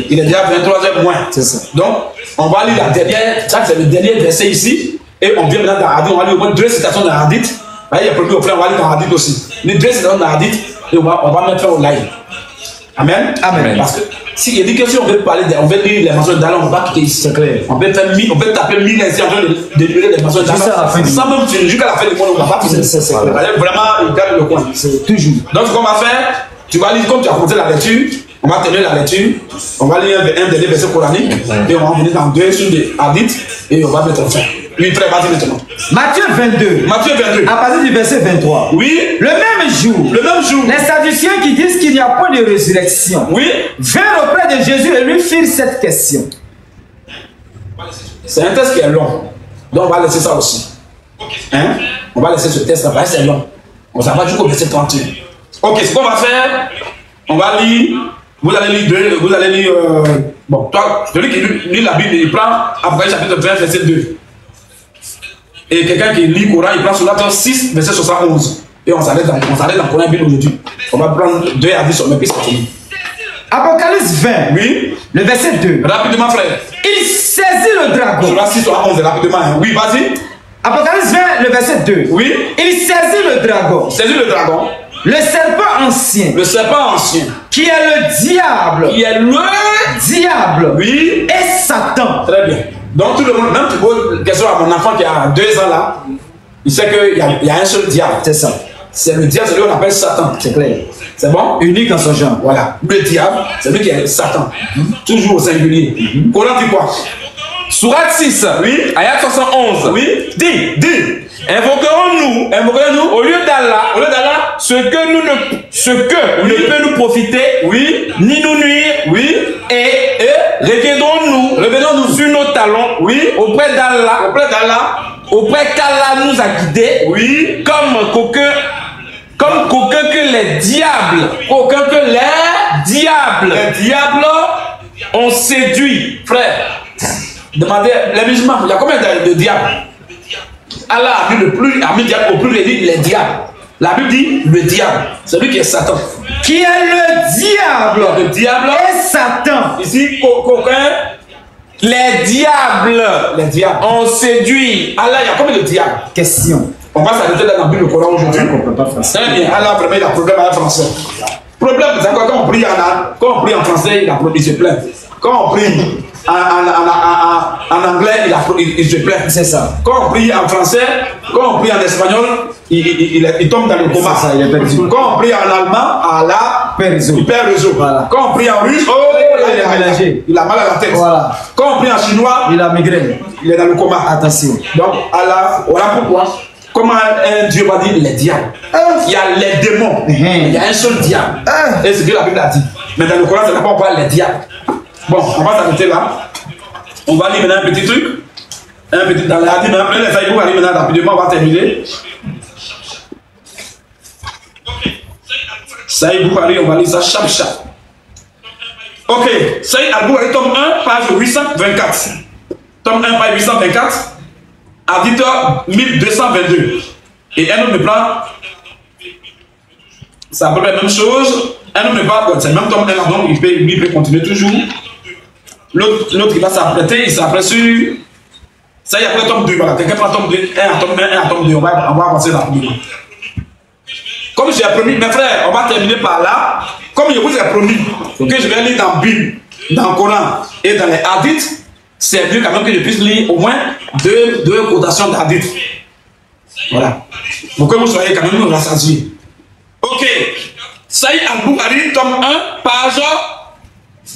Il est déjà 23h moins. Donc, on va lire la dernière, ça c'est le dernier verset ici. Et on vient maintenant dans hadith, on va lire au moins 2 citations dans hadith. Il y a premier au frère, on va lire dans hadith aussi. Les 2 citations dans hadith et on va mettre fin au live. Amen. Parce que si il dit que si on veut parler, on veut lire les mensonges d'Allah, on va quitter ici. C'est clair. On peut taper 1000 ici en train de lire les mensonges d'Allah. Sans même finir, jusqu'à la fin du monde, on ne va pas finir. Vraiment, il garde le coin. Toujours. Donc, ce qu'on va faire, tu vas lire comme tu as commencé la lecture. On va terminer la lecture. On va lire un dernier verset coranique. Et on va venir dans 2 sur des hadiths. Et on va mettre fin. Oui, frère, vas-y maintenant. Matthieu 22. À partir du verset 23. Oui. Le même jour. Les Sadducéens qui disent qu'il n'y a point de résurrection. Oui. Vinrent auprès de Jésus et lui firent cette question. C'est un test qui est long. Donc on va laisser ça aussi. Hein? On va laisser ce test là-bas, c'est long. On va jusqu'au verset 31. Ok, ce qu'on va faire, on va lire. Vous allez lire bon, toi, celui qui lit la Bible, il prend Apocalypse chapitre 20, verset 2. Et quelqu'un qui lit le Coran, il prend Sourate 6, verset 71. Et on s'arrête dans le Coran Bible aujourd'hui. On va prendre 2 hadiths sur le puis c'est fini. Apocalypse 20. Oui. Le verset 2. Rapidement, frère. Il saisit le dragon. Sourate 6, 71, rapidement. Hein. Oui, vas-y. Apocalypse 20, le verset 2. Oui. Il saisit le dragon. Le serpent ancien. Qui est le diable. Oui. Et Satan. Très bien. Donc tout le monde, même tu poses une question à mon enfant qui a 2 ans là, il sait qu'il y a un seul diable. C'est ça. C'est le diable, c'est lui qu'on appelle Satan. C'est clair. C'est bon? Unique en son genre. Voilà. Le diable, c'est lui qui est Satan. Toujours au singulier. Coran dit quoi? Sourate 6, oui. Ayat 71. Oui. Dit. Invoquerons-nous au lieu d'Allah ce que ne peut nous profiter, oui, ni nous nuire, oui, et revenons-nous sur nos talons, oui, auprès d'Allah, auprès qu'Allah nous a guidés, oui, comme qu'aucun que les diables, ont séduit. Frère, demandez les musulmans, il y a combien de diables? Allah a mis au pluriel les diables. La Bible dit le diable, celui qui est Satan. Qui est le diable. Le diable et Satan. Ici, qu'aucun. Les diables ont séduit. Allah, il y a combien de diables? Question. On va s'arrêter dans la Bible, le Coran aujourd'hui. On ne peut pas français. Très bien. Allah, vraiment, il a un problème avec le français. Problème, c'est quand on prie en français, il se plaint. Quand on prie en anglais, il se plaint. C'est ça. Quand on prie en français, quand on prie en espagnol, il tombe dans le coma. Ça, il est perdu. Quand on prie en allemand, Allah, il perd réseau. Voilà. Quand on prie en russe, oh, là, il est mélangé. Il a mal à la tête. Voilà. Quand on prie en chinois, il a migraine. Il est dans le coma. Attention. Donc, Allah, voilà pourquoi. Comment un Dieu va dire les diables. Il y a les démons. Il y a un seul diable. Et c'est ce que la Bible a dit. Mais dans le Coran, ça n'a pas encore les diables. Bon, on va s'arrêter là. On va lire maintenant un petit truc. Un petit dans les hadiths. Après les Saïd Boukhari, maintenant rapidement, on va terminer. Saïd Boukhari, on va lire ça chaque. Ok, Saïd Al-Boukhari, tome 1, page 824. Tome 1, page 824. Hadith 1222. Et un homme ne prend. C'est à peu près la même chose. Un homme ne prend. C'est le même tome 1, donc il peut continuer toujours. L'autre qui va s'apprêter, il s'apprête sur. Ça y est, après tome 2. Voilà. Quelqu'un prend tome 2, un à tome 1, un à tome 2. On va avancer rapidement. Comme j'ai promis, mes frères, on va terminer par là. Comme je vous ai promis que je vais lire dans la Bible, dans le Coran et dans les hadiths, c'est mieux quand même que je puisse lire au moins deux quotations d'hadiths. Voilà. Pour que vous soyez quand même rassasiés. Ok. Saïd Al-Boukhari, tome 1, page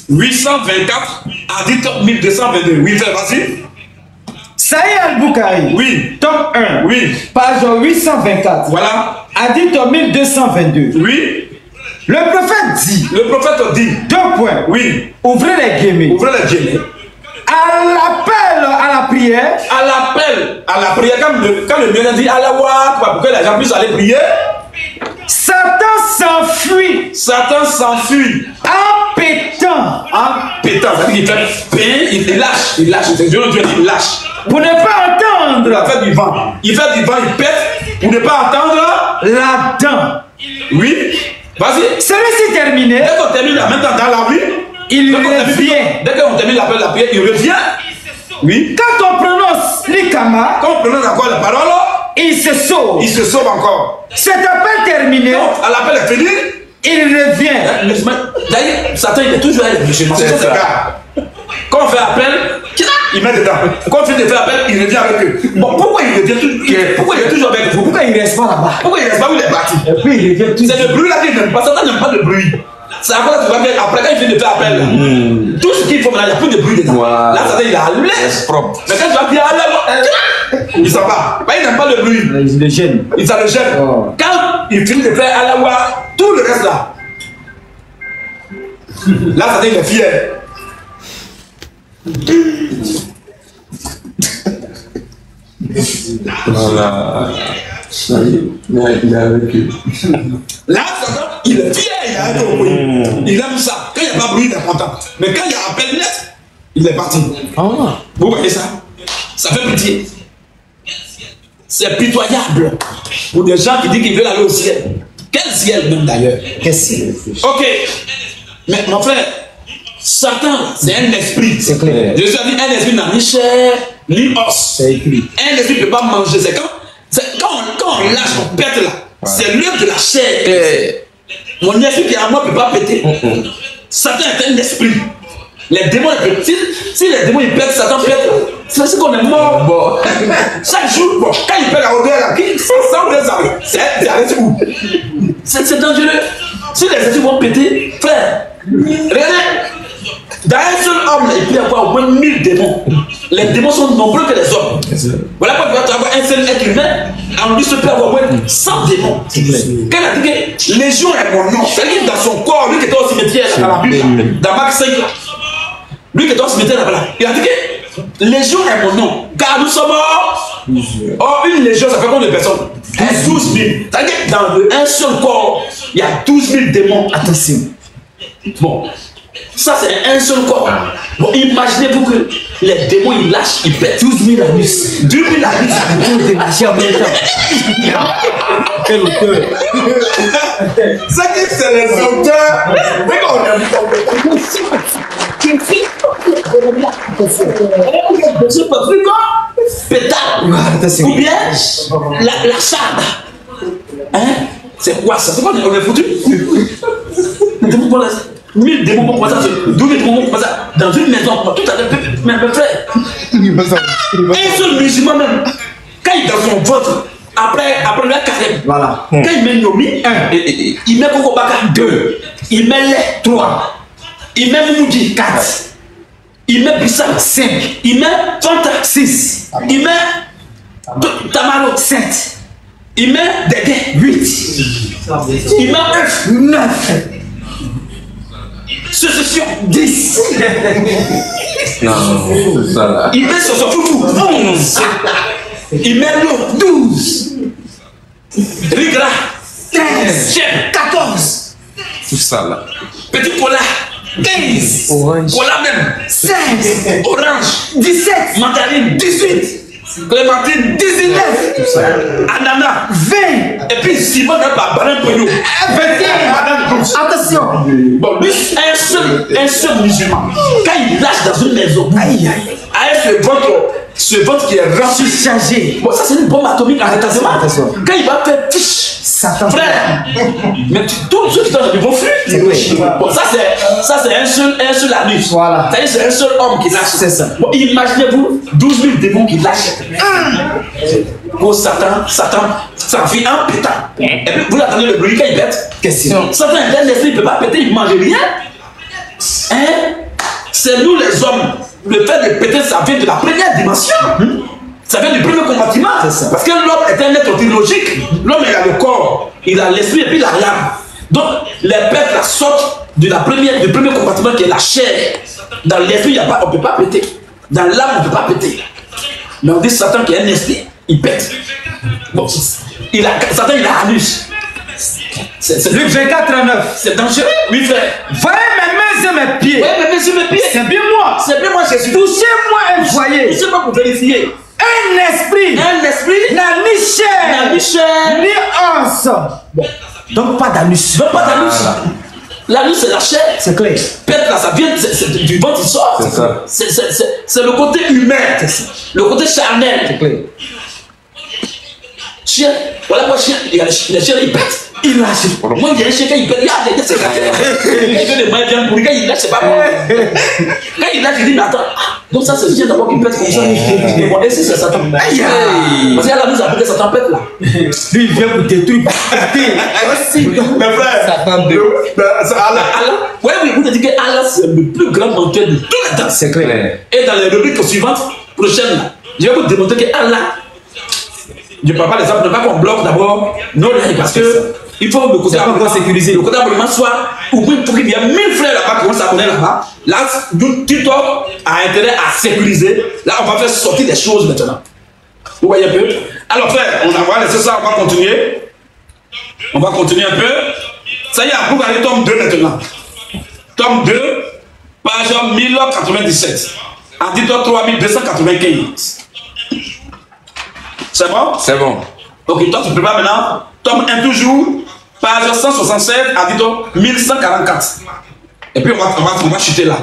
824, hadith 1222. Oui, vas-y. Saïd Al-Boukhari. Oui. Tome 1. Oui. Page 824. Voilà. Hadith 1222. Oui. Le prophète dit. Le prophète dit. 2 points. Oui. Ouvrez les guillemets. Ouvrez les guillemets. À l'appel à la prière. À l'appel à la prière. Quand le bien dit Allah pour que les gens puissent aller prier. Satan s'enfuit. Satan s'enfuit. En pétant. En pétant. C'est-à-dire qu'il fait pain, il lâche. Il lâche. C'est Dieu, il lâche. Pour ne pas entendre. Il fait du vent. Il fait du vent, il pète. Pour ne pas entendre. La dent. Oui. Vas-y. Celui-ci terminé. Dès qu'on termine la même temps dans la vie. Il revient. Dès qu'on termine l'appel de la prière, il revient. Oui. Quand on prononce l'ikama. Quand on prononce encore la parole. Il se sauve. Il se sauve encore. Cet appel terminé. Donc, à l'appel est fini. Il revient. D'ailleurs, Satan il est toujours à l'évolution. C'est ça. Quand on fait appel, il met dedans. Quand on fait de faire appel, il revient avec eux. Bon, pourquoi il revient pourquoi il est toujours avec vous? Pourquoi il ne reste pas là-bas? Pourquoi il ne reste pas où il est parti? Et puis il revient toujours. C'est le bruit là qu'il n'aime pas. Satan n'aime pas le bruit. C'est après que tu vas faire, après quand il vient de faire appel, tout ce qu'il faut maintenant, il n'y a plus de bruit dedans. Là, Satan il est à l'aise. Mais quand tu vas dire il s'en va. Il n'aime pas le bruit. Il le gêne. Il s'en le gêne. Quand il finit de faire Allah, tout le reste là. Là, Satan il est fier. Voilà. Il est avec eux. Là, il est fier, il a un bruit. Il aime ça. Quand il n'y a pas de bruit, il est content. Mais quand il y a appel net, il est parti. Vous voyez ça? Ça fait pitié. C'est pitoyable pour des gens qui disent qu'ils veulent aller au ciel. Quel ciel même d'ailleurs? Quel ciel? Ok. Mais mon frère, Satan, c'est un esprit. C'est clair. Jésus a dit un esprit n'a ni chair ni os. C'est écrit. Un esprit ne peut pas manger. C'est quand on lâche, on pète là. C'est l'œuvre de la chair. Mon esprit qui est à moi ne peut pas péter. Satan est un esprit. Les démons, si les démons ils pètent, Satan pète. C'est parce qu'on est mort. Bon. Chaque jour, bon, quand il pète la odeur là, sans odeur, c'est arrêté où? C'est dangereux. Si les esprits vont péter, frère, regardez. Dans un seul homme, il peut y avoir au moins 1000 démons. Les démons sont nombreux que les hommes. Voilà pourquoi tu vas avoir un seul être humain, en lui se peut avoir au moins 100 démons. Quand il a dit que Légion est mon nom, c'est-à-dire dans son corps, lui qui était au cimetière dans la Bible, dans Marc 5, lui qui était au cimetière là-bas, il a dit que Légion est mon nom, car nous sommes morts. Or, une légion, ça fait combien de personnes? 12 000. C'est-à-dire que dans un seul corps, il y a 12 000 démons. Attention. Bon. Ça, c'est un seul corps. Bon, imaginez-vous que les démons, ils lâchent, ils pètent. 12 000 anus. 2 000 anus. Tous démarchés en même temps. Quel auteur. C'est les auteurs. Mais quand on a vu pétard. Ou bien la charde. Hein? C'est quoi ça? C'est quoi on est foutu? 1000 démons vont commencer à se... 12 000 démons vont commencer dans une maison. Tout à l'heure, mes frères. Un seul musulman même, quand il est dans son ventre, après le carême, Voilà. quand il met Nomi, 1, il met Coco Baka 2, il met lait 3. Il met Moudi 4. Il met Bissap 5. Il met Fanta 6. Il met Tamaro 7. Il met Dédé 8. Il met œuf 9. Sécession 10. Non, ça là. Il met sur son foufou 11. Il met l'eau 12. Rigra 13. Chef 14. Tout ça là. Petit Pola 15. Orange. Pola même 16. Orange 17. Mandarine 18. Clémentine 19. Ananas 20. Et puis Simon n'a pas barin pour nous 21. Attention. Bon, lui, un seul musulman, quand il lâche dans une maison, avec ce ventre qui est rempli, Chargé. bon, ça c'est une bombe atomique en retardement. Quand il va faire fiche, Satan. frère, mais tous ceux qui sont dans le vont fuir. Bon, ça c'est un seul anus. Voilà. C'est-à-dire c'est un seul homme qui lâche. C'est ça. Bon, imaginez-vous 12 000 démons qui lâchent. Oh Satan, ça en fait un pétard. Et puis vous attendez le bruit quand il pète. Question. Satan est un esprit, il ne peut pas péter, il ne mange rien. Hein? C'est nous les hommes. Le fait de péter, ça vient de la première dimension. Ça vient du premier compartiment. Parce que l'homme est un être théologique. L'homme, il a le corps, il a l'esprit et puis il a l'âme. Donc, les pètes la sortent du premier compartiment qui est la chair. Dans l'esprit, on ne peut pas péter. Dans l'âme, on ne peut pas péter. Mais on dit Satan qui est un esprit, il pète. Bon, Satan, il a anus. Luc 24, 39. C'est dangereux, oui frère. Voyez mes mains et mes pieds. Ouais, mais sur mes pieds. C'est bien moi. C'est bien moi, Jésus. Touchez-moi et voyez. Touchez-moi pour vérifier. Un esprit n'a ni chair, ni os. Bon. Donc pas d'anus. Donc pas d'anus. L'anus c'est la chair. C'est clair. Pète là, ça vient du ventre, il sort. C'est ça. C'est le côté humain. Le côté charnel. C'est clair. Chien, voilà moi chien, il y a les chiens, ils pètent. Il lâche. Moi, il y a un chien, quand il pète, il y a des secrétaires. Il fait des moyens bien pourris, quand il lâche, c'est pas bon. Quand il lâche, il dit, mais attends, donc ça, c'est le chien d'abord qui pète comme ça. Mais bon, et si c'est Satan. Parce qu'il y a la mise à péter, Satan pète là. Lui, il vient pour détruire. Mes frères, Satan 2. Allah, oui, vous te dites que Allah, c'est le plus grand menteur de tous les temps. C'est clair. Et dans les rubriques suivantes, prochaines, là, je vais vous démontrer que Allah, je ne parle pas des exemples, ne pas qu'on bloque d'abord nos règles parce que il faut le côté sécurisé. Le côté abonnement soit ouvert pour qu'il y ait 1000 frères là-bas qui vont s'abonner là-bas. Là, TikTok a intérêt à sécuriser. Là, on va faire sortir des choses maintenant. Vous voyez un peu? Alors, frère, on va laisser ça, on va continuer. On va continuer un peu. Ça y est, vous allez tome 2 maintenant. Tome 2, page 1097. Article 3295. C'est bon? C'est bon. Ok, toi tu prépares maintenant. Tome 1 toujours, page 167, article 1144. Et puis on va chuter là.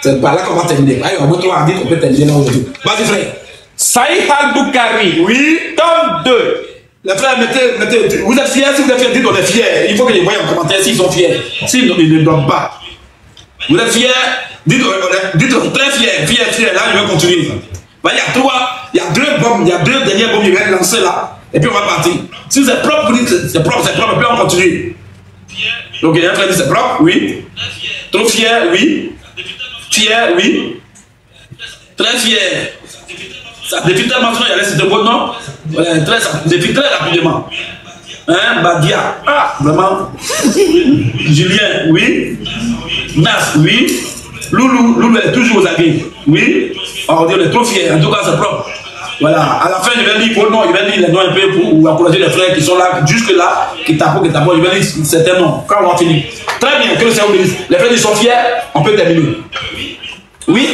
C'est par là qu'on va terminer. Allez, on va trouver un article qu'on peut terminer là aujourd'hui. Vas-y frère. Saïd Al-Bukhari. Oui. Tome 2. Les frères, mettez, vous êtes fiers? Si vous êtes fiers, dites on est fiers. Il faut que les voyez en commentaire s'ils sont fiers. S'ils ne donnent pas. Vous êtes fiers? Dites très fiers. Là, je vais continuer. Il y a deux bombes, il y a deux dernières bombes qui vont être lancées là. Et puis on va partir. Si vous êtes propre, vous dites c'est propre, et puis on continue. Donc il y a un frère qui dit c'est propre, oui. Trop fier, oui. Fier, oui. Très fier. Ça défile tellement, il y a les sites de bon nom. Voilà, ça défile très rapidement. Hein, Badia, ah, vraiment. Julien, oui. Nas, oui. Loulou est toujours aux aguets, oui. On dit on est trop fiers, en tout cas c'est propre. Voilà, à la fin, je vais lire vos noms, je vais lire les noms un peu pour encourager les frères qui sont là, jusque-là, qui tapent, je vais lire certains noms, quand on va finir. Très bien, que le Seigneur bénisse. Les frères qui sont fiers, on peut terminer. Oui.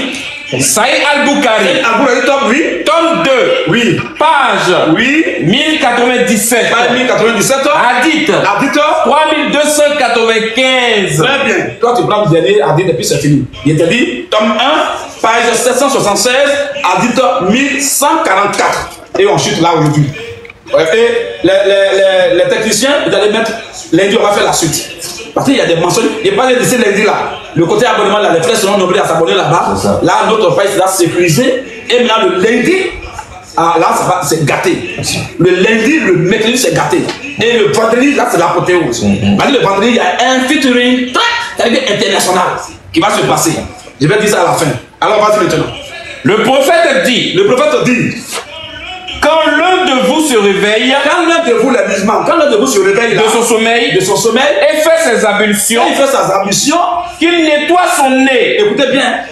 Saïd Al-Bukhari. Al-Bukhari, tome, oui. Tome 2. Oui. Page. Oui. 1097. Page 1097. Hadith. 3295. Très bien. Toi, tu prends le dernier hadith et puis c'est fini. Il te dit, tome 1, page 776, hadith 1144. Et on chute là aujourd'hui. Et les techniciens, ils allaient mettre lundi, on va faire la suite. Parce qu'il y a des mentions. Il n'y a pas de laisser lundi là. Le côté abonnement là, les frères seront nombreux à s'abonner là-bas. Là, notre page sera sécurisée. Et maintenant, le lundi, là, c'est gâté. Le lundi, le mercredi, c'est gâté. Et le vendredi, là, c'est l'apothéose. Le vendredi, il y a un featuring c'est-à-dire international, qui va se passer. Je vais dire ça à la fin. Alors, vas-y maintenant. Le prophète dit, quand l'un de vous se réveille, quand l'un de vous, les musulmans, quand l'un de vous se réveille de son sommeil, et fait ses ablutions, qu'il nettoie son nez. Écoutez bien,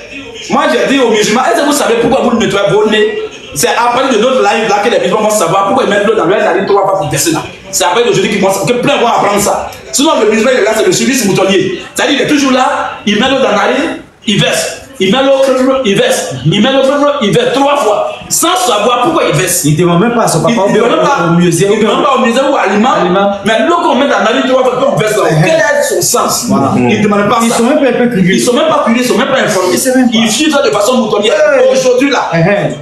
moi j'ai dit aux musulmans, est-ce que vous savez pourquoi vous nettoyez vos nez? C'est après de notre live là que les musulmans vont savoir pourquoi ils mettent l'eau dans leur narine 3 fois pour verser là. C'est après d'aujourd'hui que plein vont apprendre ça. Sinon le musulman il est là, c'est le service moutonnier. C'est-à-dire il est toujours là, il met l'eau dans la narine, il verse. Il met l'eau, il verse. Il met l'eau, il verse 3 fois. Sans savoir pourquoi il verse. Il ne demande même pas à son papa au musée. Il ne demande pas au musée ou à l'imam. Mais l'eau qu'on met dans la narine 3 fois, qu'on verse là, quel est son sens? Il ne demande pas ça. Ils ne sont même pas curieux. Ils ne sont même pas curieux, ils ne sont même pas informés. Ils suivent ça de façon moutonnière. Aujourd'hui là,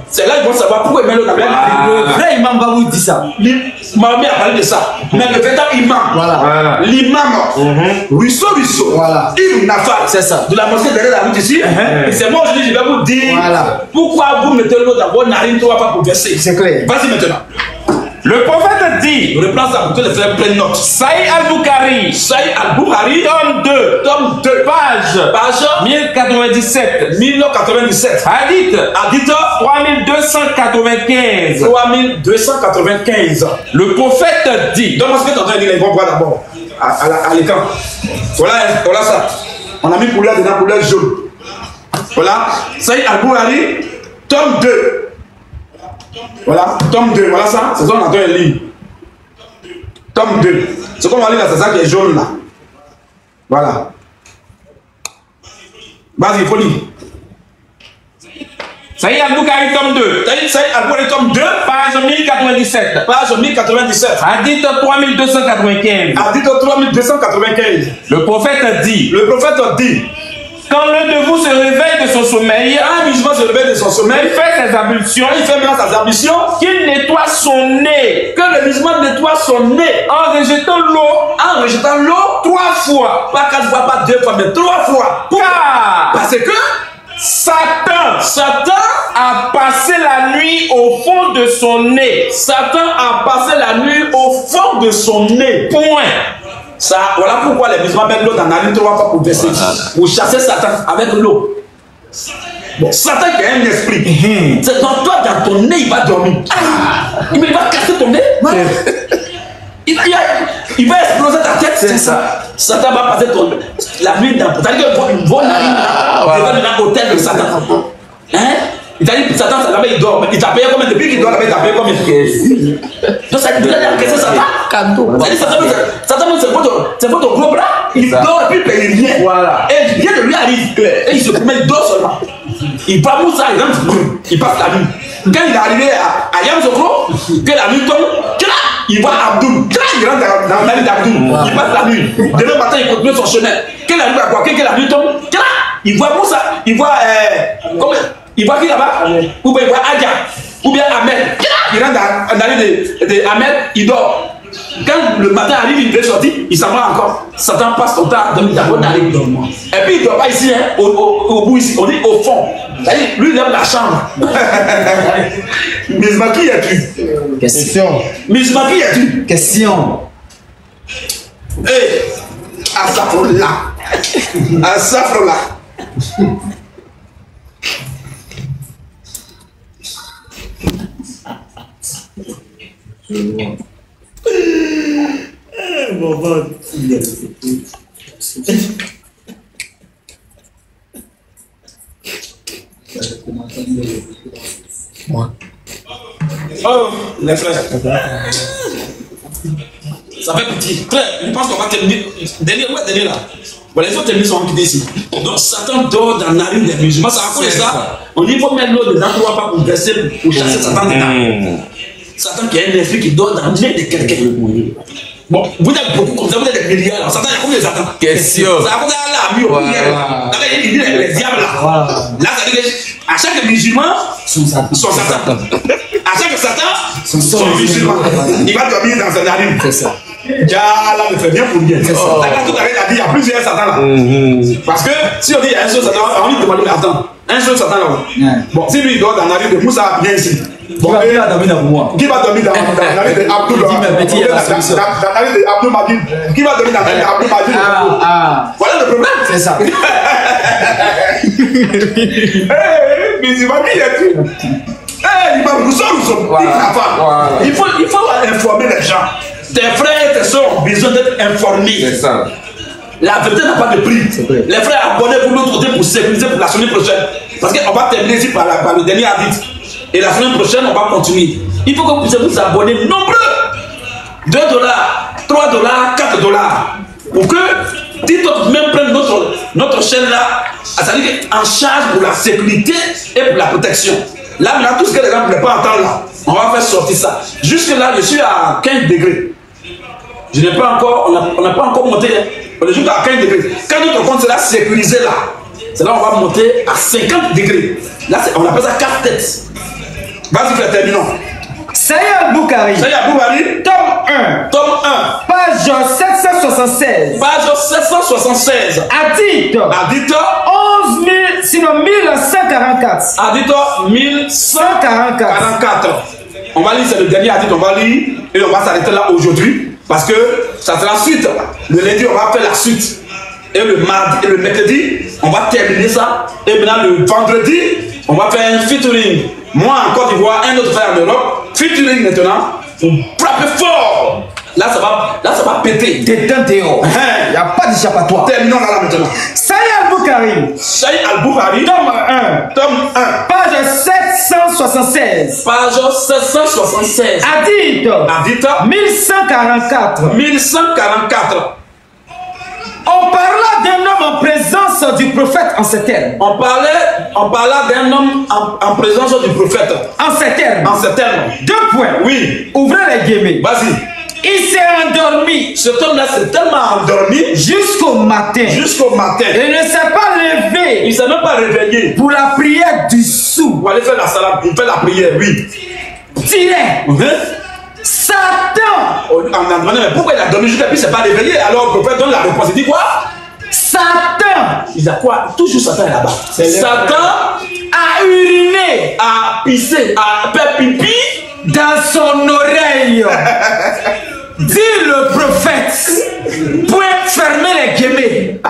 c'est là qu'ils vont savoir pourquoi ils mettent l'eau dans la narine. Le vrai imam va vous dire ça. Mahomet a parlé de ça. Mais le véritable imam, l'imam, ruisseau, Ibn Nafal, c'est ça. De la mosquée derrière la route ici. Et c'est moi aujourd'hui, je vais vous dire pourquoi vous mettez l'eau dans vos narines 3 fois pour verser. C'est clair. Vas-y maintenant. Le prophète dit, reprends ça pour que les frères prennent note. Saïd al-Bukhari, tome 2, page 1097, 1997, hadith 3295. Le prophète dit, donc ce que tu entends dire, ils vont voir d'abord à l'écran. Voilà ça. On a mis couleur dedans, couleur jaune. Voilà, Saïd al-Bukhari, tome 2. Voilà, tome 2, voilà ça, c'est ça qu'on entend une ligne. Tome 2. Ce qu'on va lire là, c'est ça qui est jaune là. Voilà. Vas-y, il faut lire. Saïd al-Bukhari, tome 2. Saïd al-Bukhari, tome 2. Page 1097. Page 1097. Hadith 3295. Hadith 3295. Le prophète dit. Quand l'un de vous se réveille de son sommeil, un musulman se réveille de son sommeil, il fait ses ablutions, qu'il nettoie son nez, que le musulman nettoie son nez en rejetant l'eau 3 fois, pas 4 fois, pas 2 fois, mais 3 fois. Car parce que Satan a passé la nuit au fond de son nez. Satan a passé la nuit au fond de son nez. Point. Ça, voilà pourquoi les musulmans mettent l'eau dans la narine 3 fois pour verser. Pour chasser Satan avec l'eau. Bon, Satan qui a un esprit. C'est dans toi, dans ton nez, il va dormir. Il va casser ton nez. Il va exploser ta tête. C'est ça. Satan va passer la nuit dans. C'est-à-dire que vos narines devant l'hôtel de Satan. Hein? Il t'a dit, Satan, il dort. Il t'a payé combien? Depuis qu'il dort là-bas, il t'a payé combien? Donc ça dit, il a encaissé Satan. Satan, c'est votre gros bras. Il dort et puis il ne paye rien. Voilà. Et rien de lui arrive. Et il se promet, il dort seulement. Il va Moussa, il rentre, il passe la nuit. Quand il est arrivé à Yamsokro, que la nuit tombe, il voit Abdoul. Il rentre dans la nuit d'Abdoul. Il passe la nuit. Demain matin, il continue son chemin. Que la nuit va quoi? Que la nuit tombe, il voit Moussa, il voit comment? Il voit qui là-bas? Ou bien il voit Adja, ou bien Ahmed. Il rentre dans l'année de Ahmed, il dort. Quand le matin arrive, il veut sortir, il s'en va encore. Satan passe son temps à dormir dans votre narine. Et puis il ne dort pas ici, hein, au bout ici, on dit au fond. C'est-à-dire, lui il aime la chambre. Musulman, qui es-tu? Question. Musulman, qui es-tu? Question. Hé, Asafrola. Asafrola. Oh, les frères. Ça fait petit. Je pense qu'on va terminer. Dernier là. Voilà, il faut terminer son idée ici. Donc Satan dort dans la narine des musulmans. C'est à cause de ça. On dit qu'il faut mettre l'eau dedans pour pas pour verser, pour chasser Satan dedans. Satan qui a un esprit qui dort dans le nez de quelqu'un. Bon, vous êtes beaucoup comme ça, vous êtes des milliards là. Satan, il y a combien de Satan? Question. Ça a combien là, mieux. Il dit les diables là. Là, ça veut dire à chaque musulman, son Satan. À chaque Satan, son musulman. Il va dormir dans sa narine. C'est ça. Là, ne fait bien pour bien. C'est ça. Tout à l'heure, il y a plusieurs Satan là. Parce que si on dit il y a un seul Satan, on lui demande attends, un seul Satan là. Bon, si lui il dort dans la narine de Moussa, bien ici. Bon, qui va dormir dans moi? Qui va dormir dans la narine de Abdou? Dans la narine de Abdou Magid. Qui va dormir dans la narine de Abdou Magid? Voilà le problème. C'est ça. Mais il m'a dit, il faut informer les gens. Tes frères et tes soeurs ont besoin d'être informés. C'est ça. La vérité n'a pas de prix. Les frères, abonnez-vous de l'autre côté pour sécuriser pour la semaine prochaine. Parce qu'on va terminer ici par le dernier hadith. Et la semaine prochaine, on va continuer. Il faut que vous puissiez vous abonner nombreux. $2, $3, $4. Pour que TikTok même prenne notre chaîne là, c'est-à-dire en charge pour la sécurité et pour la protection. Là, maintenant, tout ce que les gens ne pouvaient pas entendre là, on va faire sortir ça. Jusque là, je suis à 15 degrés. Je n'ai pas encore, on n'a pas encore monté. On est juste à 15 degrés. Quand notre compte sera sécurisé là, c'est là on va monter à 50 degrés. Là, on appelle ça 4 têtes. Vas-y, frère, terminons. Saïd Al-Bukhari. Saïd Al-Bukhari. Tome 1. Tome 1. Page 776. Page 776. Hadith. Hadith. 11 000, sinon 1144. Hadith 1144. On va lire, c'est le dernier hadith, on va lire et on va s'arrêter là aujourd'hui. Parce que ça sera la suite. Le lundi, on va faire la suite. Et le mardi et le mercredi, on va terminer ça. Et maintenant, le vendredi, on va faire un featuring. Moi, en Côte d'Ivoire, un autre frère en Europe. Featuring maintenant. Pour frapper fort. Là, ça va péter. Détente dehors. Il n'y a pas d'échappatoire. Terminons là maintenant. Saïd Al-Bukhari. Saïd Al-Bukhari. Tome 1. Tome 1. Page 776. Page 776. Hadith. Hadith. 1144. 1144. On parla d'un homme en présence du prophète en ces termes. On parla d'un homme en présence du prophète. En ces termes. En ces termes. 2 points. Oui. Ouvrez les guillemets. Vas-y. Il s'est endormi. Cet homme-là s'est tellement endormi. Jusqu'au matin. Jusqu'au matin. Il ne s'est pas levé. Il ne s'est même pas réveillé. Pour la prière du sou. Pour aller faire la salade. Pour faire la prière, oui. Tiret. Satan. Mais pourquoi il a dormi jusqu'à puis il ne s'est pas réveillé? Alors le prophète donne la réponse. Il dit quoi? Satan. Il dit quoi? Toujours Satan est là-bas. Satan a uriné. A pissé. A fait pipi dans son oreille. Dit le prophète. Point fermer les guillemets.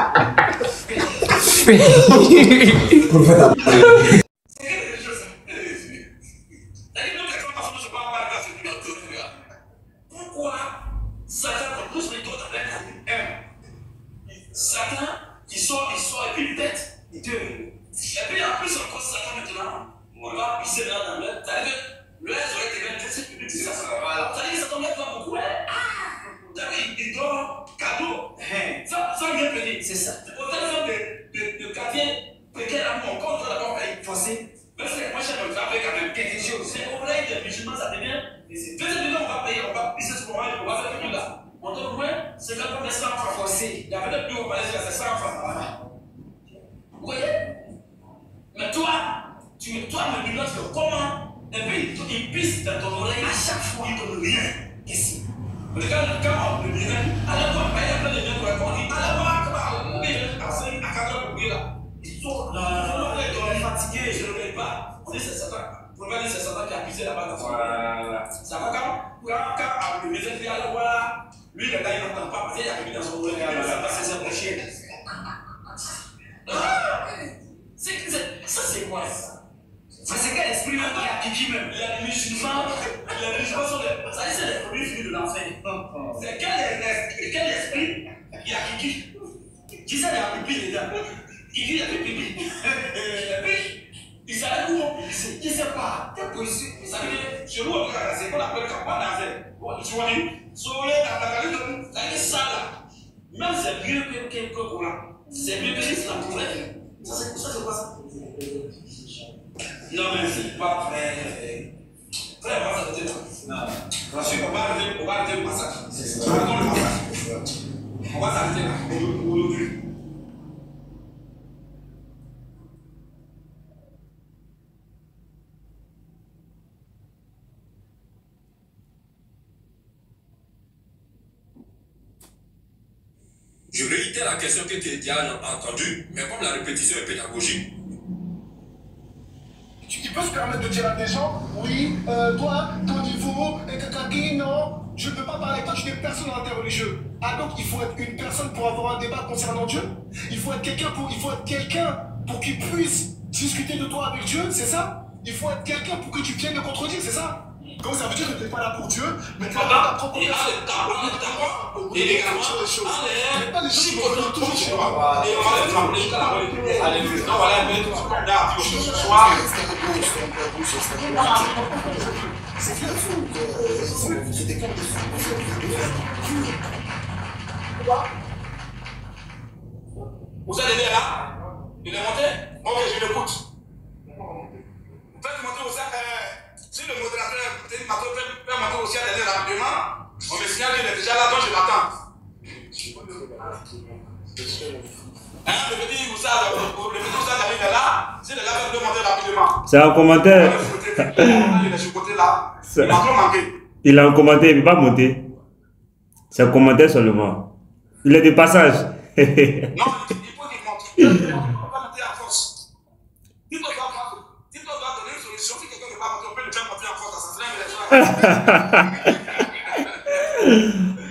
Pourquoi Satan propose les d'autres avec Satan, il sort et puis peut-être il te. Et puis en plus encore Satan maintenant, on va pisser dans l'air. C'est-à-dire que le reste aurait été bien testé public, c'est ça. C'est-à-dire que Satan ne pas beaucoup. Il dort cadeau. Ça vient venir. C'est ça. Au téléphone de quartier, précaire à mon compte, on va forcer. Même si moi je me rappelle quand même quelque chose. C'est au vrai des musulmans, ça devient. Peut-être on va payer, on va pisser ce qu'on va faire quelque chose là. On donne moins, c'est quand on est 100 francs forcé. Il y a peut-être plus au palais, c'est 100 francs. Vous voyez? Mais toi, le bilan, tu fais comment? Et puis, il pisse dans ton oreille à chaque fois, il ne donne rien. Qu'est-ce que quand on le dirait, allez voir, il y a plein de gens qui répondent, allez voir, comment on est à 4 heures pour lui là. Ils sont là, ils sont fatigués, je ne le paye pas. On dit c'est Satan. Pour dire c'est Satan qui a pissé là-bas. Ça va quand le médecin dit allez voir, lui le gars il n'entend pas parce qu'il a mis dans son oreille, c'est sa prochaine. Ça c'est quoi ça? C'est quel esprit même qui a piqué même? Les musulmans sont des. Ça c'est les produits finis de l'enfer. C'est quel esprit qui a piqué? Qui ça a piqué dedans? Qui dit il a fait pipi? Et puis, il savait où on pisser. Il ne sait pas. T'es position. Ça veut dire, chez nous, c'est qu'on appelle campagne d'enfer. Tu vois, sur les cataclysmes, ça veut dire ça là. Même c'est mieux que le Coran. C'est mieux que l'islam pour vrai. Ça c'est quoi ça? Non, mais c'est pas vrai. Frère, on va s'arrêter là. Non. On va arrêter le massacre. On va s'arrêter là. Aujourd'hui. Je réitère la question que Diane a entendue, mais comme la répétition est pédagogique. Il peut se permettre de dire à des gens, oui, toi, ton niveau, non, je ne peux pas parler avec toi, tu n'es personne interreligieux. Ah donc il faut être une personne pour avoir un débat concernant Dieu. Il faut être quelqu'un pour qu'il puisse discuter de toi avec Dieu, c'est ça? Il faut être quelqu'un pour que tu viennes le contredire, c'est ça? Donc ça veut dire que tu n'es pas là pour Dieu, mais tu es là pour ta propre personne. Et également, pas les choses qui vont venir toujours chez moi. Et on va les prendre. Allez, on va les mettre comme d'art. C'est bien fou. C'est des cas de vous allez là? Il est monté? Ok, je l'écoute. Faites monter aussi. Si le modérateur peut monter aussi à l'aller rapidement, on me signale qu'il est déjà là, donc je l'attends. Le petit Moussa arrive là, si le gars veut monter rapidement. C'est un commentaire. Il a un commentaire, il ne peut pas monter. C'est un commentaire seulement. Il est de passage. Non, il faut qu'il monte. Il ne peut pas monter à force. Si tu dois donner une solution, si quelqu'un ne peut pas monter, on peut le faire monter en force. Ça serait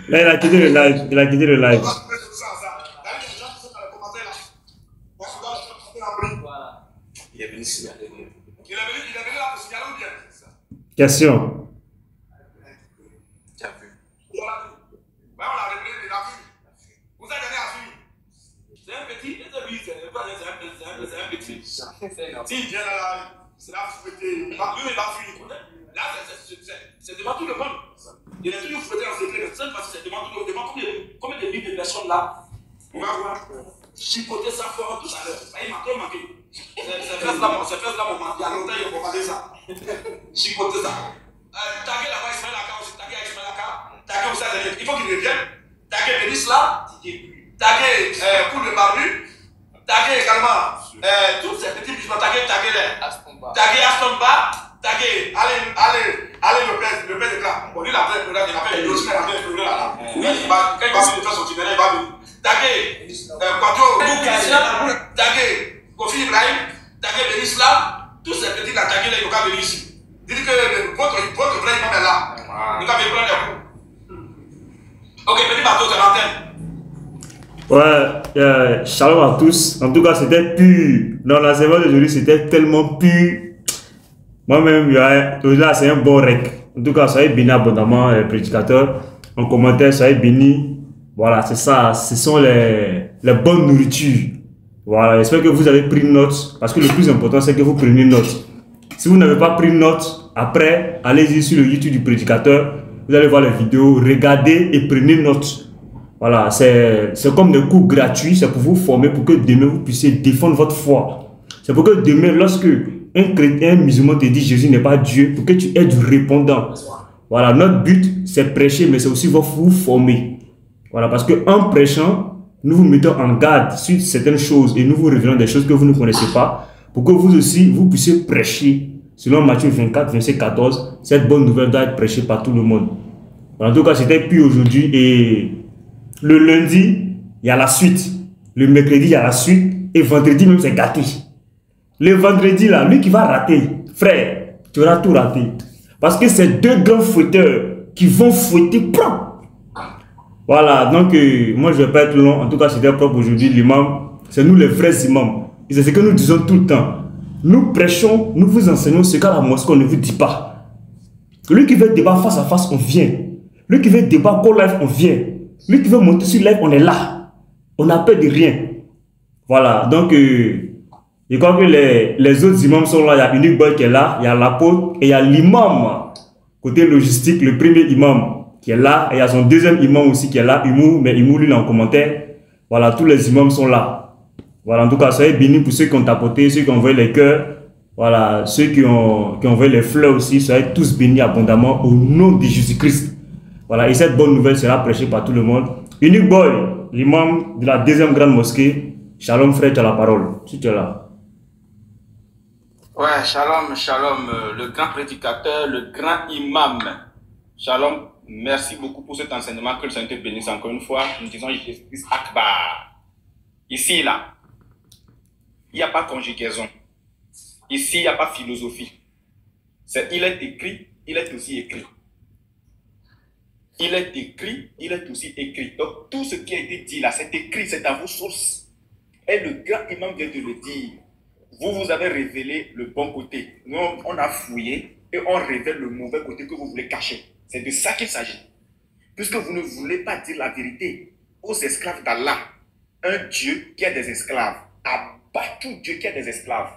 Là, il a quitté le live. Il a quitté le live. Il est venu signaler. Il est venu là pour signaler ou bien? Question. Tu as vu? On l'a vu. On l'a révélé, il a vu. Vous avez donné à vu. C'est un petit, c'est un petit. S'il vient là, c'est la fouetté. Lui, il va fuir. Là, c'est devant tout le monde. Il est toujours fouetté en secret. C'est parce que c'est devant tout le monde. Combien de milliers de personnes là? On va voir. Chicoter ça fort tout à l'heure. Il m'a manqué. C'est fait là, mon il y a longtemps, il faut parler ça. Chicoter ça. Taguer là-bas, Ismaël Aka aussi. Taguer Ismaël Aka. Taguer aussi à il faut qu'il revienne. Taguer Bénis là. Taguer Coul de Barbu. Taguer également tous ces petits bijoux. Taguer Taguer Astomba. Taguer allez le père de clan. Bon, lui, il a fait le programme, il a fait le dossier, il a fait le programme là. Quand il va faire son itinéraire, il va venir. Taguer Kwadio Christian. Taguer Kofi Ibrahim. Taguer Bénis là. Tous ces petits là, taguer les locaux venus ici. Dites que votre vrai imam est là. Vous avez prendre les coups. Ok, petit bateau, c'est l'antenne. Ouais, shalom à tous. En tout cas, c'était pur. Dans la semaine d'aujourd'hui, c'était tellement pur. Moi-même, là, c'est un bon rec. En tout cas, soyez bénis abondamment, les prédicateurs. En commentaire, soyez bénis. Voilà, c'est ça. Ce sont les bonnes nourritures. Voilà, j'espère que vous avez pris note. Parce que le plus important, c'est que vous preniez note. Si vous n'avez pas pris note, après, allez-y sur le YouTube du prédicateur. Vous allez voir les vidéos, regardez et prenez note. Voilà, c'est comme des cours gratuits. C'est pour vous former, pour que demain, vous puissiez défendre votre foi. C'est pour que demain, lorsque un chrétien, un musulman te dit Jésus n'est pas Dieu, pour que tu aies du répondant. Voilà, notre but, c'est prêcher, mais c'est aussi vous former. Voilà, parce qu'en prêchant, nous vous mettons en garde sur certaines choses et nous vous révélons des choses que vous ne connaissez pas, pour que vous aussi, vous puissiez prêcher. Selon Matthieu 24, verset 14, cette bonne nouvelle doit être prêchée par tout le monde. En tout cas, c'était plus aujourd'hui et le lundi, il y a la suite. Le mercredi, il y a la suite et vendredi même, c'est gâté. Le vendredi, là, lui qui va rater, frère, tu auras tout raté. Parce que c'est deux grands fouetteurs qui vont fouetter propre. Voilà, donc moi je ne vais pas être long. En tout cas, c'était propre aujourd'hui. L'imam, c'est nous les vrais imams. Et c'est ce que nous disons tout le temps. Nous prêchons, nous vous enseignons ce qu'à la mosquée, on ne vous dit pas. Lui qui veut débat face à face, on vient. Lui qui veut débat call live, on vient. Lui qui veut monter sur live, on est là. On n'a peur de rien. Voilà, donc je crois que les autres imams sont là. Il y a Unique Boy qui est là, il y a l'apôtre et il y a l'imam. Côté logistique, le premier imam qui est là. Et il y a son deuxième imam aussi qui est là, Imou. Mais Imou, lui, il est en commentaire. Voilà, tous les imams sont là. Voilà, en tout cas, soyez bénis pour ceux qui ont tapoté, ceux qui ont envoyé les cœurs. Voilà, ceux qui ont envoyé les fleurs aussi. Soyez tous bénis abondamment au nom de Jésus-Christ. Voilà, et cette bonne nouvelle sera prêchée par tout le monde. Unique Boy, l'imam de la deuxième grande mosquée. Shalom frère, tu as la parole. Si tu es là. Ouais, shalom, shalom, le grand prédicateur, le grand imam. Shalom, merci beaucoup pour cet enseignement, que le Seigneur te bénisse encore une fois. Nous disons Jésus-Christ Akbar. Ici, là, il n'y a pas conjugaison. Ici, il n'y a pas philosophie. Il est écrit, il est aussi écrit. Il est écrit, il est aussi écrit. Donc, tout ce qui a été dit là, c'est écrit, c'est à vos sources. Et le grand imam vient de le dire. Vous avez révélé le bon côté. Nous, on a fouillé et on révèle le mauvais côté que vous voulez cacher. C'est de ça qu'il s'agit. Puisque vous ne voulez pas dire la vérité aux esclaves d'Allah, un Dieu qui a des esclaves, abat tout Dieu qui a des esclaves,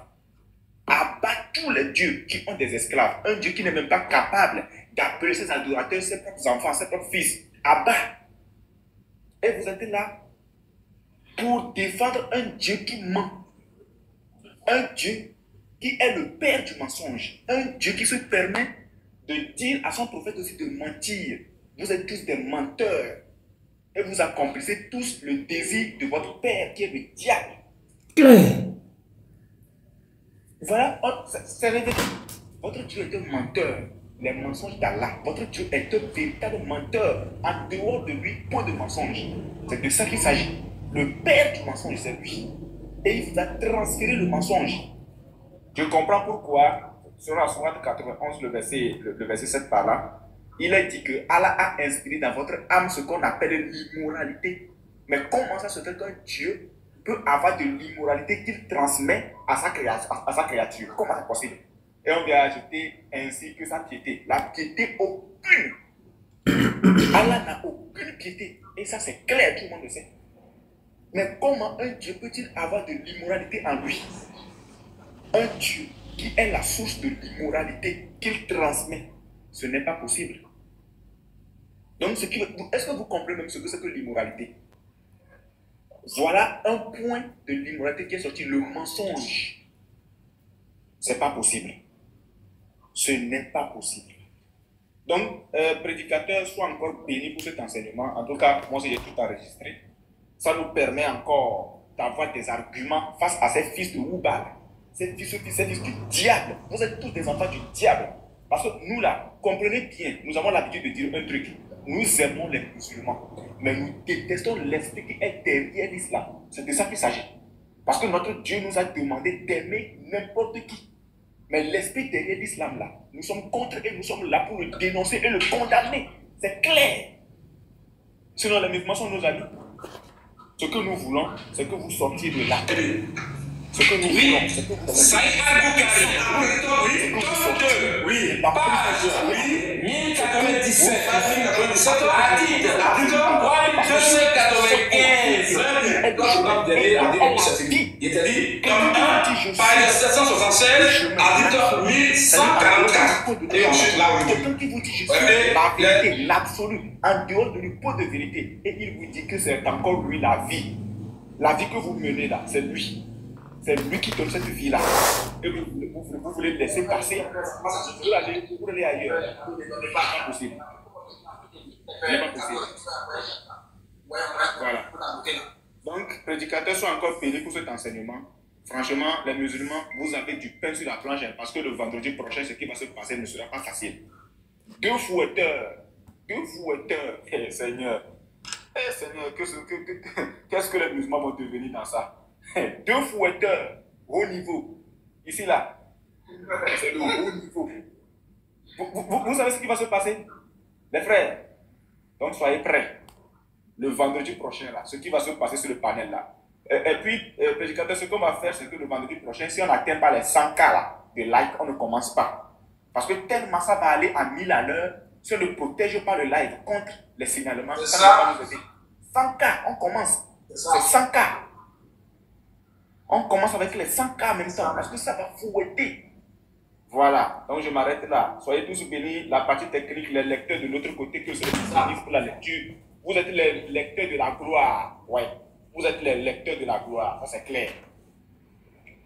abat tous les dieux qui ont des esclaves, un Dieu qui n'est même pas capable d'appeler ses adorateurs, ses propres enfants, ses propres fils, abat. Et vous êtes là pour défendre un Dieu qui ment, un Dieu qui est le père du mensonge, un Dieu qui se permet de dire à son prophète aussi de mentir. Vous êtes tous des menteurs et vous accomplissez tous le désir de votre père qui est le diable. Voilà, c'est révélé. Votre Dieu est un menteur, les mensonges d'Allah. Votre Dieu est un véritable menteur. En dehors de lui, point de mensonge. C'est de ça qu'il s'agit. Le père du mensonge, c'est lui. Et il vous a transféré le mensonge. Je comprends pourquoi, sur la sourate 91, le verset 7 par là, il est dit que Allah a inspiré dans votre âme ce qu'on appelle l'immoralité. Mais comment ça se fait qu'un Dieu peut avoir de l'immoralité qu'il transmet à sa créature? Comment c'est possible? Et on vient ajouter ainsi que sa piété. La piété aucune. Allah n'a aucune piété. Et ça c'est clair, tout le monde le sait. Mais comment un Dieu peut-il avoir de l'immoralité en lui? Un Dieu qui est la source de l'immoralité qu'il transmet. Ce n'est pas possible. Donc, est-ce que vous comprenez même ce que c'est que l'immoralité? Voilà un point de l'immoralité qui est sorti, le mensonge. C'est pas possible. Ce n'est pas possible. Donc, prédicateur, sois encore béni pour cet enseignement. En tout cas, moi, j'ai tout enregistré. Ça nous permet encore d'avoir des arguments face à ces fils de Oubal. Ces fils du diable. Vous êtes tous des enfants du diable. Parce que nous là, comprenez bien, nous avons l'habitude de dire un truc. Nous aimons les musulmans, mais nous détestons l'esprit qui est derrière l'islam. C'est de ça qu'il s'agit. Parce que notre Dieu nous a demandé d'aimer n'importe qui. Mais l'esprit derrière l'islam là, nous sommes contre et nous sommes là pour le dénoncer et le condamner. C'est clair. Sinon les musulmans sont nos amis. Ce que nous voulons, c'est que vous sortiez de là. Ce que nous voulons, c'est que vous sortiez oui, oui, 1097, Hadith, 295, il était dit, page 776, Hadith 1144. Et ensuite, là, quelqu'un qui vous dit, je suis la vérité, l'absolu, en dehors de lui, point de vérité. Et il vous dit que c'est encore lui la vie. La vie que vous menez là, c'est lui. C'est lui qui donne cette vie-là. Et vous voulez le laisser passer. Vous allez ailleurs. Ce n'est pas possible. Ce n'est pas possible. Voilà. Donc, prédicateur, soit encore payé pour cet enseignement. Franchement, les musulmans, vous avez du pain sur la planche parce que le vendredi prochain, ce qui va se passer ne sera pas facile. Deux fouetteurs. Eh, Seigneur. Eh, Seigneur, qu'est-ce que les musulmans vont devenir dans ça? Deux fouetteurs, haut niveau. Ici, là. C'est le haut niveau. Vous savez ce qui va se passer? Les frères. Donc, soyez prêts. Le vendredi prochain, là, ce qui va se passer sur le panel, là. Et puis, prédicateur, ce qu'on va faire, c'est que le vendredi prochain, si on n'atteint pas les 100 cas, là, de like, on ne commence pas. Parce que tellement ça va aller à 1000 à l'heure, si on ne protège pas le live contre les signalements, ça va nous aider. 100 cas, on commence. C'est 100 cas. On commence avec les 100 cas en même temps, parce que ça va fouetter. Voilà, donc je m'arrête là. Soyez tous bénis. La partie technique, les lecteurs de l'autre côté, que c'est disponible pour la lecture. Vous êtes les lecteurs de la gloire. Ouais, vous êtes les lecteurs de la gloire, ça c'est clair.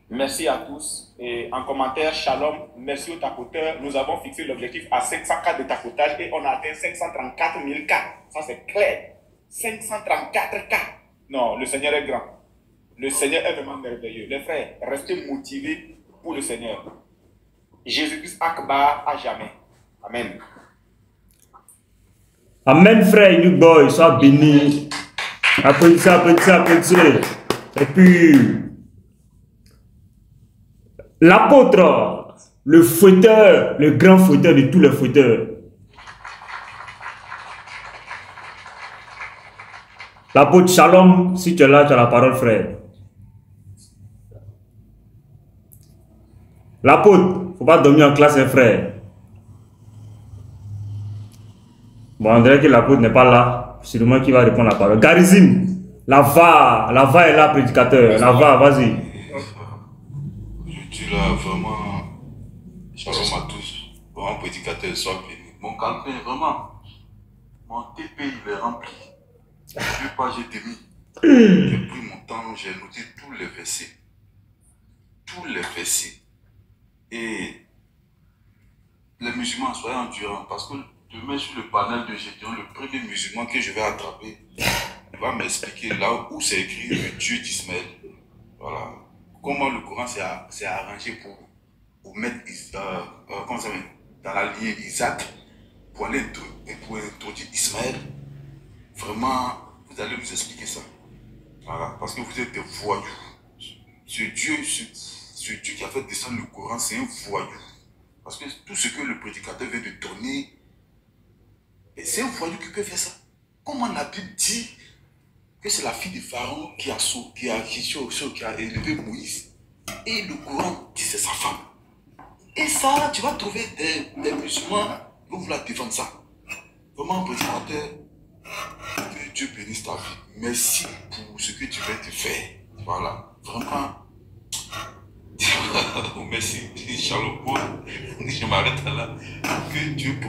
Merci à tous. Et en commentaire, shalom, merci aux tapoteurs. Nous avons fixé l'objectif à 500 cas de tapotage et on a atteint 534 000 cas. Ça c'est clair. 534 cas. Non, le Seigneur est grand. Le Seigneur est vraiment merveilleux. Les frères, restez motivés pour le Seigneur. Jésus-Christ Akbar à jamais. Amen. Amen, frère, you boy, sois béni. Applaudissez. Et puis, L'apôtre, le fouetteur, le grand fouetteur de tous les fouetteurs. L'apôtre Shalom, si tu es là, tu as la parole, frère. L'apôtre, il ne faut pas dormir en classe, hein, frère. Bon, on dirait que l'apôtre n'est pas là. C'est le moi qui va répondre à la parole. Garizim, la va est là, prédicateur. La va, vas-y. Je dis là, vraiment, shalom à tous. Vraiment, prédicateur, sois béni. Mon calepin, vraiment, mon TP, il est rempli. Je ne sais pas, j'ai démis. J'ai pris mon temps, j'ai noté tous les versets. Tous les versets. Et les musulmans, soyez endurants, parce que demain sur le panel de Gédéon, le premier musulman que je vais attraper, il va m'expliquer là où c'est écrit le Dieu d'Ismaël. Voilà. Comment le Coran s'est arrangé pour mettre comment ça s'appelle, dans la lignée d'Isaac, pour introduire Ismaël. Vraiment, vous allez nous expliquer ça. Voilà. Parce que vous êtes des voyous. Ce Dieu qui a fait descendre le Coran, c'est un voyou. Parce que tout ce que le prédicateur vient de donner, c'est un voyou qui peut faire ça. Comment la Bible dit que c'est la fille de Pharaon qui a élevé Moïse, et le Coran dit c'est sa femme. Et ça, tu vas trouver des musulmans qui vont vouloir défendre ça. Vraiment, prédicateur, que Dieu bénisse ta vie. Merci pour ce que tu viens de faire. Voilà, vraiment. Merci, Shalom. Je m'arrête là. Que Dieu te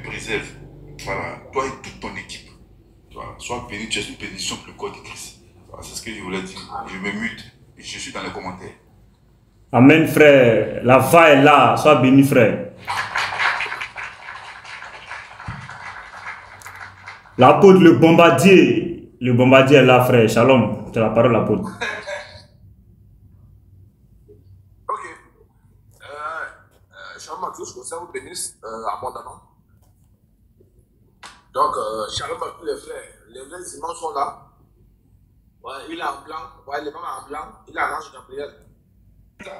préserve. Voilà, toi et toute ton équipe. Voilà, sois béni, tu es une bénédiction pour le corps de Christ. Voilà, c'est ce que je voulais dire. Je me mute et je suis dans les commentaires. Amen, frère. La va est là. Sois béni, frère. L'apôtre, le bombardier. Le bombardier est là, frère. Shalom. Tu as la parole, l'apôtre. Shalom à tous, que ça vous bénisse abondamment. Donc, shalom à tous les frères. Les vrais imams sont là. Ouais, il est en blanc. Ouais, les mamans en blanc. Il a l'ange Gabriel. Dieu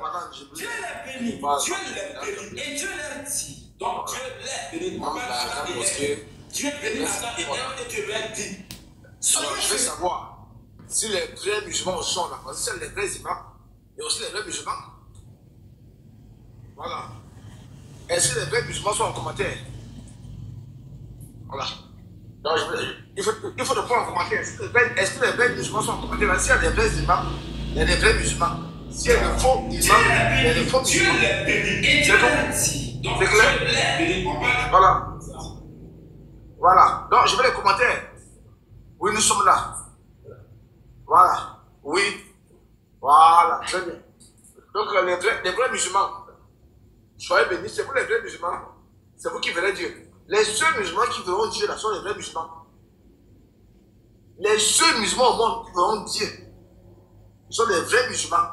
les bénit. Dieu les bénit. Et Dieu leur dit. Donc, Dieu les bénit. Dieu bénit Adam et Dieu leur dit. Je veux savoir si les vrais musulmans sont là. Parce que c'est les vrais imams. Et aussi les vrais musulmans. Voilà. Est-ce que les vrais musulmans sont en commentaire? Voilà. Donc, il faut le prendre en commentaire. Est-ce que les vrais musulmans sont en commentaire? S'il y a des vrais imams, il y a des vrais musulmans. S'il y a des faux imams, il y a des faux musulmans. C'est clair? Voilà. Voilà. Donc, je veux les commentaires. Oui, nous sommes là. Voilà. Oui. Voilà. Très bien. Donc, les vrais musulmans, soyez bénis, c'est vous les vrais musulmans. C'est vous qui verrez Dieu. Les seuls musulmans qui verront Dieu là sont les vrais musulmans. Les seuls musulmans au monde qui verront Dieu sont les vrais musulmans.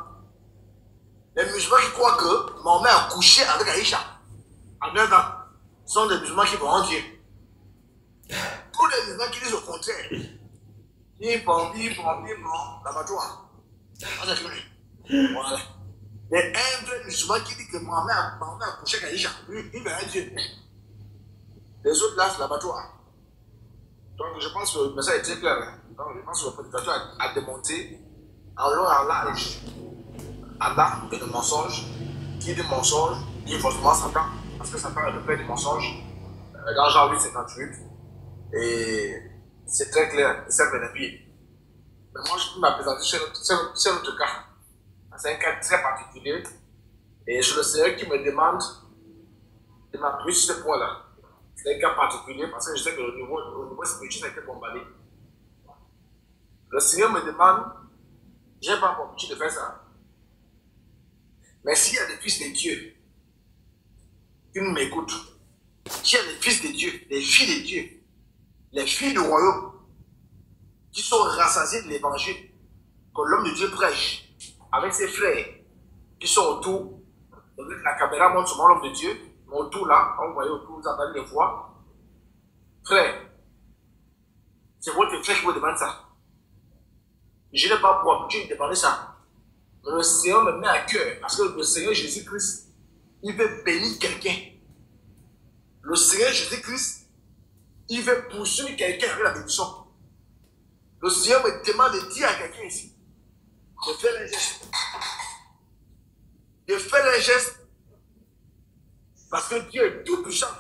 Les musulmans qui croient que Mahomet a couché avec Aïcha à 9 ans sont les musulmans qui verront Dieu. Tous les musulmans qui disent au contraire, ils vont, l'abattoir. Voilà. Mais un vrai musulman qui dit que Mahomet a couché avec Aïcha, il verra Dieu. Les autres là, c'est l'abattoir. Donc je pense que le message est très clair. Hein. Donc je pense que le prédicateur a démonté en long et en large Allah et le mensonge. Qui dit mensonge dit forcément Satan. Parce que Satan est le père du mensonge. Dans Jean 8, 58. Et c'est très clair, c'est le pied. Mais moi je peux m'apprécier sur notre cas. C'est un cas très particulier. Et je le Seigneur qui me demande de m'appuyer sur ce point-là. C'est un cas particulier parce que je sais que au niveau spirituel, c'est un peu bombardé. Le Seigneur me demande, je n'ai pas pour petit de faire ça. Mais s'il y a des fils de Dieu qui m'écoutent, s'il y a des fils de Dieu, des filles de Dieu, les filles du royaume, qui sont rassasiées de l'évangile, que l'homme de Dieu prêche avec ses frères qui sont autour, la caméra montre souvent l'homme de Dieu, mais autour là, on voyait autour, vous entendez les voix. Frère, c'est votre frère qui vous demande ça. Je n'ai pas pour habitude de demander ça. Mais le Seigneur me met à cœur parce que le Seigneur Jésus-Christ, il veut bénir quelqu'un. Le Seigneur Jésus-Christ, il veut poursuivre quelqu'un avec la bénédiction. Le Seigneur me demande de dire à quelqu'un ici, de faire un geste. De faire un geste parce que Dieu est tout puissant.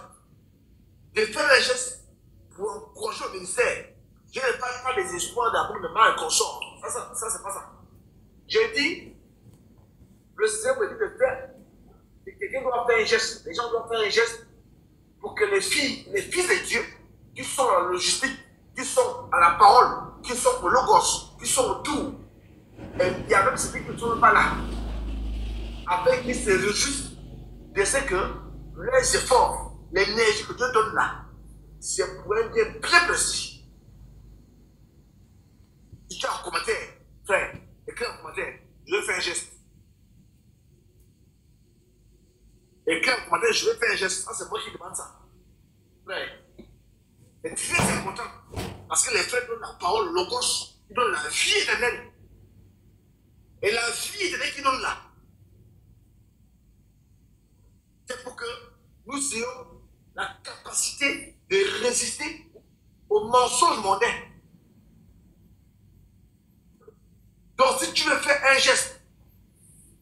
De faire un geste pour encourager le ministère. Je ne parle pas des espoirs d'amour de mal consort. Ça c'est pas ça. Je dis, le Seigneur me dit de faire. Quelqu'un doit faire un geste. Les gens doivent faire un geste pour que les fils de Dieu, qui sont dans la logistique, qui sont à la parole, qui sont au logos, qui sont autour, et il y a même ceux qui ne sont pas là, afin qu'ils se réjouissent de ce que leurs efforts, l'énergie que Dieu donne là, c'est pour un bien bien précis. Écris en commentaire, frère, écris en commentaire, je vais faire un geste. Écris en commentaire, je vais faire un geste. Ça, c'est moi qui demande ça. Frère, c'est très important. Parce que les frères donnent la parole, le logos, ils donnent la vie éternelle. Et la vie éternelle qu'ils donnent là, c'est pour que nous ayons la capacité de résister aux mensonges mondains. Donc, si tu veux faire un geste,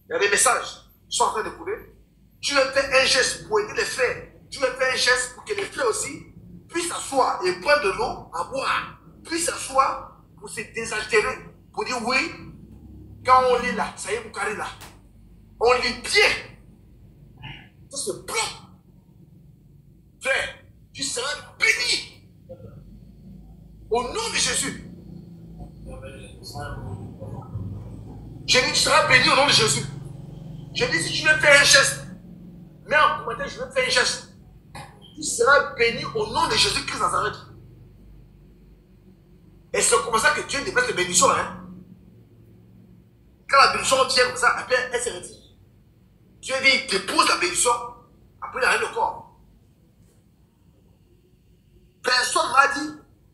il y a des messages qui sont en train de couler. Tu veux faire un geste pour aider les frères. Tu veux faire un geste pour que les frères aussi puissent s'asseoir et prendre de l'eau à boire. Puissent s'asseoir pour se désaltérer. Pour dire oui, quand on lit là, ça y est, vous carrez là. On lit bien. Ça se prend. Frère, tu seras béni. Au nom de Jésus. Je dis, tu seras béni au nom de Jésus. Je dis, si tu veux faire un geste, mets en commentaire, je veux faire un geste. Tu seras béni au nom de Jésus-Christ Nazareth. Et c'est comme ça que Dieu déverse les bénédictions. Hein? Quand la bénédiction vient comme ça, après elle se retire. Dieu dit, il dépose la bénédiction, après il arrête le corps. Personne m'a dit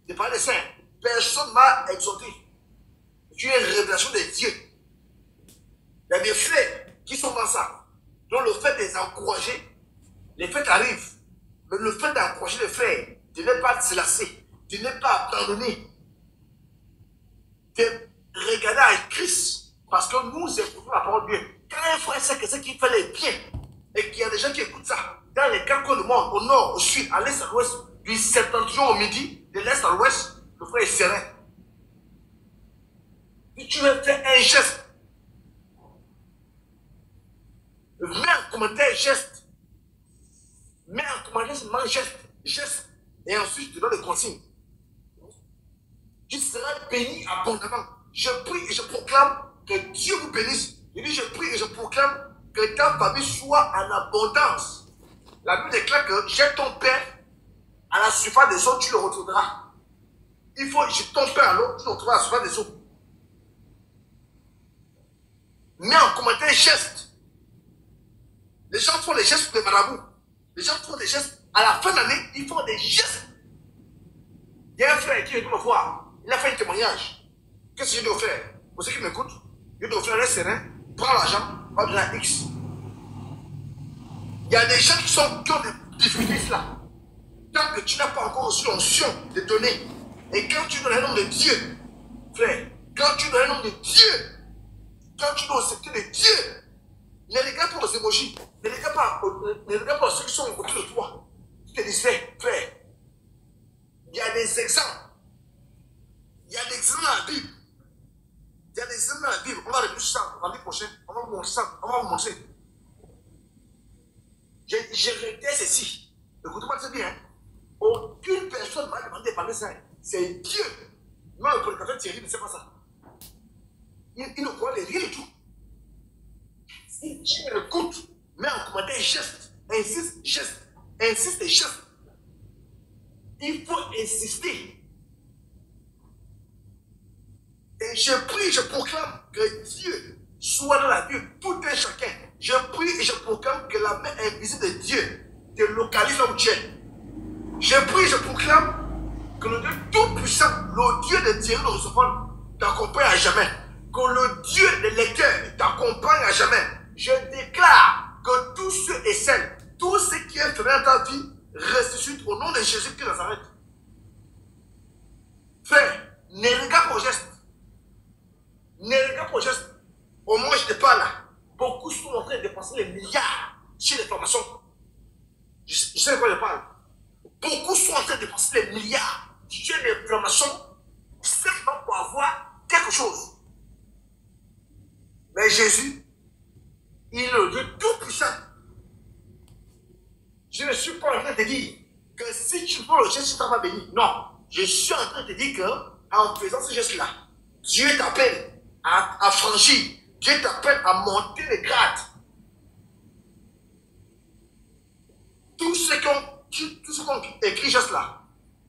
de parler des saints. Personne m'a exhorté. Tu es une révélation de Dieu. Il y a des frères qui sont dans ça. Donc le fait de les encourager, les fêtes arrivent. Mais le fait d'encourager les frères, de ne pas se lasser, de ne pas abandonner, de regarder à Christ, parce que nous écoutons la parole de Dieu. Quand un frère sait que ce qu'il fait est bien, et qu'il y a des gens qui écoutent ça, dans les quatre coins du monde, au nord, au sud, à l'est, à l'ouest, du septentrion au midi, de l'est à l'ouest, le frère est serein. Si tu veux faire un geste, mets en commentaire geste. Mets en commentaire seulement geste. Et ensuite, je te donne les consignes. Tu seras béni abondamment. Je prie et je proclame que Dieu vous bénisse. Je dis, je prie et je proclame que ta famille soit en abondance. La Bible déclare que jette ton père à la surface des eaux, tu le retrouveras. Il faut jeter ton père à l'eau, tu le retrouveras à la surface des eaux. Mets en commentaire geste. Les gens font des gestes pour les marabouts. Les gens font des gestes. À la fin de l'année, ils font des gestes. Il y a un frère qui est venu me voir. Il a fait un témoignage. Qu'est-ce que je dois faire? Pour ceux qui m'écoutent, je dois faire un serein, prends l'argent, pas besoin de X. Il y a des gens qui ont des difficultés là. Tant que tu n'as pas encore reçu l'onction de donner, et quand tu donnes un nom de Dieu, frère, quand tu donnes un nom de Dieu, quand tu donnes au secret de Dieu, ne regarde pas aux émojis, ne regarde pas ceux qui sont autour de toi. Tu te dis, frère, il y a des exemples. Il y a des exemples dans la Bible. Il y a des exemples dans la Bible. On va revenir sur ça l'année prochaine. On va vous montrer ça. On va vous montrer. J'ai regardé ceci. Écoutez-moi très bien. Aucune personne m'a demandé de parler de ça. C'est Dieu. Même le prédicateur Thierry ne sait pas ça. Il ne croit rien du tout. Si tu écoutes, mets en commentaire geste, insiste, geste, insiste et geste. Il faut insister. Et je prie, je proclame que Dieu soit dans la vie de tout un chacun. Je prie et je proclame que la main invisible de Dieu te localise là où tu es. Je prie et je proclame que le Dieu tout-puissant, le Dieu de Thierry de Roosevelt, t'accompagne à jamais. que le Dieu des lecteurs t'accompagne à jamais. Je déclare que tous ceux et celles, tous ceux qui ont fait dans ta vie, ressuscitent au nom de Jésus-Christ de Nazareth. Frère, ne regarde pas au geste. Ne regarde pas au geste. Au moins, je ne parle là. Beaucoup sont en train de dépenser les milliards sur les formations. Je sais de quoi je parle. Beaucoup sont en train de dépenser les milliards sur les formations simplement pour avoir quelque chose. Mais Jésus, il est le Dieu tout puissant. Je ne suis pas en train de te dire que si tu prends le geste, tu t'en vas béni. Non. Je suis en train de te dire qu'en faisant ce geste-là, Dieu t'appelle à franchir. Dieu t'appelle à monter les grades. Tous ceux qui ont écrit geste-là,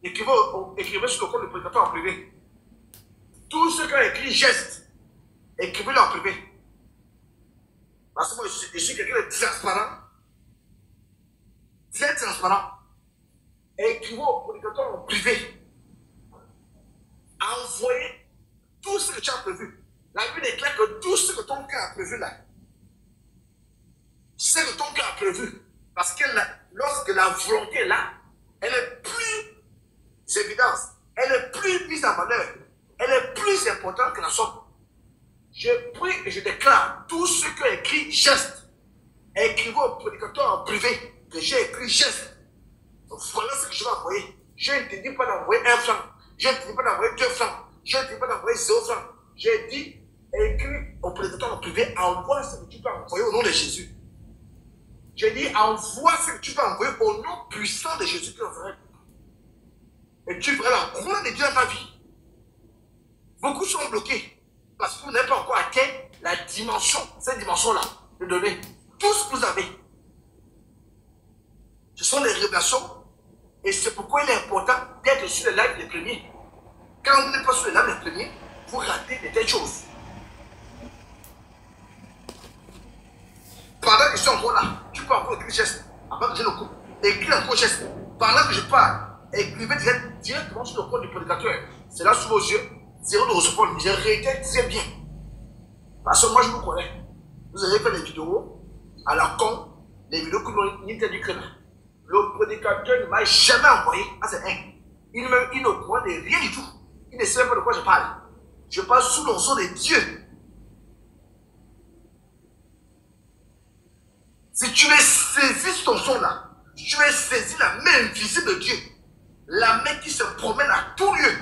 écrivez sur le compte de prédicateur en privé. Tous ceux qui ont écrit geste, écrivez-le en privé. Parce que moi, je suis quelqu'un de transparent. Très transparent. Écrivez au prédicateur en privé. Envoyez tout ce que tu as prévu. La Bible déclare que tout ce que ton cœur a prévu là, ce que ton cœur a prévu, parce que lorsque la volonté est là, elle est plus évidente, elle est plus mise en valeur, elle est plus importante que la somme. Je prie et je déclare tous ceux qui ont écrit geste, écrivez au prédicateur en privé que j'ai écrit geste. Voilà ce que je vais envoyer. Je ne te dis pas d'envoyer 1 franc. Je ne te dis pas d'envoyer 2 francs. Je ne te dis pas d'envoyer 0 francs. J'ai dit, écris au prédicateur en privé, envoie ce que tu peux envoyer au nom de Jésus. J'ai dit, envoie ce que tu peux envoyer au nom puissant de Jésus-Christ. Et tu verras la couronne de Dieu dans ta vie. Beaucoup sont bloqués parce que vous n'avez pas encore atteint la dimension, cette dimension-là, de donner tout ce que vous avez. Ce sont les révélations et c'est pourquoi il est important d'être sur les lives les premiers. Quand vous n'êtes pas sur les lives les premiers, vous ratez de telles choses. Pendant que je suis encore là, tu peux encore écrire geste. Avant que je le coupe, écris encore geste. Pendant que je parle, écrivez directement sur le compte du prédicateur. C'est là sous vos yeux, zéro de recevoir. Je réitère très bien. Parce que moi je vous connais. Vous avez fait des vidéos à la con, les vidéos que l'on n'était du créneau. Le prédicateur ne m'a jamais envoyé. Ah, c'est un. Il ne connaît rien du tout. Il ne sait pas de quoi je parle. Je parle sous l'onction de Dieu. Si tu veux saisir ton son là, tu veux saisir la main invisible de Dieu, la main qui se promène à tout lieu.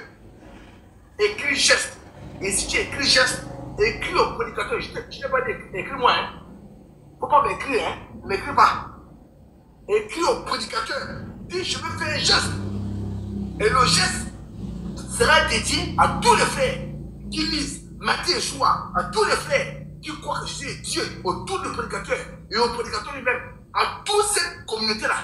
Écris geste. Et si tu écris geste, écris au prédicateur. Je n'ai pas dit écris-moi. Il ne faut pas m'écrire, hein. Ne m'écris pas. Écris au prédicateur. Dis je veux faire un geste. Et le geste sera dédié à tous les frères qui lisent Matthieu et Joie, à tous les frères qui croient que Jésus est Dieu, autour du prédicateur et au prédicateur lui-même, à toute cette communauté-là,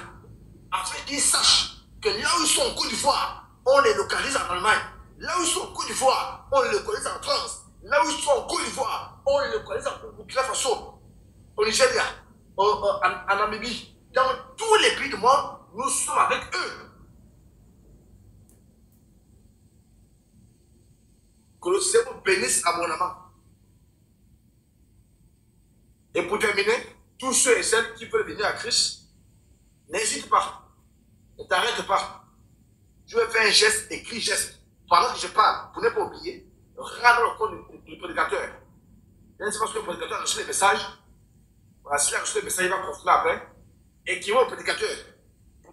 afin qu'ils sachent que là où ils sont en Côte d'Ivoire, on les localise en Allemagne. Là où ils sont en Côte d'Ivoire, on les localise en France. Là où ils sont en Côte d'Ivoire, on les localise en Burkina Faso, au Nigeria, en Namibie. Dans tous les pays du monde, nous sommes avec eux. Que le Seigneur vous bénisse abondamment. Et pour terminer, tous ceux et celles qui veulent venir à Christ, n'hésite pas. Ne t'arrête pas. Je vais faire un geste, écrit geste. Pendant que je parle, pour ne pas oublier, rends le compte du prédicateur. Je ne sais pas si le prédicateur a reçu les messages. Voilà, s'il a reçu les messages, il va confirmer après. Écrivez au prédicateur.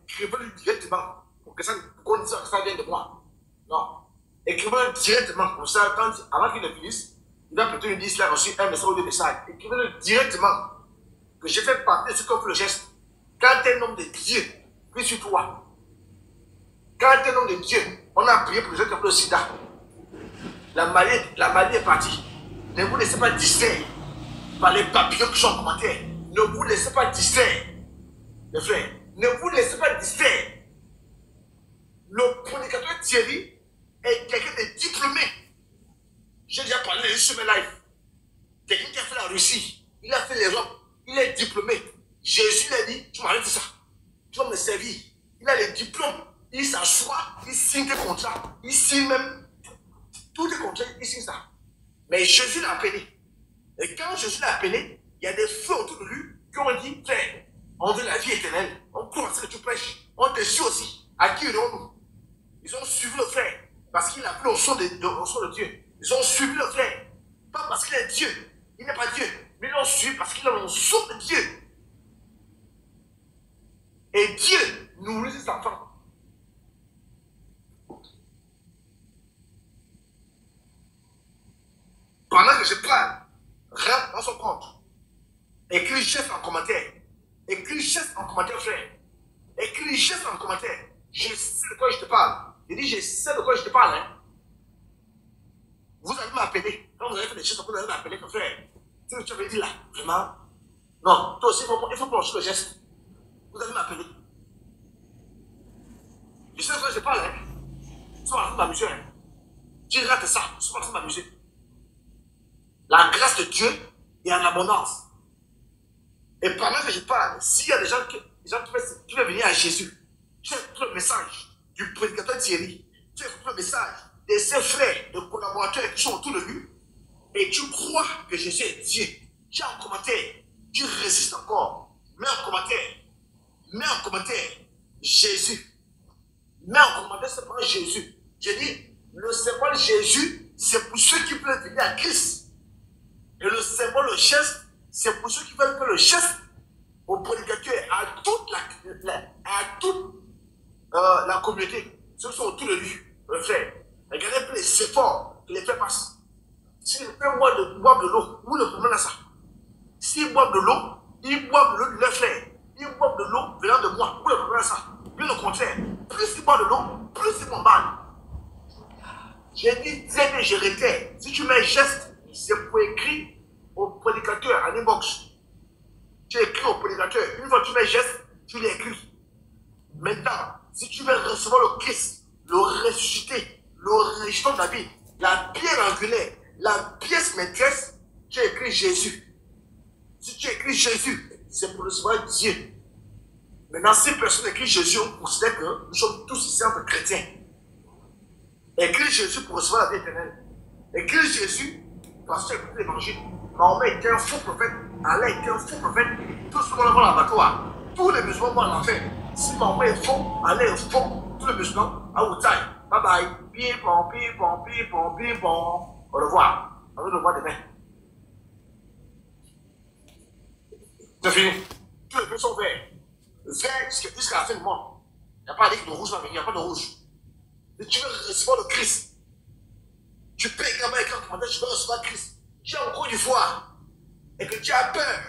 Écrivez-le directement. Pour que ça, qu'on dise que ça vient de moi. Non. Écrivez-le directement. Comme ça, avant qu'il ne finisse, il va plutôt lui dire s'il a reçu un message ou deux messages. Écrivez-le directement. Que j'ai fait partie de ce qu'on fait le geste. Quand un homme de Dieu prie sur toi, quand un homme de Dieu, on a prié pour les gens qui ont le sida, la maladie est partie. Ne vous laissez pas distraire par les papillons qui sont en commentaire. Ne vous laissez pas distraire. Les frères, ne vous laissez pas distraire. Le prédicateur Thierry est quelqu'un de diplômé. J'ai déjà parlé sur mes lives. Quelqu'un qui a fait la Russie, il a fait l'Europe, il est diplômé. Jésus l'a dit, tu m'arrêtes ça. Tu vas me servir. Il a les diplômes. Il s'assoit, il signe des contrats. Il signe même tous les contrats, il signe ça. Mais Jésus l'a appelé. Et quand Jésus l'a appelé, il y a des feux autour de lui qui ont dit, frère, on veut la vie éternelle. On croit à ce que tu prêches. On te suit aussi. À qui irons-nous? Ils ont suivi le frère parce qu'il a appelé au son de Dieu. Ils ont suivi le frère. Pas parce qu'il est Dieu. Il n'est pas Dieu. Mais ils l'ont suivi parce qu'il a le son de Dieu. Et Dieu nourrit ses enfants. Pendant que je parle, rentre dans son compte. Écris chef en commentaire. Écris chef en commentaire, frère. Écris chef en commentaire. Je sais de quoi je te parle. Je dis, je sais de quoi je te parle. Hein. Vous allez m'appeler. Quand vous avez fait des choses, vous allez m'appeler comme frère. Tu sais ce que tu avais dit là, vraiment. Non, toi aussi, il faut prononcer le geste. Vous allez m'appeler. Je sais de quoi je parle. Hein. Tu vas en train de m'amuser. Hein. Tu rates ça. Tu vas en train de m'amuser. La grâce de Dieu est en abondance. Et pendant que je parle, s'il y a des gens qui veulent venir à Jésus, tu as écouté le message du prédicateur Thierry, tu as écouté le message de ses frères, de collaborateurs qui sont autour de lui, et tu crois que Jésus est Dieu. Tu as un commentaire, tu résistes encore. Mets un commentaire, Jésus. Mets un commentaire, c'est pas Jésus. Je dis, le symbole Jésus, c'est pour ceux qui veulent venir à Christ. Et le symbole, le geste, c'est pour ceux qui veulent faire le geste au prédicateur, à toute la communauté, ceux qui sont autour de lui, le frère. Regardez les efforts que les frères passent. S'ils peuvent boire de l'eau, où le problème est ça? S'ils boivent de l'eau, ils boivent de l'eau de leur frère. Ils boivent de l'eau venant de moi, où le problème est ça? Bien au contraire, plus ils boivent de l'eau, plus ils vont mal. J'ai dit très bien, je réitère, si tu mets un geste, c'est pour écrire au prédicateur en inbox. Tu écris au prédicateur. Une fois que tu mets geste, tu l'écris. Maintenant, si tu veux recevoir le Christ, le ressuscité, le ressuscitant de la vie, la pierre angulaire, la pièce maîtresse, tu écris Jésus. Si tu écris Jésus, c'est pour recevoir Dieu. Maintenant, si personne écrit Jésus, on considère que nous sommes tous ici entre chrétiens. Écris Jésus pour recevoir la vie éternelle. Écris Jésus parce que tu as écouté l'évangile. Mahomet était un faux prophète. Allah était un faux prophète. Tout ce monde vont à l'abattoir. Tous les musulmans vont à l'enfer. Si Mahomet est faux, Allah est faux. Tous les musulmans à Outaï. Bye bye. Pim-pom, pim-pom, pim-pom, pim-pom. Au revoir. On va le voir demain. C'est fini. Tous les feux sont verts. Vert jusqu'à la fin du monde. Il n'y a pas de rouge dans le il n'y a pas de rouge. Mais tu veux recevoir le Christ. Tu payes quand même un commentaire, tu veux recevoir Christ. Tu es en Côte d'Ivoire et que tu as peur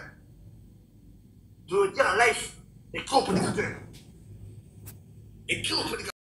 de le dire en live, écris au prédicateur. Écris au prédicateur.